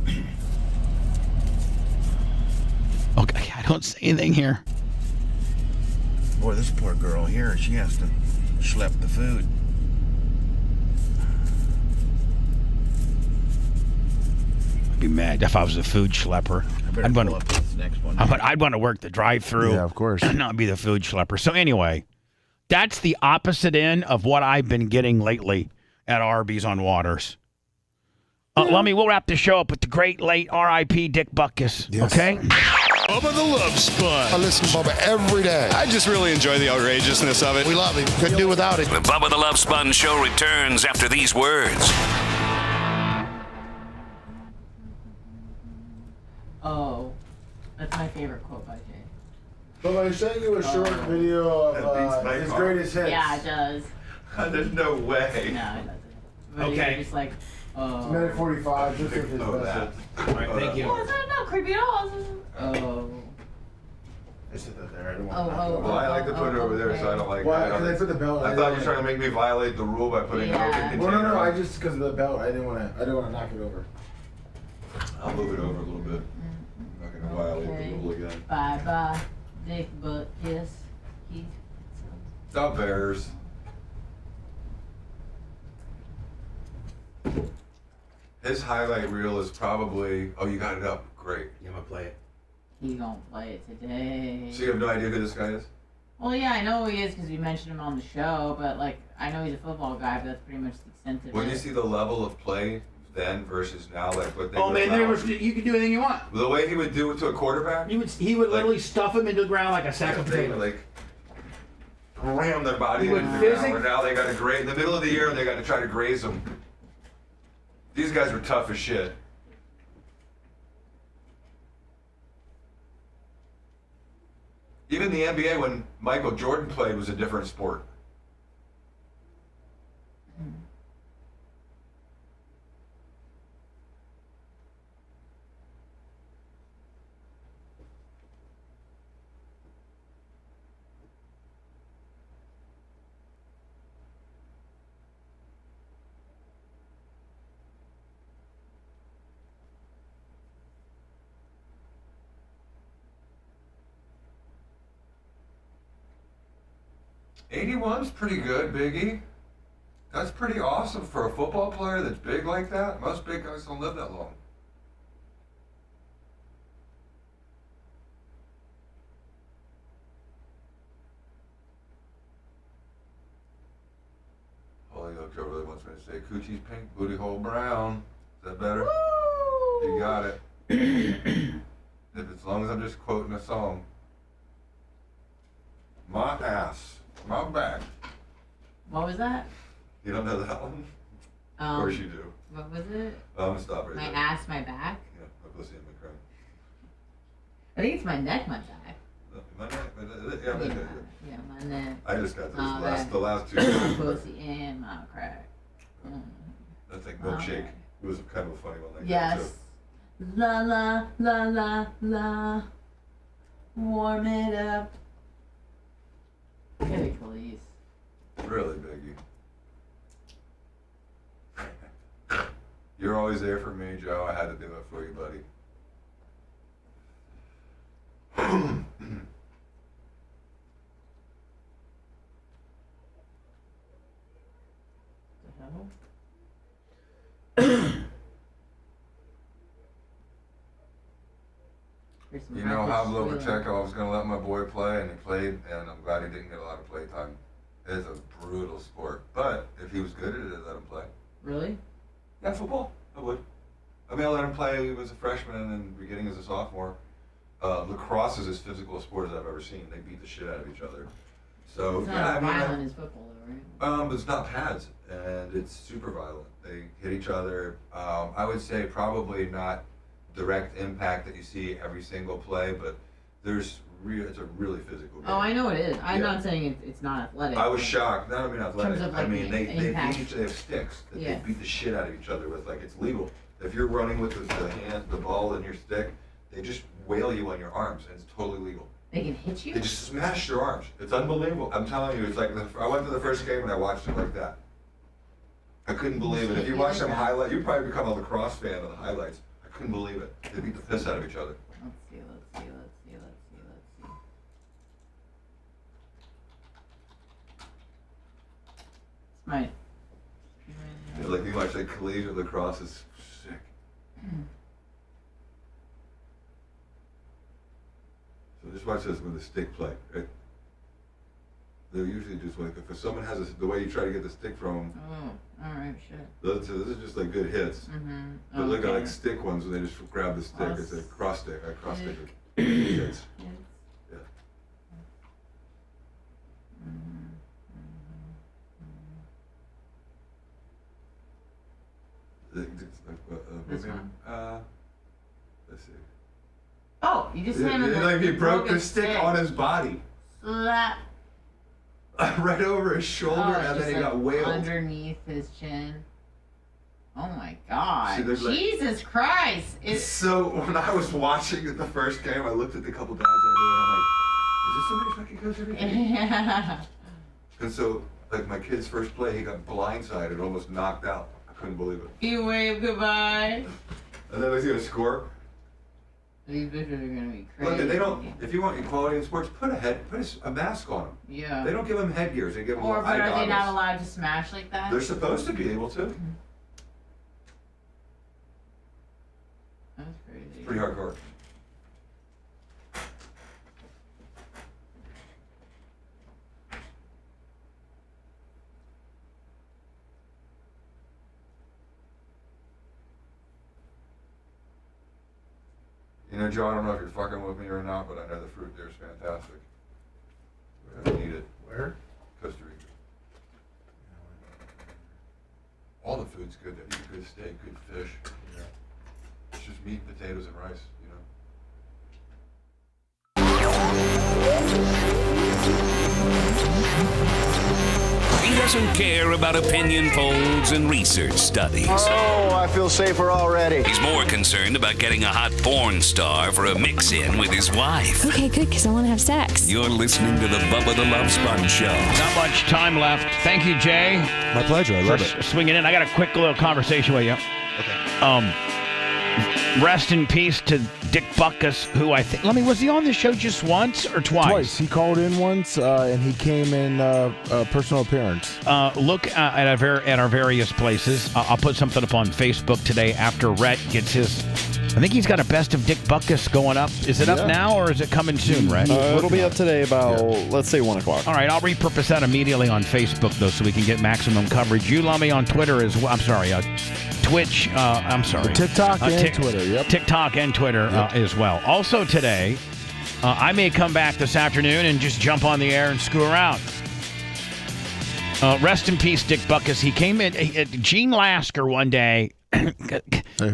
Okay, I don't see anything here. Boy, this poor girl here, she has to schlep the food. I'd be mad if I was a food schlepper. I'd want up this next one. I'd want to work the drive-through. Yeah, of course. Not be the food schlepper. So anyway, that's the opposite end of what I've been getting lately at Arby's on Waters. We'll wrap the show up with the great late R.I.P. Dick Butkus. Yes. Okay? Bubba the Love Sponge. I listen to Bubba every day. I just really enjoy the outrageousness of it. We love him. Couldn't do without him. The Bubba the Love Sponge Show returns after these words. Oh, that's my favorite quote by Jay. But I sent you a short video of his greatest hits. Yeah, it does. There's no way. No, it doesn't. But Okay. You're just like, oh. Minute 45, just of his best hits. All right, thank you. Oh, it's not creepy at all. Oh. I said that there. I don't Oh, want to. oh, Well, I like to put it over there, so I don't like. Why? I don't Because I put the belt. I thought you were trying to make me violate the rule by putting an open container. Well, no. I just because of the belt. I didn't want to knock it over. I'll move it over a little bit. I'm not going to violate the rule again. Bye, Dick Butkus. Stop bears. His highlight reel is probably, oh, you got it up. Great. Yeah, I'm going to play it. He gonna play it today. So you have no idea who this guy is? Well, yeah, I know who he is because we mentioned him on the show, but like I know he's a football guy, but that's pretty much the extent of When it. you see the level of play then versus now, like what they Oh, man, you can do anything you want. the way he would do it to a quarterback? He would literally stuff him into the ground like a sack of They would, potatoes. like ram their body He would into the ground. physic- Where now they got to graze in the middle of the year. They got to try to graze them. These guys were tough as shit. Even the NBA, when Michael Jordan played, was a different sport. '81's pretty good, Biggie. That's pretty awesome for a football player that's big like that. Most big guys don't live that long. Holy Joe really wants me to say coochie's pink, booty hole brown. Is that better? You got it. As long as I'm just quoting a song. My ass. My back. What was that? You don't know that one? Of course you do. What was it? I'm gonna stop right My there. ass, my back. Yeah, my pussy and my crown. I think it's my neck, my back. My neck, yeah, Yeah, my neck. I just got my back, the last two. my pussy and my crack. That's like milkshake. It was kind of a funny one like that Yes. La la la la la. Warm it up. Hey, please. too. Really, Biggie. You're always there for me, Joe. I had to do it for you, buddy. You know, Pablo Pacheco, I was going to let my boy play, and he played, and I'm glad he didn't get a lot of play time. It's a brutal sport, but if he was good at it, I'd let him play. Really? Yeah, football, I would. I mean, I let him play as a freshman and then beginning as a sophomore. Lacrosse is as physical a sport as I've ever seen. They beat the shit out of each other. So, It's not yeah, as violent as football, though, right? but it's not pads, and it's super violent. They hit each other. I would say probably not direct impact that you see every single play, but it's a really physical game. Oh, I know it is. I'm Yeah. not saying it's not athletic. I was shocked. Not mean athletic. terms of, like, I mean they impact. beat each. They have sticks that Yeah. they beat the shit out of each other with. Like it's legal. If you're running with the ball in your stick, they just whale you on your arms, and it's totally legal. They can hit you? They just smash your arms. It's unbelievable. I'm telling you, it's like I went to the first game and I watched it like that. I couldn't believe it. If you watch some highlight, you probably become a lacrosse fan of the highlights. I couldn't believe it. They beat the piss out of each other. Let's see. It's my... Yeah, like you watch like collegiate lacrosse is sick. So just watch this with the stick play, right? They're usually just like if someone has the way you try to get the stick from them. Oh, all right, shit. This is just like good hits. Mm-hmm. But look at like stick ones where they just grab the stick. It's a cross stick. A cross stick. Hits. Yeah. This one? Let's see. Oh, you just handed the like he broke broken the stick on his body. Slap. Right over his shoulder, Oh, and just, then he like, got whaled. underneath his chin. Oh my God! See, there's, like- Jesus Christ! So when I was watching the first game, I looked at the couple guys I knew, and I'm like, is this somebody fucking coach? Yeah. And so, like my kid's first play, he got blindsided, almost knocked out. I couldn't believe it. You wave goodbye. And then I see a score. These bitches are gonna be crazy. Look, they don't. If you want equality in sports, put a mask on them. Yeah. They don't give them headgears. They give them Or, eye but are they not goggles. allowed to smash like that? They're supposed to be able to. pretty hardcore. You know, Joe, I don't know if you're fucking with me or not, but I know the fruit there is fantastic. We have to eat it. Where? Costa Rica. All the food's good there. You get good steak, good fish. Yeah. It's just meat, potatoes, and rice, you know. He doesn't care about opinion polls and research studies. Oh, I feel safer already. He's more concerned about getting a hot porn star for a mix-in with his wife. Okay, good, because I want to have sex. You're listening to the Bubba the Love Sponge Show. Not much time left. Thank you, Jay. My pleasure. I love it. Swinging in. I got a quick little conversation with you. Okay. Rest in peace to Dick Butkus, who I think, was he on the show just once or twice? Twice. He called in once, and he came in personal appearance. Look at our various places. I'll put something up on Facebook today after Rhett gets his. I think he's got a best of Dick Butkus going up. Is it up now or is it coming soon, Rhett? It'll be up today about, let's say, 1 o'clock. All right, I'll repurpose that immediately on Facebook, though, so we can get maximum coverage. You love me on Twitter as well. I'm sorry, Twitch. I'm sorry. TikTok and Twitter. Yep. TikTok and Twitter as well. Also today, I may come back this afternoon and just jump on the air and screw around. Rest in peace, Dick Butkus. He came in. Gene Lasker one day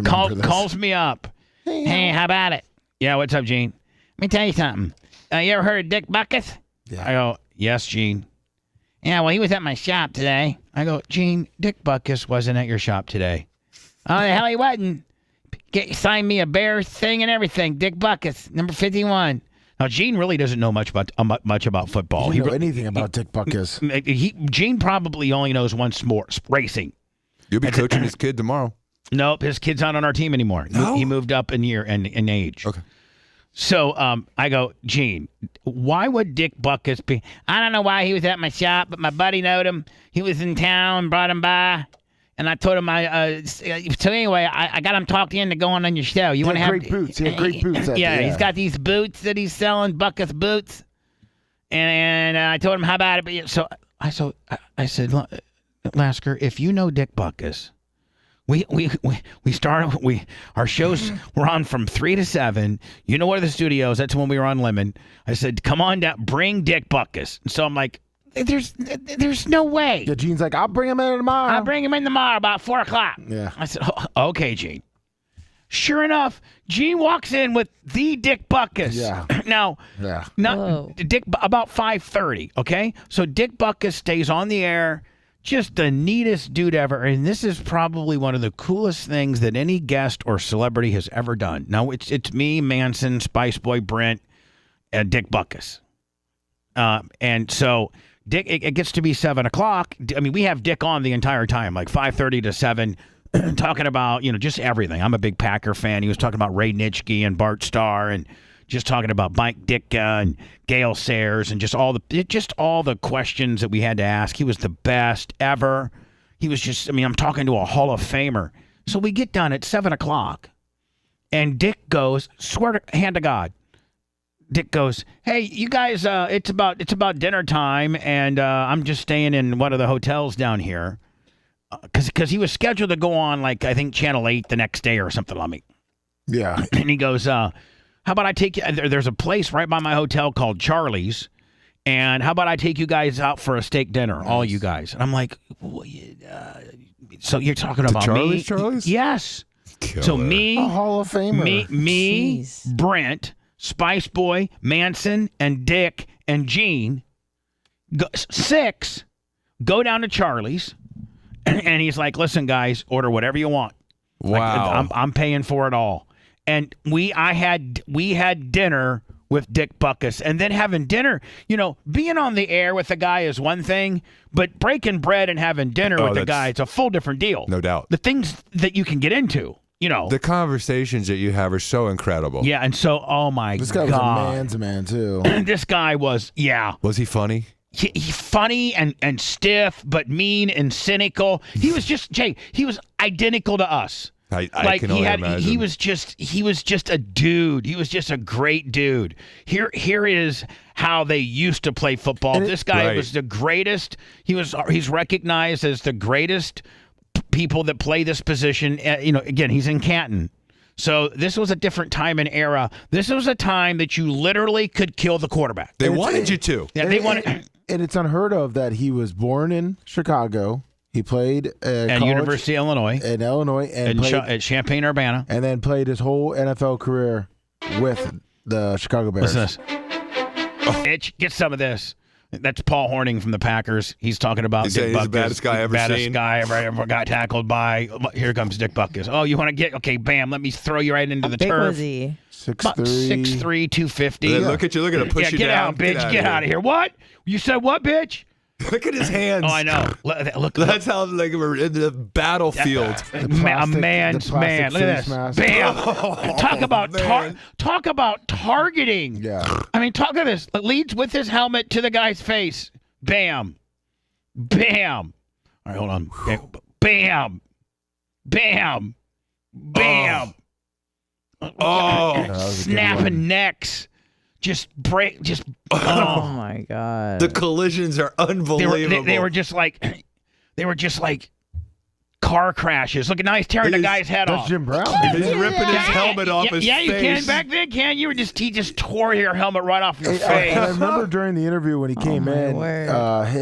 calls me up. Hey, how about it? Yeah, what's up, Gene? Let me tell you something. You ever heard of Dick Butkus? Yeah. I go, yes, Gene. Yeah, well, he was at my shop today. I go, Gene, Dick Butkus wasn't at your shop today. Oh, the hell he wasn't. Signed me a Bears thing and everything. Dick Butkus, number 51. Now, Gene really doesn't know much about football. He doesn't know anything about Dick Butkus. Gene probably only knows one sport, racing. You'll be coaching his kid tomorrow. Nope, his kid's not on our team anymore. No? He moved up in year and in age. Okay. So I go, Gene, why would Dick Butkus be? I don't know why he was at my shop, but my buddy knowed him. He was in town, brought him by, and I told him so anyway, I got him talked into going on your show. You want to have great boots? He had great boots. Yeah, he's got these boots that he's selling, Butkus boots, and I told him how about it. So I said, Lasker, if you know Dick Butkus. Our shows were on from 3 to 7. You know where the studio is. That's when we were on Lemon. I said, come on down, bring Dick Butkus. And so I'm like, there's no way. Yeah, Gene's like, I'll bring him in tomorrow. I'll bring him in tomorrow about 4 o'clock. Yeah. I said, okay, Gene. Sure enough, Gene walks in with the Dick Butkus. Yeah. Now, Dick about 5:30. Okay, so Dick Butkus stays on the air. Just the neatest dude ever. And this is probably one of the coolest things that any guest or celebrity has ever done. Now, it's me, Manson, Spice Boy, Brent, and Dick Butkus. And so Dick, it gets to be 7 o'clock. I mean, we have Dick on the entire time, like 5:30 to 7, talking about, just everything. I'm a big Packer fan. He was talking about Ray Nitschke and Bart Starr and just talking about Mike Ditka and Gale Sayers and just all the questions that we had to ask. He was the best ever. He was just, I'm talking to a Hall of Famer. So we get done at 7 o'clock, and Dick goes, hand to God, Dick goes, hey, you guys, it's about dinner time, and I'm just staying in one of the hotels down here. Because he was scheduled to go on, like, I think, Channel 8 the next day or something like that. Yeah. And he goes, how about I take you? There's a place right by my hotel called Charlie's, and how about I take you guys out for a steak dinner, all you guys? And I'm like, so you're talking about me? Charlie's? Yes. Killer. So me, a Hall of Famer. Me, Brent, Spice Boy, Manson, and Dick, and Gene, 6, go down to Charlie's, and he's like, listen, guys, order whatever you want. Wow. Like, I'm paying for it all. And we had dinner with Dick Butkus, and then having dinner, being on the air with a guy is one thing, but breaking bread and having dinner with a guy, it's a full different deal. No doubt. The things that you can get into, The conversations that you have are so incredible. Yeah, and so, oh my God. This guy was a man's man, too. This guy was, Was he funny? He funny and stiff, but mean and cynical. He was just, Jay, he was identical to us. I Like can only imagine. he was just a dude. He was just a great dude. Here is how they used to play football. This guy was the greatest. He's recognized as the greatest people that play this position. Again, he's in Canton. So this was a different time and era. This was a time that you literally could kill the quarterback. They wanted you to. Yeah, they wanted. And it's unheard of that he was born in Chicago. He played at University of Illinois. In Illinois. And at Champaign-Urbana. And then played his whole NFL career with the Chicago Bears. Listen to this. Bitch, get some of this. That's Paul Horning from the Packers. He's talking about He's Dick the Butkus. baddest guy ever baddest seen. guy ever got tackled by. Here comes Dick Butkus. Oh, you want to get? Okay, bam. Let me throw you right into the Big turf. was he? 6'3", 250. Look at you. Look at him push you get down. out, bitch. Get out of here. What? You said what, bitch? Look at his hands. Oh, I know. Look. That's how we're in the battlefield. A man's man. Look at this. Mask. Bam. Talk about targeting. Yeah. I mean, talk of this. Leads with his helmet to the guy's face. Bam. Bam. All right, hold on. Bam. Bam. Bam. Snapping necks. Just break. Just. Oh my God. The collisions are unbelievable. They were just like car crashes. Look, now he's tearing the guy's head off. That's Jim Brown. He's ripping his helmet off his face. Yeah, you can. Back then, he just tore your helmet right off your face. I remember during the interview when he came in,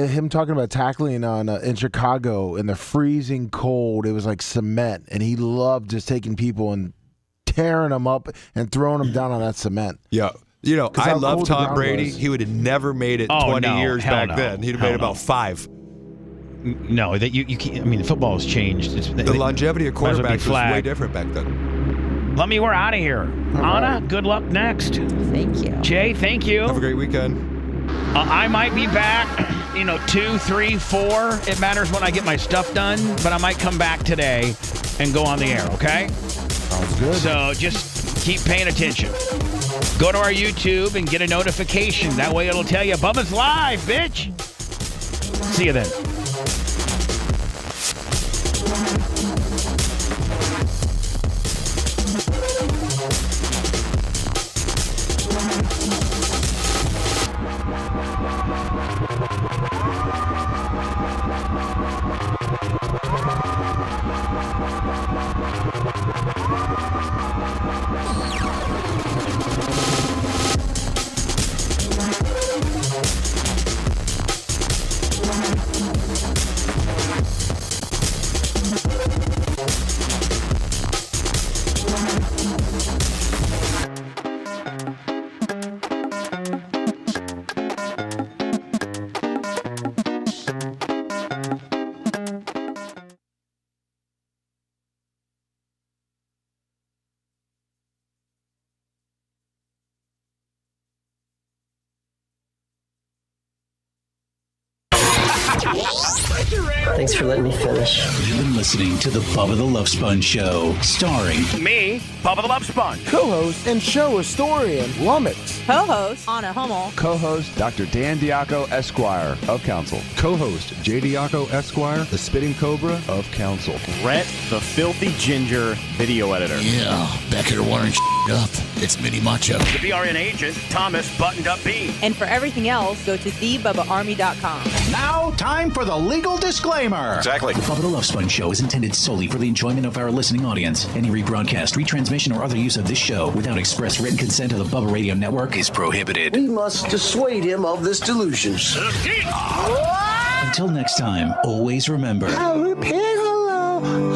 him talking about tackling in Chicago in the freezing cold. It was like cement, and he loved just taking people and tearing them up and throwing them down on that cement. Yeah. I love Tom Brady. He would have never made it 20 years back then. He'd have made about 5. No, that you can't. I mean, football has changed. The longevity of quarterbacks was way different back then. We're out of here. Anna, good luck next. Thank you. Jay, thank you. Have a great weekend. I might be back, 2, 3, 4. It matters when I get my stuff done, but I might come back today and go on the air, okay? Sounds good. So just keep paying attention. Go to our YouTube and get a notification. That way it'll tell you, Bubba's live, bitch. See you then. Thanks for letting me finish. You've been listening to the Bubba the Love Sponge Show, starring me, Bubba the Love Sponge. Co-host and show historian, Lummox. Co-host, Anna Hummel. Co-host, Dr. Dan Diaco, Esquire, of Council. Co-host, J. Diaco, Esquire, the Spitting Cobra, of Council. Rhett, the Filthy Ginger, video editor. Yeah, back here wiring up. It's Mini Macho. The BRN agent, Thomas Buttoned Up B. And for everything else, go to thebubbaarmy.com. Now, time for the legal disclaimer. Exactly. The Bubba the Love Sponge Show is intended solely for the enjoyment of our listening audience. Any rebroadcast, retransmission, or other use of this show without express written consent of the Bubba Radio Network is prohibited. We must dissuade him of this delusion. Until next time, always remember. I repeat hello.